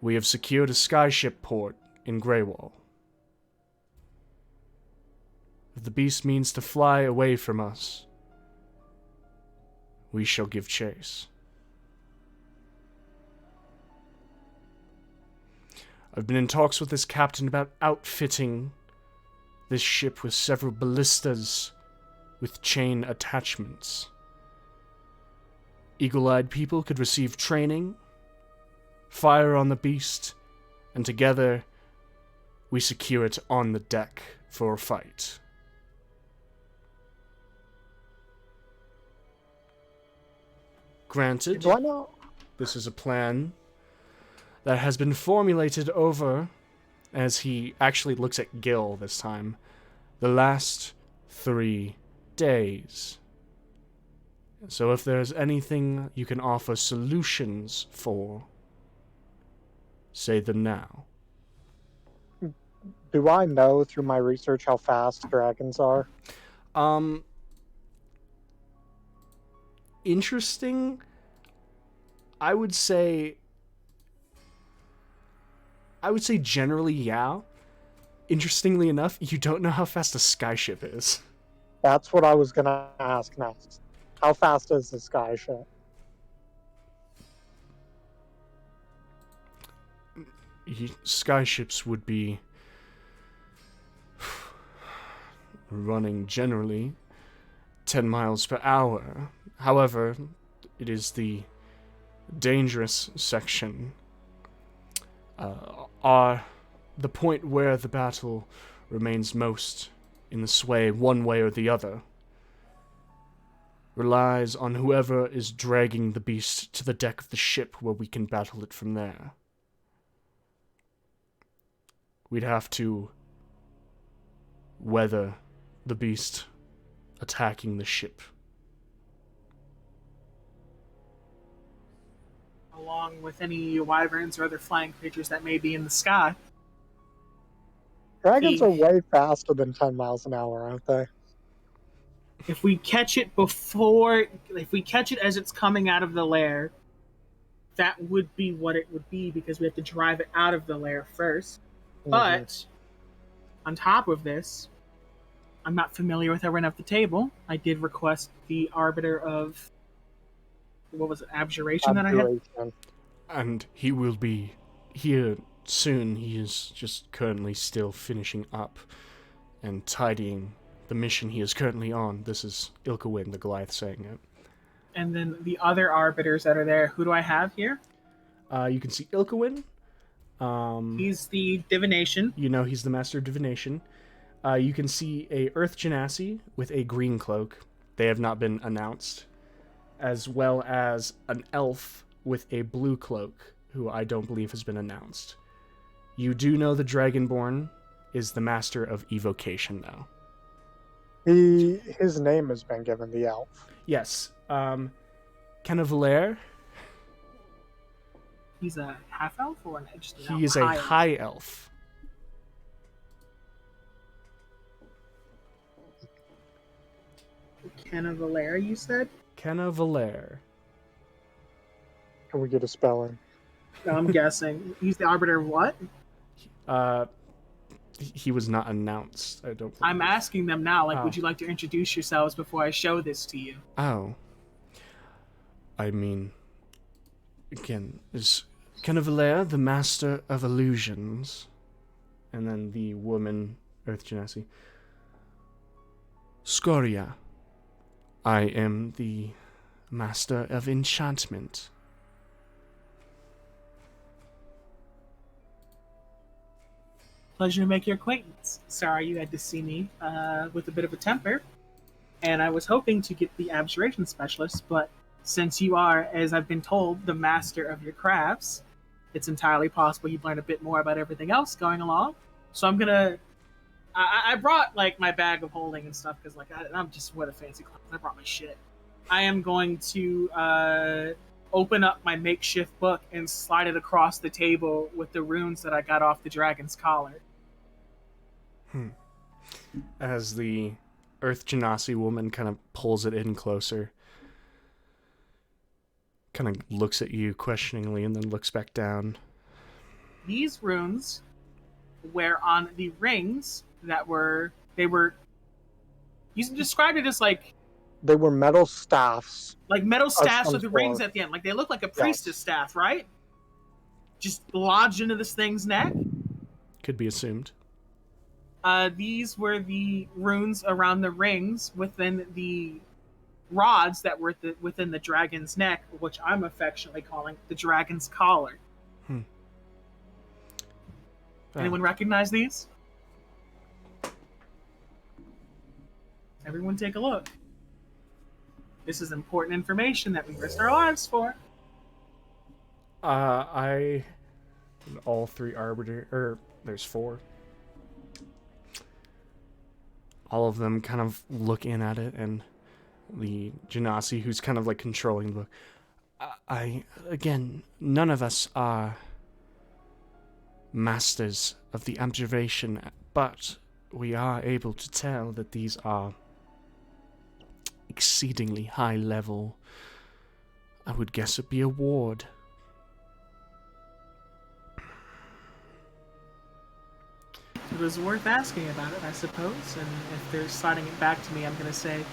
We have secured a skyship port in Greywall. If the beast means to fly away from us, we shall give chase. I've been in talks with this captain about outfitting this ship with several ballistas with chain attachments. Eagle-eyed people could receive training, fire on the beast, and together we secure it on the deck for a fight. Granted, Do I know? this is a plan that has been formulated over, as he actually looks at Gil this time, the last 3 days. So if there's anything you can offer solutions for, say them now. Do I know through my research how fast dragons are? Interesting. I would say generally, yeah. Interestingly enough, you don't know how fast a skyship is. That's what I was gonna ask next. How fast is the skyship? Skyships would be running generally 10 miles per hour. However, it is the dangerous section. The point where the battle remains most in the sway one way or the other relies on whoever is dragging the beast to the deck of the ship where we can battle it from there. We'd have to weather the beast attacking the ship. Along with any wyverns or other flying creatures that may be in the sky. Dragons Hey. are way faster than 10 miles an hour, aren't they? If we catch it as it's coming out of the lair, that would be what it would be because we have to drive it out of the lair first. But on top of this, I'm not familiar with how we're at the table. I did request the arbiter of abjuration that I had. Abjuration. And he will be here soon. He is just currently still finishing up and tidying the mission he is currently on. This is Ilkewin, the Goliath, saying it. And then the other arbiters that are there, who do I have here? You can see Ilkewin. He's the divination. You know he's the master of divination. You can see a Earth Genasi with a green cloak. They have not been announced. As well as an elf with a blue cloak, who I don't believe has been announced. You do know the Dragonborn is the master of evocation now. His name has been given, the elf. Yes. Cannavalaire. He's a half elf or an just an He is a high elf. Cannavalaire, you said? Cannavalaire. Can we get a spelling? I'm guessing. He's the arbiter of what? He was not announced, I don't believe. I'm asking them now, Oh. would you like to introduce yourselves before I show this to you? Oh. I mean, again, is Cannavalaire the master of illusions? And then the woman, Earth Genasi. Scoria. I am the master of enchantment. Pleasure to make your acquaintance. Sorry you had to see me with a bit of a temper. And I was hoping to get the abjuration specialist, but since you are, as I've been told, the master of your crafts, it's entirely possible you've learned a bit more about everything else going along. So I'm gonna... I brought, my bag of holding and stuff, because, I'm just wear the fancy clothes. I brought my shit. I am going to open up my makeshift book and slide it across the table with the runes that I got off the dragon's collar. As the Earth Genasi woman kind of pulls it in closer, kind of looks at you questioningly and then looks back down. these runes were on the rings that were you described it as like They were metal staffs. metal staffs some with the rings sort. at the end. Like they look like a priestess staff, right? Just lodged into this thing's neck. Could be assumed. These were the runes around the rings within the rods that were within the dragon's neck, which I'm affectionately calling the dragon's collar. Anyone recognize these? Everyone take a look. This is important information that we risked our lives for. All three arbiter, there's 4. All of them kind of look in at it, and the Genasi, who's kind of like controlling the book. Again, none of us are masters of the observation, but we are able to tell that these are exceedingly high level. I would guess it'd be a ward. It was worth asking about it, I suppose, and if they're sliding it back to me, I'm going to say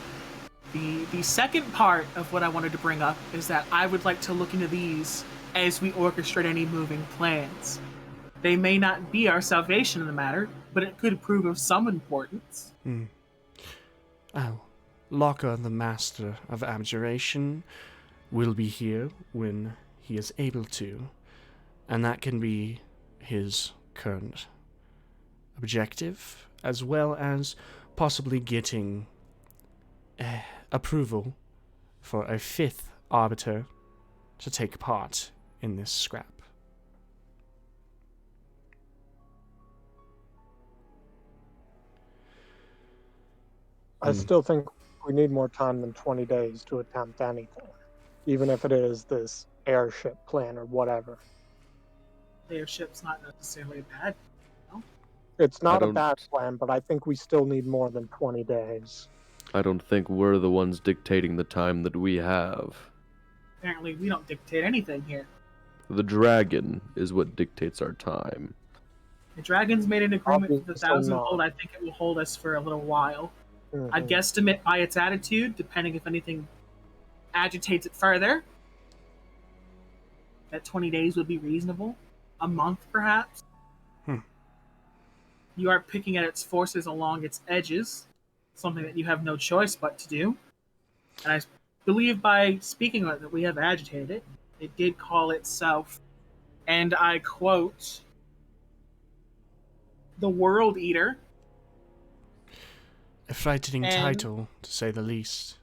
the second part of what I wanted to bring up is that I would like to look into these as we orchestrate any moving plans. They may not be our salvation in the matter, but it could prove of some importance. Oh, Locker, the master of abjuration, will be here when he is able to, and that can be his current objective, as well as possibly getting approval for a 5th arbiter to take part in this scrap. I still think we need more time than 20 days to attempt anything, even if it is this airship plan or whatever. The airship's not necessarily bad. It's not a bad plan, but I think we still need more than 20 days. I don't think we're the ones dictating the time that we have. Apparently, we don't dictate anything here. The dragon is what dictates our time. The dragon's made an agreement with the Obviously 1,000 not. gold. I think it will hold us for a little while. Mm-hmm. I'd guesstimate by its attitude, depending if anything agitates it further, that 20 days would be reasonable. A month, perhaps. You are picking at its forces along its edges, something that you have no choice but to do. And I believe by speaking of it that we have agitated it. It did call itself, and I quote, the World Eater. A frightening And title, to say the least.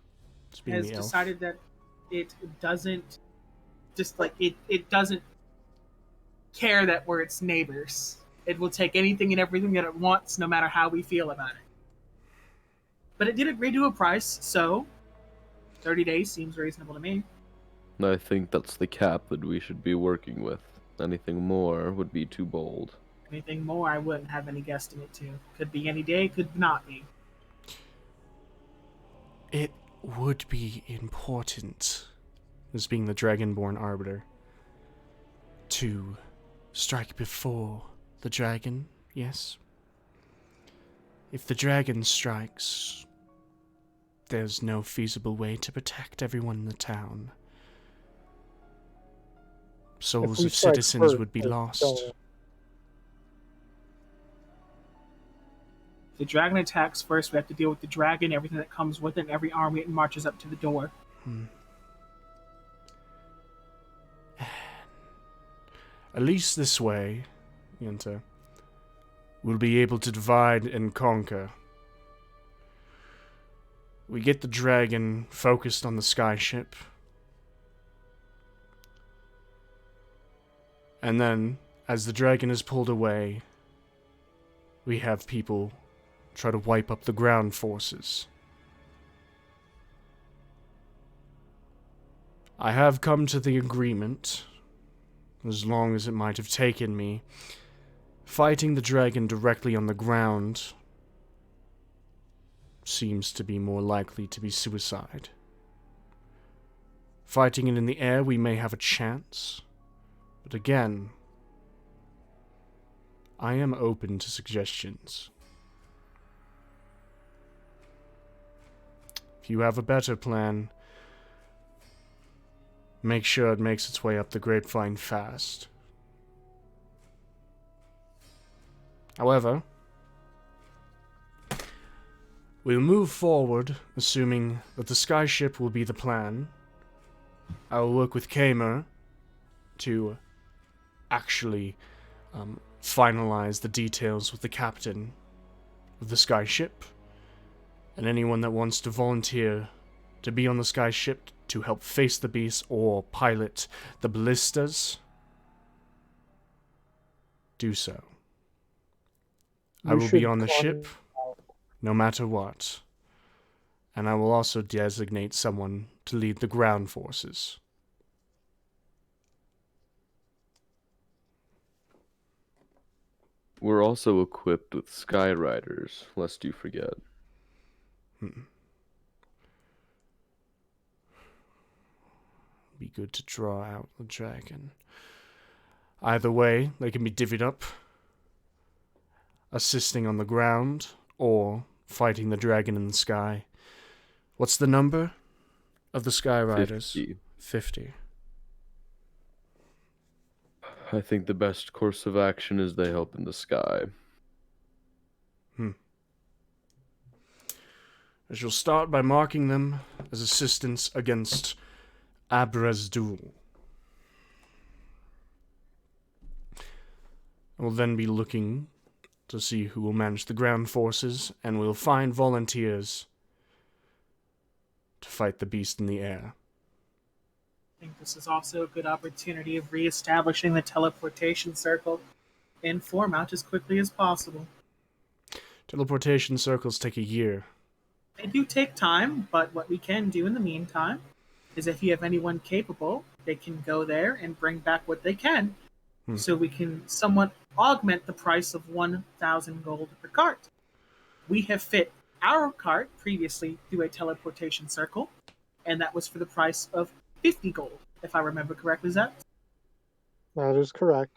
Being has the elf. decided that it doesn't it doesn't care that we're its neighbors. It will take anything and everything that it wants, no matter how we feel about it. But it did agree to a price, so 30 days seems reasonable to me. I think that's the cap that we should be working with. Anything more would be too bold. Anything more, I wouldn't have any guesstimate to. Could be any day, could not be. It would be important, as being the Dragonborn Arbiter, to strike before the dragon, yes? If the dragon strikes, there's no feasible way to protect everyone in the town. Souls of citizens would be lost. If the dragon attacks first, we have to deal with the dragon, everything that comes with it, and every army it marches up to the door. At least this way, Yenta, we'll be able to divide and conquer. We get the dragon focused on the skyship. And then, as the dragon is pulled away, we have people try to wipe up the ground forces. I have come to the agreement, as long as it might have taken me, fighting the dragon directly on the ground seems to be more likely to be suicide. Fighting it in the air, we may have a chance, but again, I am open to suggestions. If you have a better plan, make sure it makes its way up the grapevine fast. However, we'll move forward, assuming that the skyship will be the plan. I will work with Kamer to actually finalize the details with the captain of the skyship, and anyone that wants to volunteer to be on the skyship to help face the beast or pilot the ballistas, do so. I will be on the ship no matter what, and I will also designate someone to lead the ground forces. We're also equipped with Skyriders, lest you forget. Be good to draw out the dragon. Either way, they can be divvied up, assisting on the ground, or fighting the dragon in the sky. What's the number of the Skyriders? 50. I think the best course of action is they help in the sky. I shall start by marking them as assistants against Abrazdul. I will then be looking to see who will manage the ground forces, and we'll find volunteers to fight the beast in the air. I think this is also a good opportunity of reestablishing the teleportation circle in format as quickly as possible. Teleportation circles take a year. They do take time, but what we can do in the meantime is if you have anyone capable, they can go there and bring back what they can, so we can somewhat augment the price of 1,000 gold per cart. We have fit our cart previously through a teleportation circle, and that was for the price of 50 gold, if I remember correctly, Zach. That is correct.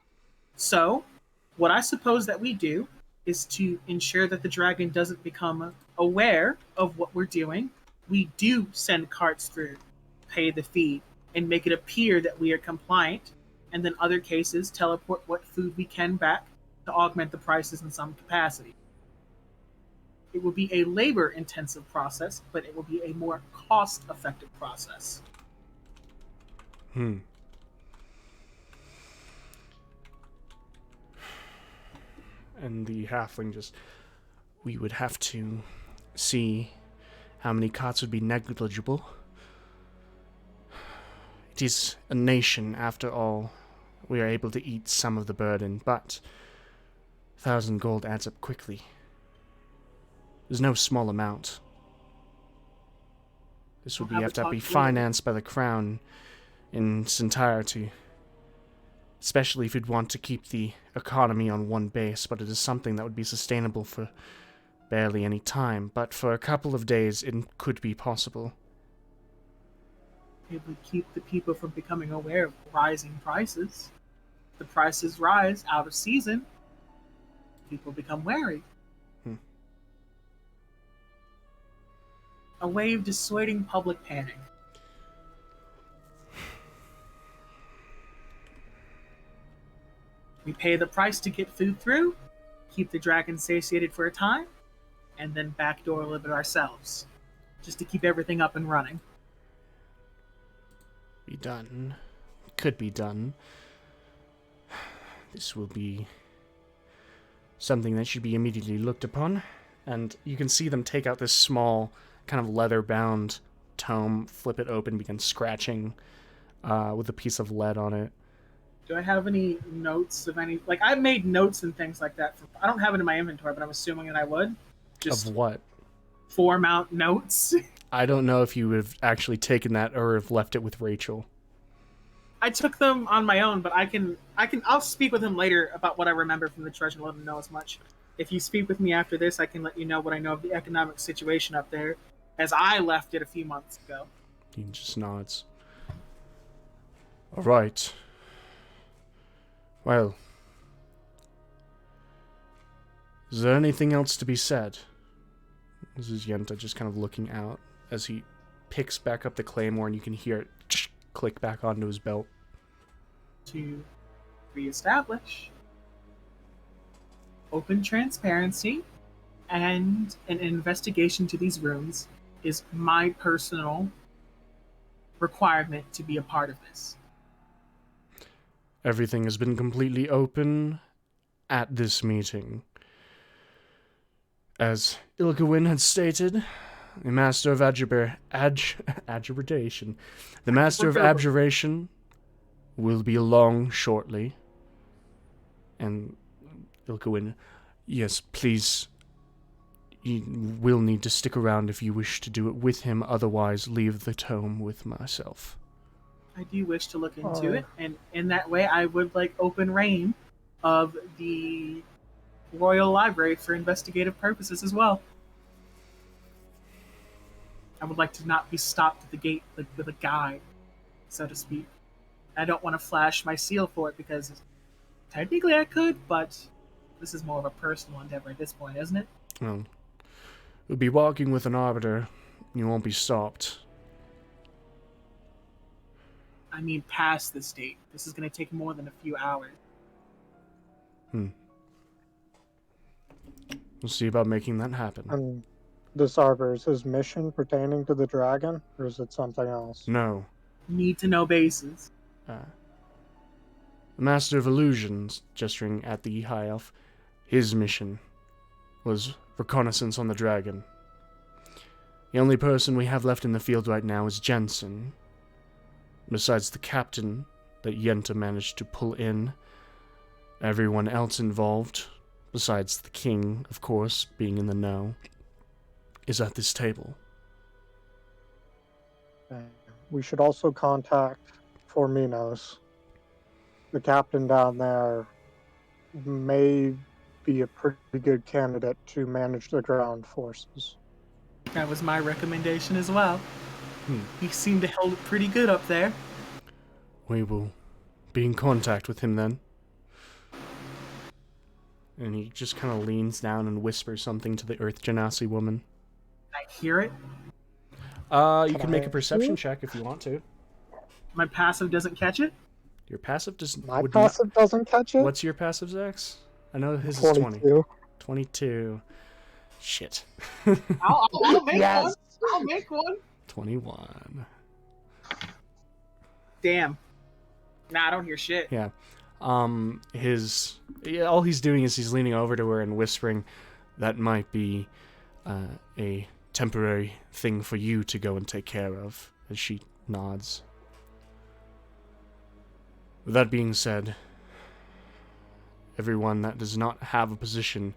So, what I suppose that we do is to ensure that the dragon doesn't become aware of what we're doing. We do send carts through, pay the fee, and make it appear that we are compliant, and then other cases teleport what food we can back to augment the prices in some capacity. It will be a labor-intensive process, but it will be a more cost-effective process. And the halfling just... We would have to see how many carts would be negligible. It is a nation, after all. We are able to eat some of the burden, but 1,000 gold adds up quickly. There's no small amount. This would have to be financed by the crown in its entirety. Especially if you'd want to keep the economy on one base, but it is something that would be sustainable for barely any time. But for a couple of days, it could be possible. It would keep the people from becoming aware of rising prices. The prices rise out of season. People become wary. A way of dissuading public panic. We pay the price to get food through, keep the dragon satiated for a time, and then backdoor a little bit ourselves. Just to keep everything up and running. Be done. Could be done. This will be something that should be immediately looked upon. And you can see them take out this small, kind of leather-bound tome, flip it open, begin scratching with a piece of lead on it. Do I have any notes of any... Like, I've made notes and things like that. I don't have it in my inventory, but I'm assuming that I would. Just of what? Form out notes. I don't know if you would have actually taken that or have left it with Rachel. I took them on my own, but I'll speak with him later about what I remember from the treasure and let him know as much. If you speak with me after this, I can let you know what I know of the economic situation up there, as I left it a few months ago. He just nods. All right. Well, Is there anything else to be said? This is Yenta just kind of looking out as he picks back up the claymore, and you can hear it click back onto his belt. To reestablish open transparency and an investigation to these rooms is my personal requirement to be a part of this. Everything has been completely open at this meeting. As Ilkewin had stated, the Master of Abjuration. The Master of Abjuration will be along shortly. And Ilkewin, yes, please, you will need to stick around if you wish to do it with him, otherwise leave the tome with myself. I do wish to look into it, and in that way I would like open reign of the Royal Library for investigative purposes as well. I would like to not be stopped at the gate with a guide, so to speak. I don't want to flash my seal for it because technically I could, but this is more of a personal endeavor at this point, isn't it? Well, you'll be walking with an arbiter. You won't be stopped. I mean, past this date. This is going to take more than a few hours. We'll see about making that happen. And this arbor, is his mission pertaining to the dragon, or is it something else? No. Need to know bases. The Master of Illusions, gesturing at the High Elf, his mission was reconnaissance on the dragon. The only person we have left in the field right now is Jensen. Besides the captain that Yenta managed to pull in, everyone else involved, besides the king, of course, being in the know, is at this table. We should also contact Forminos. The captain down there may be a pretty good candidate to manage the ground forces. That was my recommendation as well. He seemed to hold it pretty good up there. We will be in contact with him then. And he just kind of leans down and whispers something to the Earth Genasi woman. I hear it. You can make a perception check if you want to. My passive doesn't catch it. Your passive does. My passive doesn't catch it? What's your passive, Zax? I know his is 20. 22. Shit. I'll make Yes. one. I'll make one. 21. Damn. Nah, I don't hear shit. Yeah. All he's doing is he's leaning over to her and whispering, that might be a temporary thing for you to go and take care of, as she nods. With that being said, everyone that does not have a position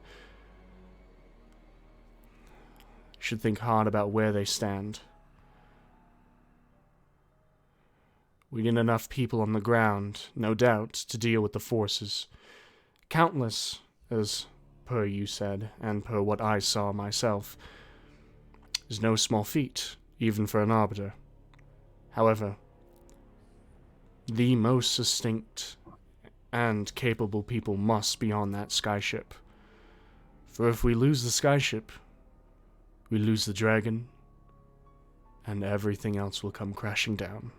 should think hard about where they stand. We need enough people on the ground, no doubt, to deal with the forces. Countless, as per you said, and per what I saw myself, is no small feat, even for an arbiter. However, the most succinct and capable people must be on that skyship. For if we lose the skyship, we lose the dragon, and everything else will come crashing down.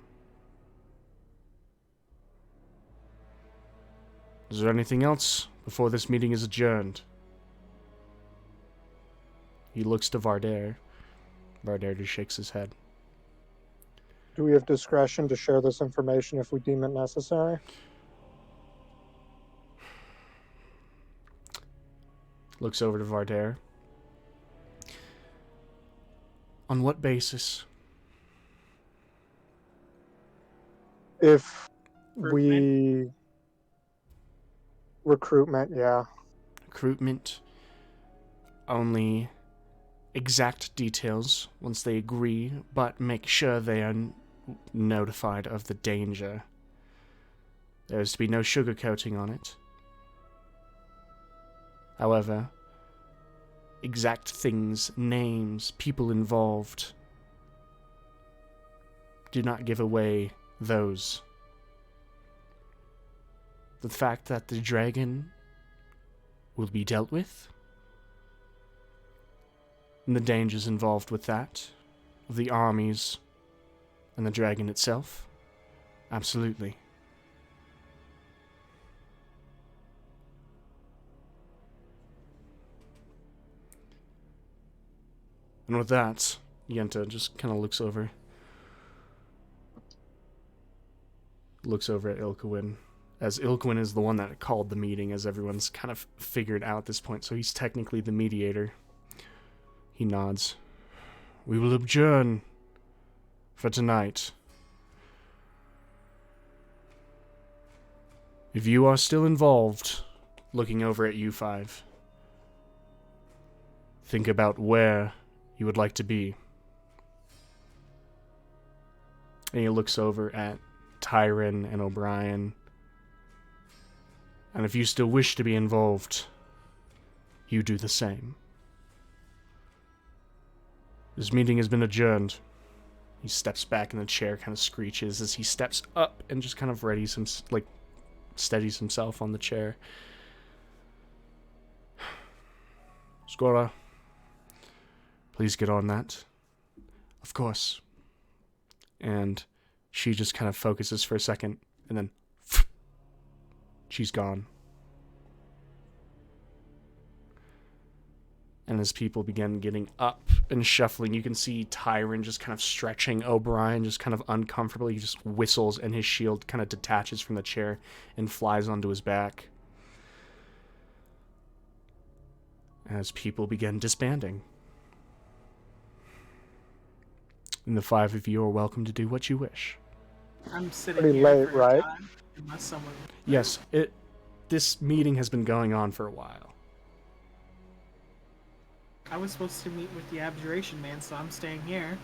Is there anything else before this meeting is adjourned? He looks to Vardair. Vardair just shakes his head. Do we have discretion to share this information if we deem it necessary? Looks over to Vardair. On what basis? If we... Recruitment, yeah. Recruitment. Only exact details once they agree, but make sure they are notified of the danger. There is to be no sugarcoating on it. However, exact things, names, people involved, do not give away those. The fact that the dragon will be dealt with and the dangers involved with that, of the armies and the dragon itself? Absolutely. And with that, Yenta just kind of looks over at Ilkewin, as Ilkewin is the one that called the meeting, as everyone's kind of figured out at this point, so he's technically the mediator. He nods. We will adjourn for tonight. If you are still involved, looking over at you five, think about where you would like to be. And he looks over at Tyron and O'Brien. And if you still wish to be involved, you do the same. This meeting has been adjourned. He steps back in the chair, kind of screeches as he steps up and just kind of steadies himself on the chair. Skora, please get on that. Of course. And she just kind of focuses for a second, and then she's gone. And as people begin getting up and shuffling, you can see Tyron just kind of stretching. O'Brien just kind of uncomfortably, he just whistles, and his shield kind of detaches from the chair and flies onto his back. As people begin disbanding. And the five of you are welcome to do what you wish. I'm sitting Pretty here late, for a right? time, unless someone... Yes, this meeting has been going on for a while. I was supposed to meet with the abjuration man, so I'm staying here.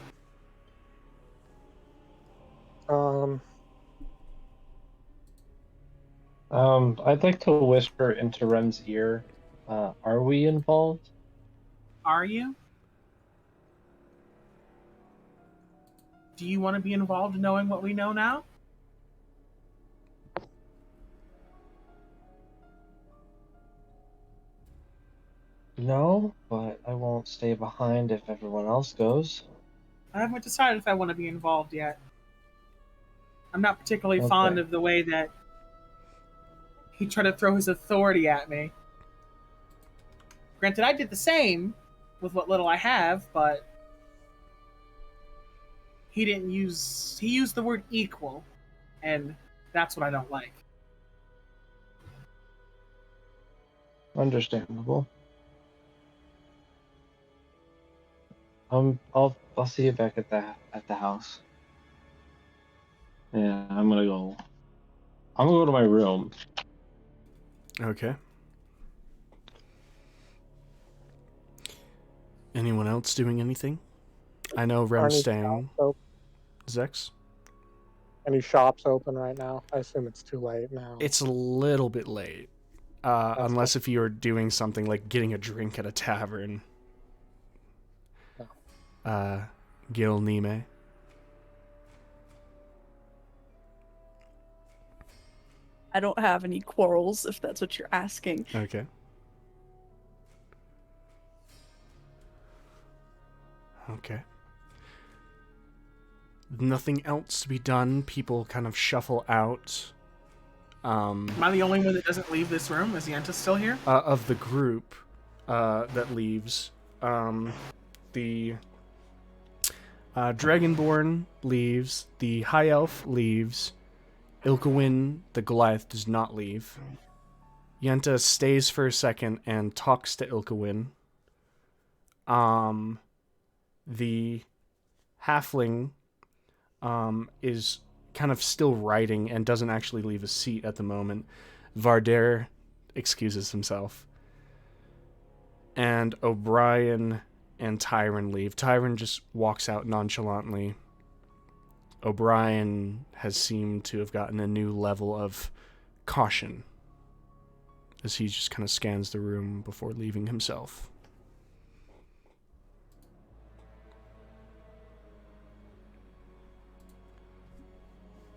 I'd like to whisper into Rem's ear. Are we involved? Are you? Do you want to be involved in knowing what we know now? No, but I won't stay behind if everyone else goes. I haven't decided if I want to be involved yet. I'm not particularly Okay. fond of the way that he tried to throw his authority at me. Granted, I did the same with what little I have, but he used the word equal, and that's what I don't like. Understandable. I'll see you back at the house. Yeah, I'm gonna go to my room. Okay. Anyone else doing anything? I know Rem's Any staying. shops open? Zex? Any shops open right now? I assume it's too late now. It's a little bit late. Unless if you're doing something like getting a drink at a tavern. Gil Nime. I don't have any quarrels, if that's what you're asking. Okay. Okay. Nothing else to be done. People kind of shuffle out. Am I the only one that doesn't leave this room? Is Yenta still here? Of the group that leaves. The Dragonborn leaves. The High Elf leaves. Ilkewin, the Goliath, does not leave. Yenta stays for a second and talks to Ilkewin. The Halfling is kind of still writing and doesn't actually leave a seat at the moment. Varder excuses himself. And O'Brien and Tyron leave. Tyron just walks out nonchalantly. O'Brien has seemed to have gotten a new level of caution as he just kind of scans the room before leaving himself.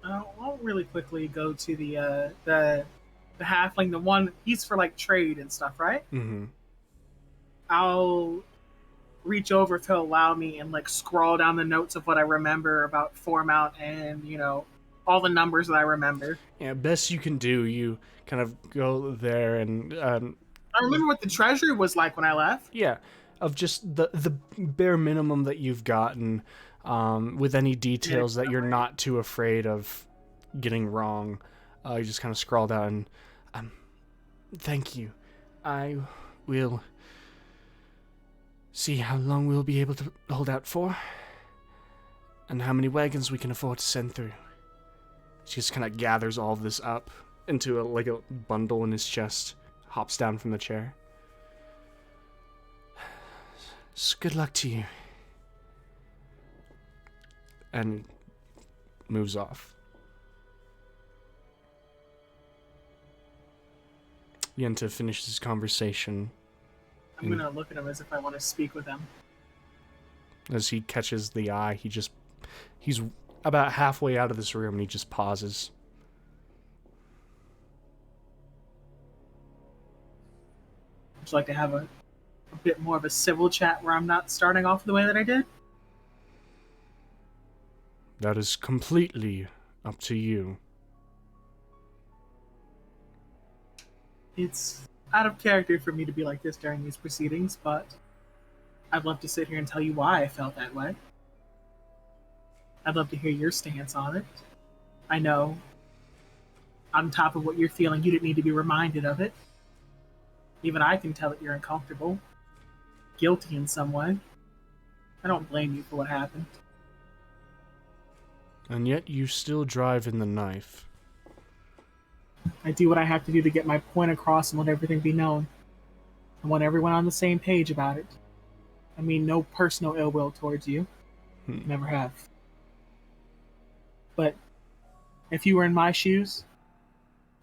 I'll really quickly go to the halfling, the one he's for like trade and stuff, right? Mm-hmm. I'll reach over to allow me and like scroll down the notes of what I remember about Formount and, all the numbers that I remember. Yeah, best you can do. You kind of go there and I remember what the treasury was like when I left. yeah, of just the bare minimum that you've gotten, with any details that you're not too afraid of getting wrong. You just kind of scroll down. Thank you. I will see how long we'll be able to hold out for, and how many wagons we can afford to send through. She just kind of gathers all of this up into a bundle in his chest, hops down from the chair. So good luck to you. And moves off. Yenta finishes his conversation. I'm going to look at him as if I want to speak with him. As he catches the eye, he's about halfway out of this room and he just pauses. Would you like to have a bit more of a civil chat where I'm not starting off the way that I did? That is completely up to you. It's out of character for me to be like this during these proceedings, but I'd love to sit here and tell you why I felt that way. I'd love to hear your stance on it. I know, on top of what you're feeling, you didn't need to be reminded of it. Even I can tell that you're uncomfortable, guilty in some way. I don't blame you for what happened. And yet you still drive in the knife. I do what I have to do to get my point across and let everything be known. I want everyone on the same page about it. I mean, no personal ill will towards you. Never have. But if you were in my shoes,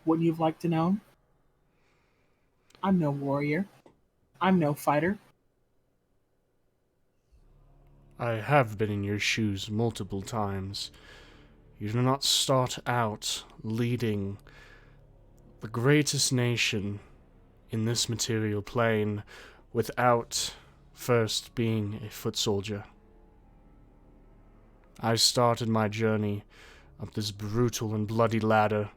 wouldn't you have liked to know? I'm no warrior. I'm no fighter. I have been in your shoes multiple times. You do not start out leading the greatest nation in this material plane without first being a foot soldier. I started my journey up this brutal and bloody ladder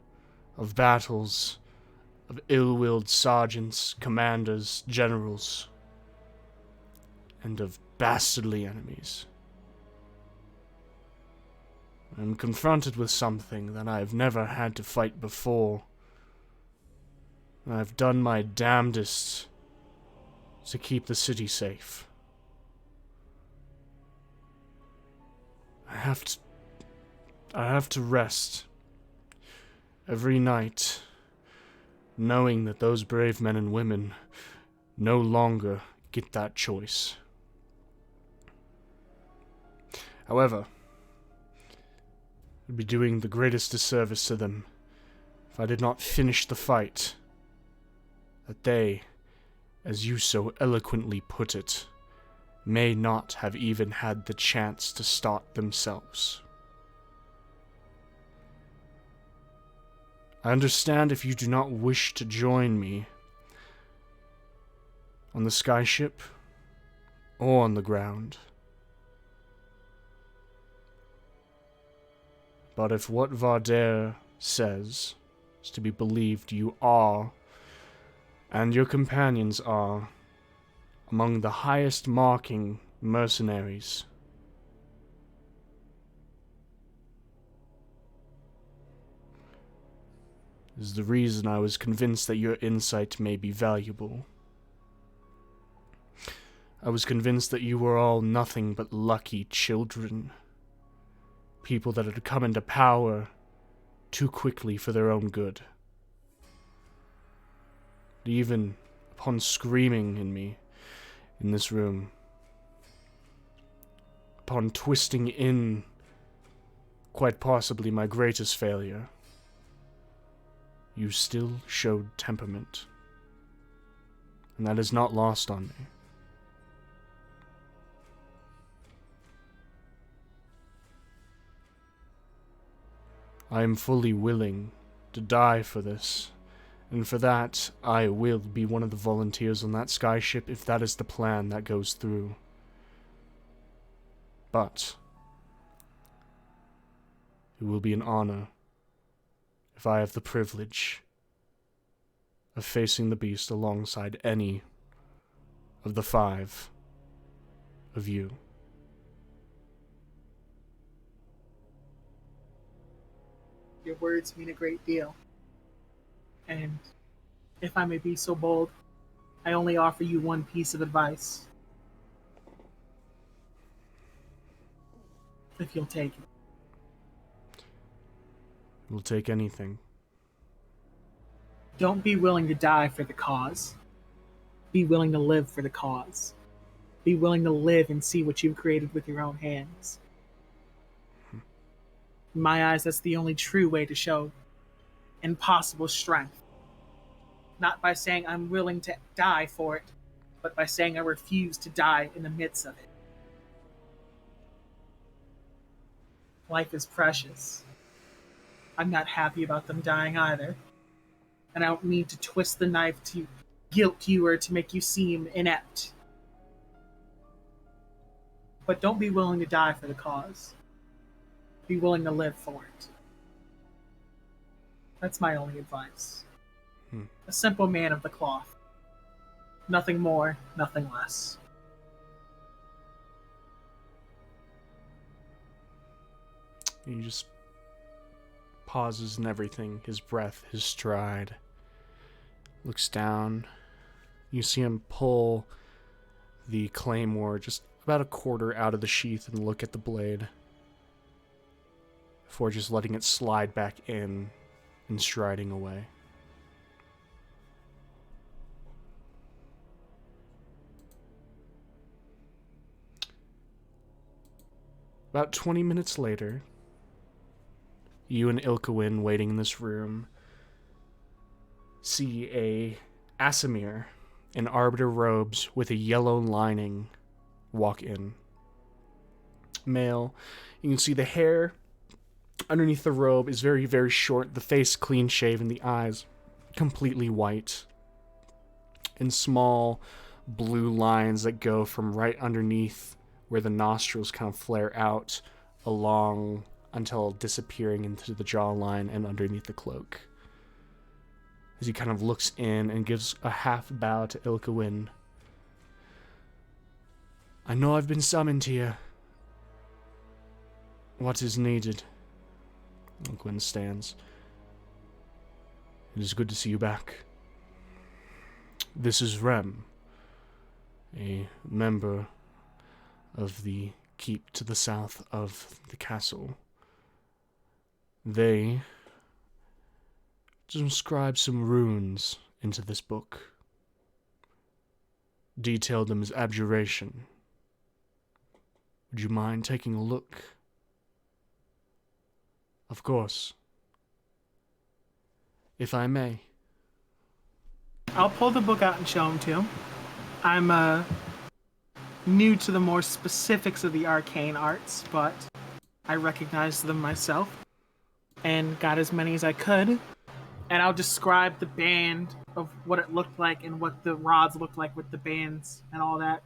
of battles, of ill-willed sergeants, commanders, generals, and of bastardly enemies. I'm confronted with something that I've never had to fight before. I've done my damnedest to keep the city safe. I have to rest every night knowing that those brave men and women no longer get that choice. However, I'd be doing the greatest disservice to them if I did not finish the fight that they, as you so eloquently put it, may not have even had the chance to start themselves. I understand if you do not wish to join me on the skyship or on the ground. But if what Varder says is to be believed, you are, and your companions are, among the highest marking mercenaries. Is the reason I was convinced that your insight may be valuable. I was convinced that you were all nothing but lucky children. People that had come into power too quickly for their own good. Even upon screaming in me in this room, upon twisting in quite possibly my greatest failure, you still showed temperament. And that is not lost on me. I am fully willing to die for this, and for that I will be one of the volunteers on that skyship if that is the plan that goes through. But it will be an honor if I have the privilege of facing the beast alongside any of the 5 of you. Your words mean a great deal. And if I may be so bold, I only offer you one piece of advice. If you'll take it. We'll take anything. Don't be willing to die for the cause. Be willing to live for the cause. Be willing to live and see what you've created with your own hands. In my eyes, that's the only true way to show impossible strength. Not by saying I'm willing to die for it, but by saying I refuse to die in the midst of it. Life is precious. I'm not happy about them dying either. And I don't mean to twist the knife to guilt you or to make you seem inept. But don't be willing to die for the cause. Be willing to live for it. That's my only advice. A simple man of the cloth. Nothing more, nothing less. He just pauses and everything, his breath, his stride. Looks down. You see him pull the claymore just about a quarter out of the sheath and look at the blade before just letting it slide back in and striding away. About 20 minutes later, you and Ilkewin waiting in this room see a Asimir in arbiter robes with a yellow lining walk in. Male. You can see the hair underneath the robe is very, very short, the face clean shaven, the eyes completely white, and small blue lines that go from right underneath where the nostrils kind of flare out along until disappearing into the jawline and underneath the cloak. As he kind of looks in and gives a half bow to Ilkewin. I know I've been summoned here. What is needed? Ilkewin stands. It is good to see you back. This is Rem, a member of the keep to the south of the castle. They inscribed some runes into this book. Detailed them as abjuration. Would you mind taking a look? Of course. If I may. I'll pull the book out and show him to him. I'm new to the more specifics of the arcane arts, but I recognize them myself and got as many as I could. And I'll describe the band of what it looked like and what the rods looked like with the bands and all that.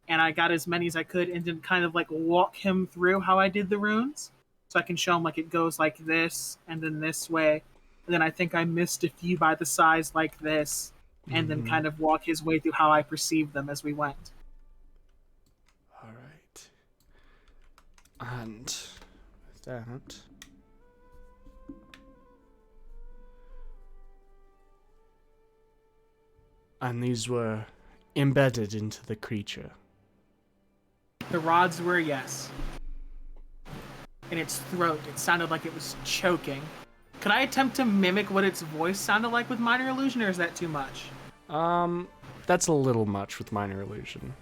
And I got as many as I could and then kind of like walk him through how I did the runes. So I can show him like it goes like this and then this way. And then I think I missed a few by the size like this. And then kind of walk his way through how I perceived them as we went. All right. And with that, and these were embedded into the creature. The rods were, yes. In its throat, it sounded like it was choking. Could I attempt to mimic what its voice sounded like with minor illusion, or is that too much? That's a little much with minor illusion.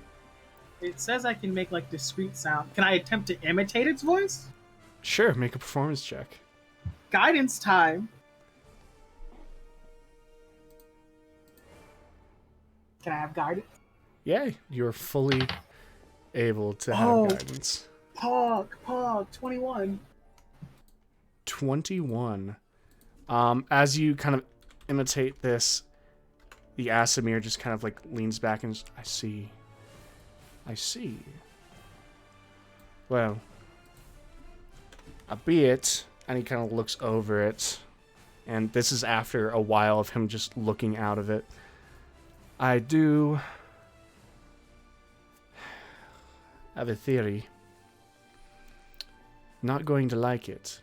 It says I can make like discrete sound. Can I attempt to imitate its voice? Sure, make a performance check. Guidance time. Can I have guidance? Yeah, you're fully able to have guidance. Pog, 21. 21. As you kind of imitate this, the Asimir just kind of like leans back and I see. Well, a bit, and he kind of looks over it, and this is after a while of him just looking out of it. I do have a theory. Not going to like it.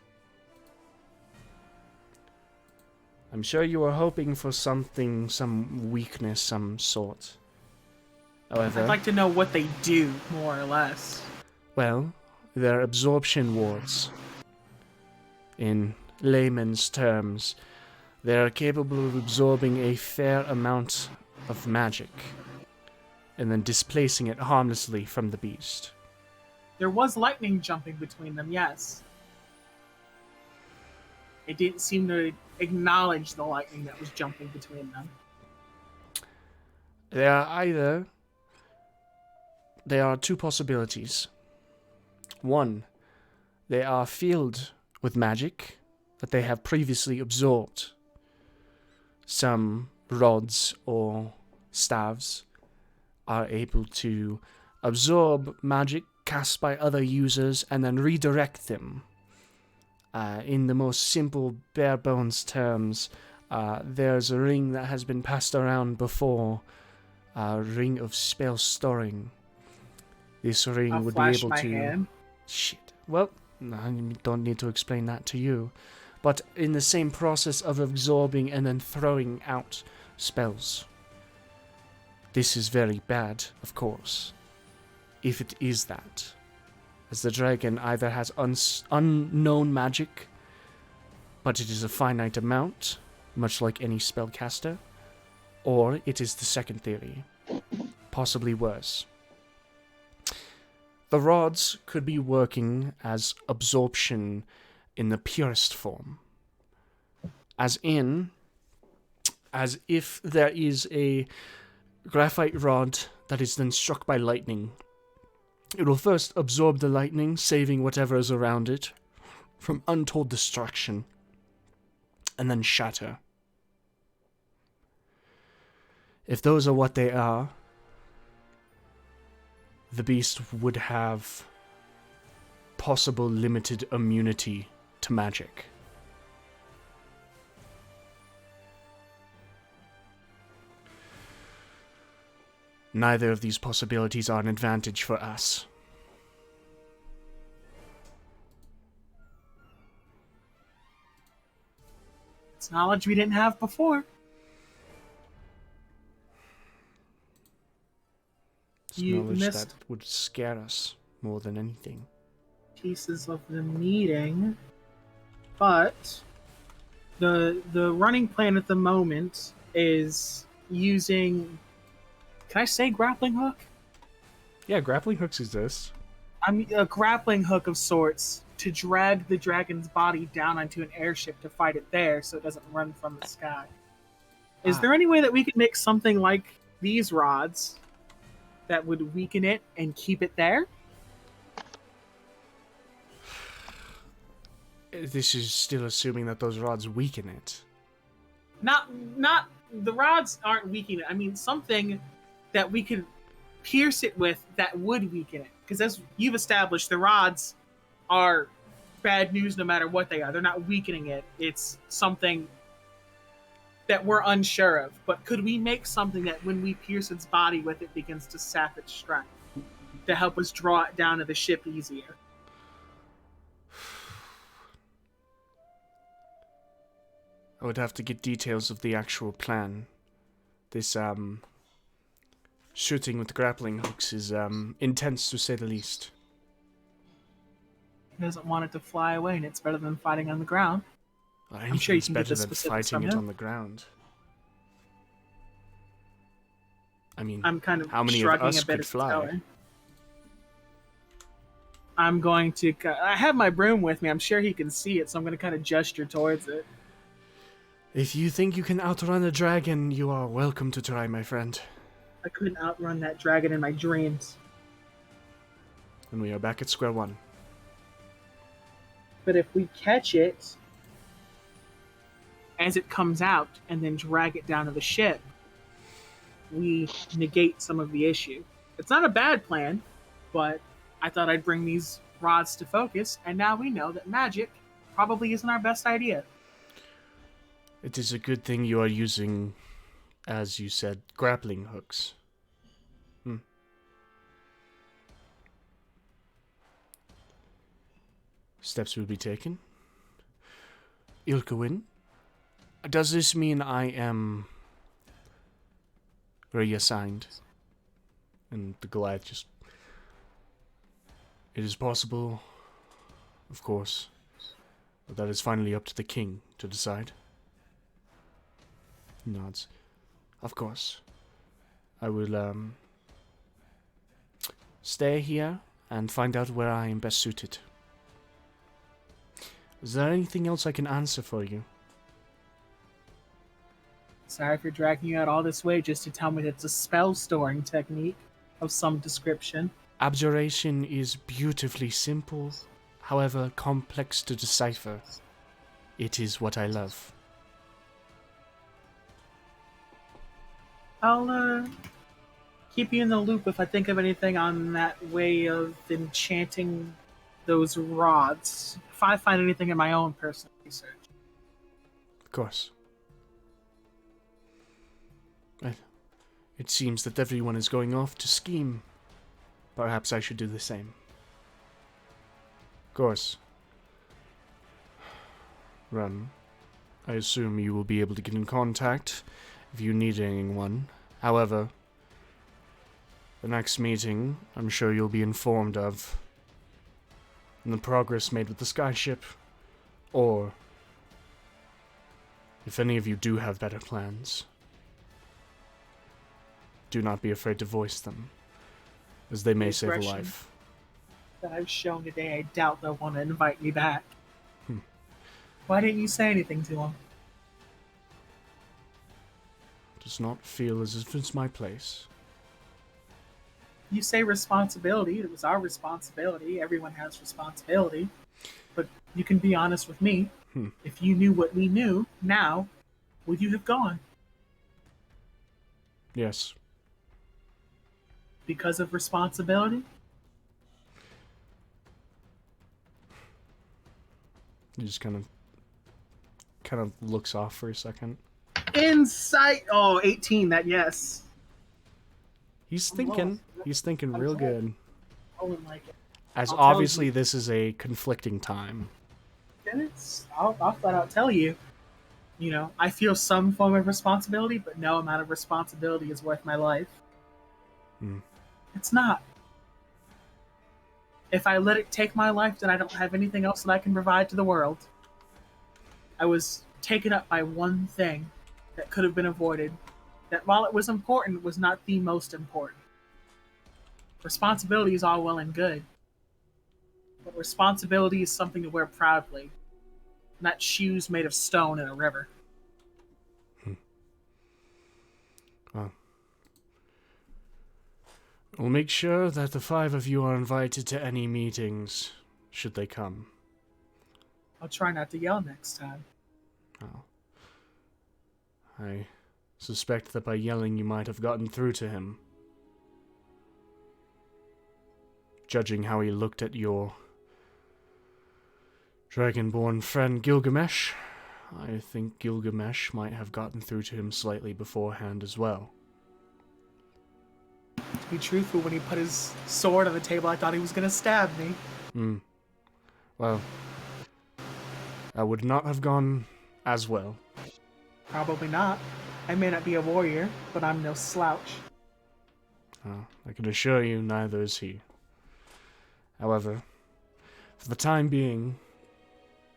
I'm sure you were hoping for something, some weakness, some sort. However, I'd like to know what they do, more or less. well, they're absorption wards. In layman's terms, they are capable of absorbing a fair amount of magic and then displacing it harmlessly from the beast. There was lightning jumping between them, yes. It didn't seem to acknowledge the lightning that was jumping between them. There are two possibilities. One, they are filled with magic that they have previously absorbed. Some rods or staves are able to absorb magic cast by other users and then redirect them. In the most simple, bare-bones terms, there's a ring that has been passed around before, a ring of spell storing. This ring I'll would be flash able my to... hand. Shit. Well, I don't need to explain that to you. But in the same process of absorbing and then throwing out spells. This is very bad, of course. If it is that. As the dragon either has unknown magic, but it is a finite amount, much like any spellcaster, or it is the second theory. Possibly worse. The rods could be working as absorption in the purest form. As if there is a graphite rod that is then struck by lightning. It will first absorb the lightning, saving whatever is around it from untold destruction, and then shatter. If those are what they are, the beast would have possible limited immunity to magic. Neither of these possibilities are an advantage for us. It's knowledge we didn't have before. It's You knowledge missed- that would scare us more than anything. Pieces of the meeting, but the running plan at the moment is using. Can I say grappling hook? Yeah, grappling hooks exist. A grappling hook of sorts to drag the dragon's body down onto an airship to fight it there, so it doesn't run from the sky. Is there any way that we could make something like these rods that would weaken it and keep it there? This is still assuming that those rods weaken it. Not the rods aren't weakening it. I mean something that we could pierce it with that would weaken it. Because as you've established, the rods are bad news no matter what they are. They're not weakening it. It's something that we're unsure of. But could we make something that when we pierce its body with it begins to sap its strength to help us draw it down to the ship easier? I would have to get details of the actual plan. This, shooting with grappling hooks is, intense to say the least. He doesn't want it to fly away, and it's better than fighting on the ground. Well, I'm sure you anything's can get better the than specifics fighting from it him. on the ground. I mean, I'm kind of how many of shrugging us a bit could at the fly? telling. I'm going to. I have my broom with me. I'm sure he can see it, so I'm going to kind of gesture towards it. If you think you can outrun a dragon, you are welcome to try, my friend. I couldn't outrun that dragon in my dreams. And we are back at square one. But if we catch it as it comes out and then drag it down to the ship, we negate some of the issue. It's not a bad plan, but I thought I'd bring these rods to focus, and now we know that magic probably isn't our best idea. It is a good thing you are using, as you said, grappling hooks. Steps will be taken. Ilkewin, does this mean I am reassigned? And the Goliath just... It is possible, of course, but that is finally up to the king to decide. He nods. Of course. I will, stay here and find out where I am best suited. Is there anything else I can answer for you? Sorry for dragging you out all this way just to tell me that it's a spell storing technique of some description. Abjuration is beautifully simple, however complex to decipher. It is what I love. I'll keep you in the loop if I think of anything on that way of enchanting those rods. If I find anything in my own personal research. Of course. It seems that everyone is going off to scheme. Perhaps I should do the same. Of course. Run. I assume you will be able to get in contact if you need anyone. However, the next meeting, I'm sure you'll be informed of. And the progress made with the skyship. Or, if any of you do have better plans, do not be afraid to voice them, as they may save a life. That I've shown today, I doubt they'll want to invite me back. Why didn't you say anything to them? Does not feel as if it's my place. You say responsibility. It was our responsibility. Everyone has responsibility. But you can be honest with me. If you knew what we knew now, would you have gone? Yes. Because of responsibility? He just kind of looks off for a second. Insight! Oh, 18, that yes. He's thinking. He's thinking real good. Oh, like it. As I'll obviously this is a conflicting time. I'll flat out tell you. You know, I feel some form of responsibility, but no amount of responsibility is worth my life. It's not. If I let it take my life, then I don't have anything else that I can provide to the world. I was taken up by one thing that could have been avoided, that while it was important, was not the most important. Responsibility is all well and good, but responsibility is something to wear proudly, not shoes made of stone in a river. Well, we'll make sure that the 5 of you are invited to any meetings, should they come. I'll try not to yell next time. Oh. I suspect that by yelling you might have gotten through to him. Judging how he looked at your dragonborn friend Gilgamesh, I think Gilgamesh might have gotten through to him slightly beforehand as well. To be truthful, when he put his sword on the table, I thought he was going to stab me. Well, I would not have gone as well. Probably not. I may not be a warrior, but I'm no slouch. I can assure you neither is he. However, for the time being,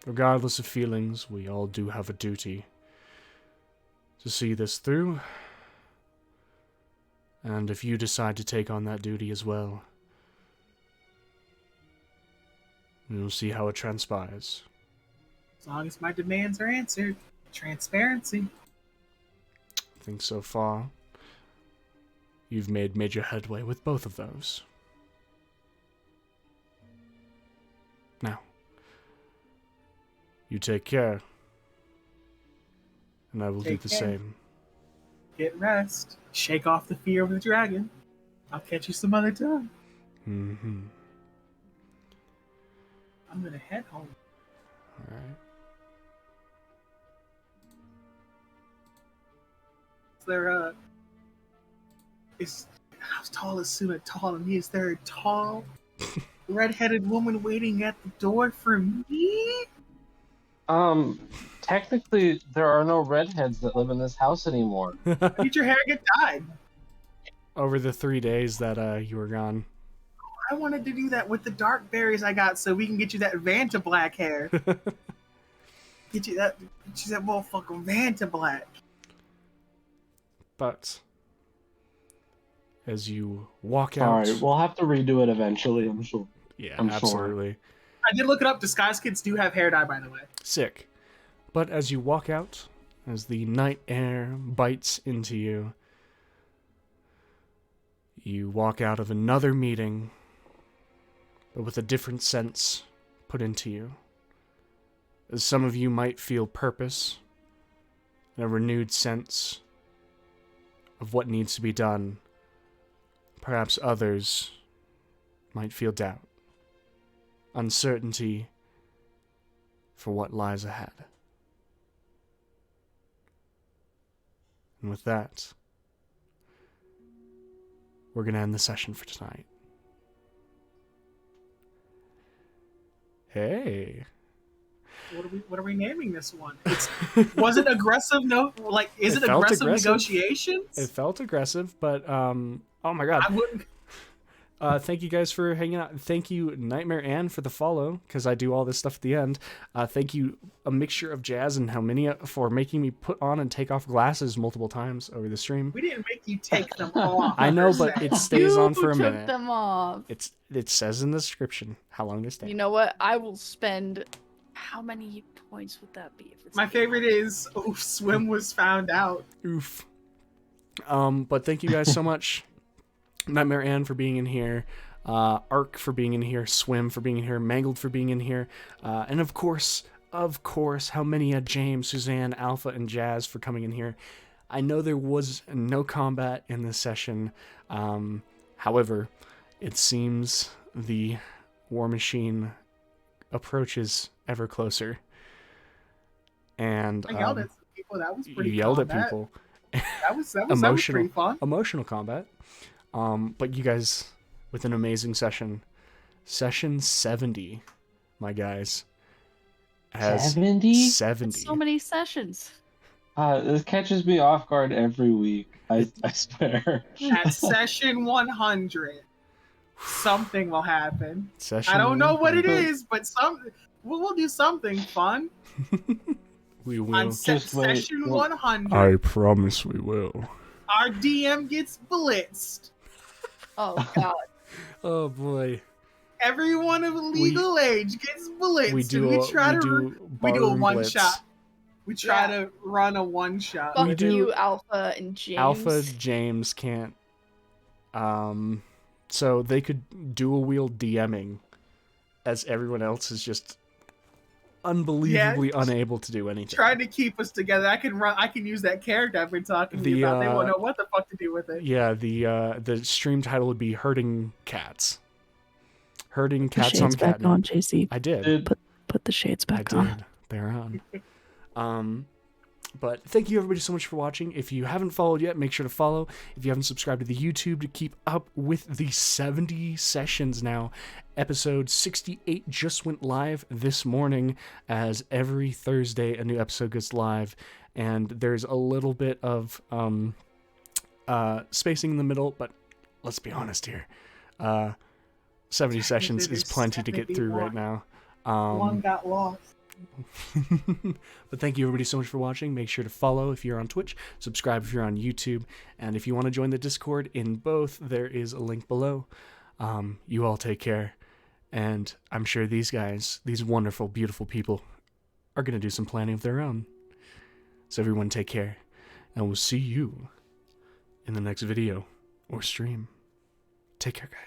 regardless of feelings, we all do have a duty to see this through. And if you decide to take on that duty as well, we'll see how it transpires. As long as my demands are answered. Transparency. I think so far, you've made major headway with both of those. Now, you take care, and I will do the same. Get rest. Shake off the fear of the dragon. I'll catch you some other time. I'm gonna head home. All right. Is there how tall is Suna taller than me? Is there a tall, red-headed woman waiting at the door for me? Technically, there are no redheads that live in this house anymore. Why did your hair get dyed? Over the 3 days that you were gone. I wanted to do that with the dark berries I got, so we can get you that Vanta black hair. Get you that motherfucking Vanta black. But as you walk out, Sorry, we'll have to redo it eventually, I'm sure. yeah, I'm sure. absolutely. I did look it up. Disguise kids do have hair dye, by the way. Sick. But as you walk out, as the night air bites into you, you walk out of another meeting, but with a different sense put into you. As some of you might feel purpose and a renewed sense of what needs to be done, perhaps others might feel doubt, uncertainty for what lies ahead. And with that, we're going to end the session for tonight. Hey. What are we naming this one? Was it aggressive? No, like is it felt aggressive aggressive. negotiations? It felt aggressive, but oh my god. I wouldn't. Thank you guys for hanging out. Thank you, Nightmare Ann, for the follow, because I do all this stuff at the end. Thank you, A Mixture of Jazz and Helminia, for making me put on and take off glasses multiple times over the stream. We didn't make you take them off. I know, per but se. it stays on for a took minute. them off. It says in the description how long they stay. You know what? I will spend. How many points would that be? If it's My favorite is Swim was found out. Oof. But thank you guys so much. Nightmare Ann for being in here. Ark for being in here. Swim for being in here. Mangled for being in here. And of course, Helminia, James, Suzanne, Alpha, and Jazz for coming in here. I know there was no combat in this session. However, it seems the war machine approaches ever closer. And I yelled at some people. That was pretty. you yelled combat. at people. That was Emotional. pretty fun. Emotional combat. But you guys, with an amazing session. Session 70, my guys. Has 70? 70. so many sessions. This catches me off guard every week. I swear. At session 100, something will happen. Session I don't know what it 100. is, but we'll do something fun We will. on Just wait. session Well, 100. I promise we will. Our DM gets blitzed. Oh god. Oh boy. Everyone of legal age gets blitzed. We do and a, try we to do we do a barroom one blitz. shot. We try to run a one shot. Fuck We do- you, Alpha and James. Alpha James can't. So they could dual wield DMing, as everyone else is just unbelievably unable to do anything. Trying to keep us together. I can use that character I've been talking to you about. They won't know what the fuck to do with it. Yeah, the stream title would be Herding Cats. Herding The Cats on shades back Catnip. on, JC. I did. Dude, Put the shades I back did. on. They're on. But thank you everybody so much for watching. If you haven't followed yet, make sure to follow. If you haven't subscribed to the YouTube to keep up with the 70 sessions now. Episode 68 just went live this morning, as every Thursday a new episode goes live. And there's a little bit of spacing in the middle, but let's be honest here. 70 sessions is plenty to get through right now. One got lost. But thank you everybody so much for watching. Make sure to follow if you're on Twitch, subscribe if you're on YouTube, and if you want to join the Discord, in both there is a link below. You all take care, and I'm sure these guys, these wonderful, beautiful people, are going to do some planning of their own. So everyone take care, and we'll see you in the next video or stream. Take care, guys.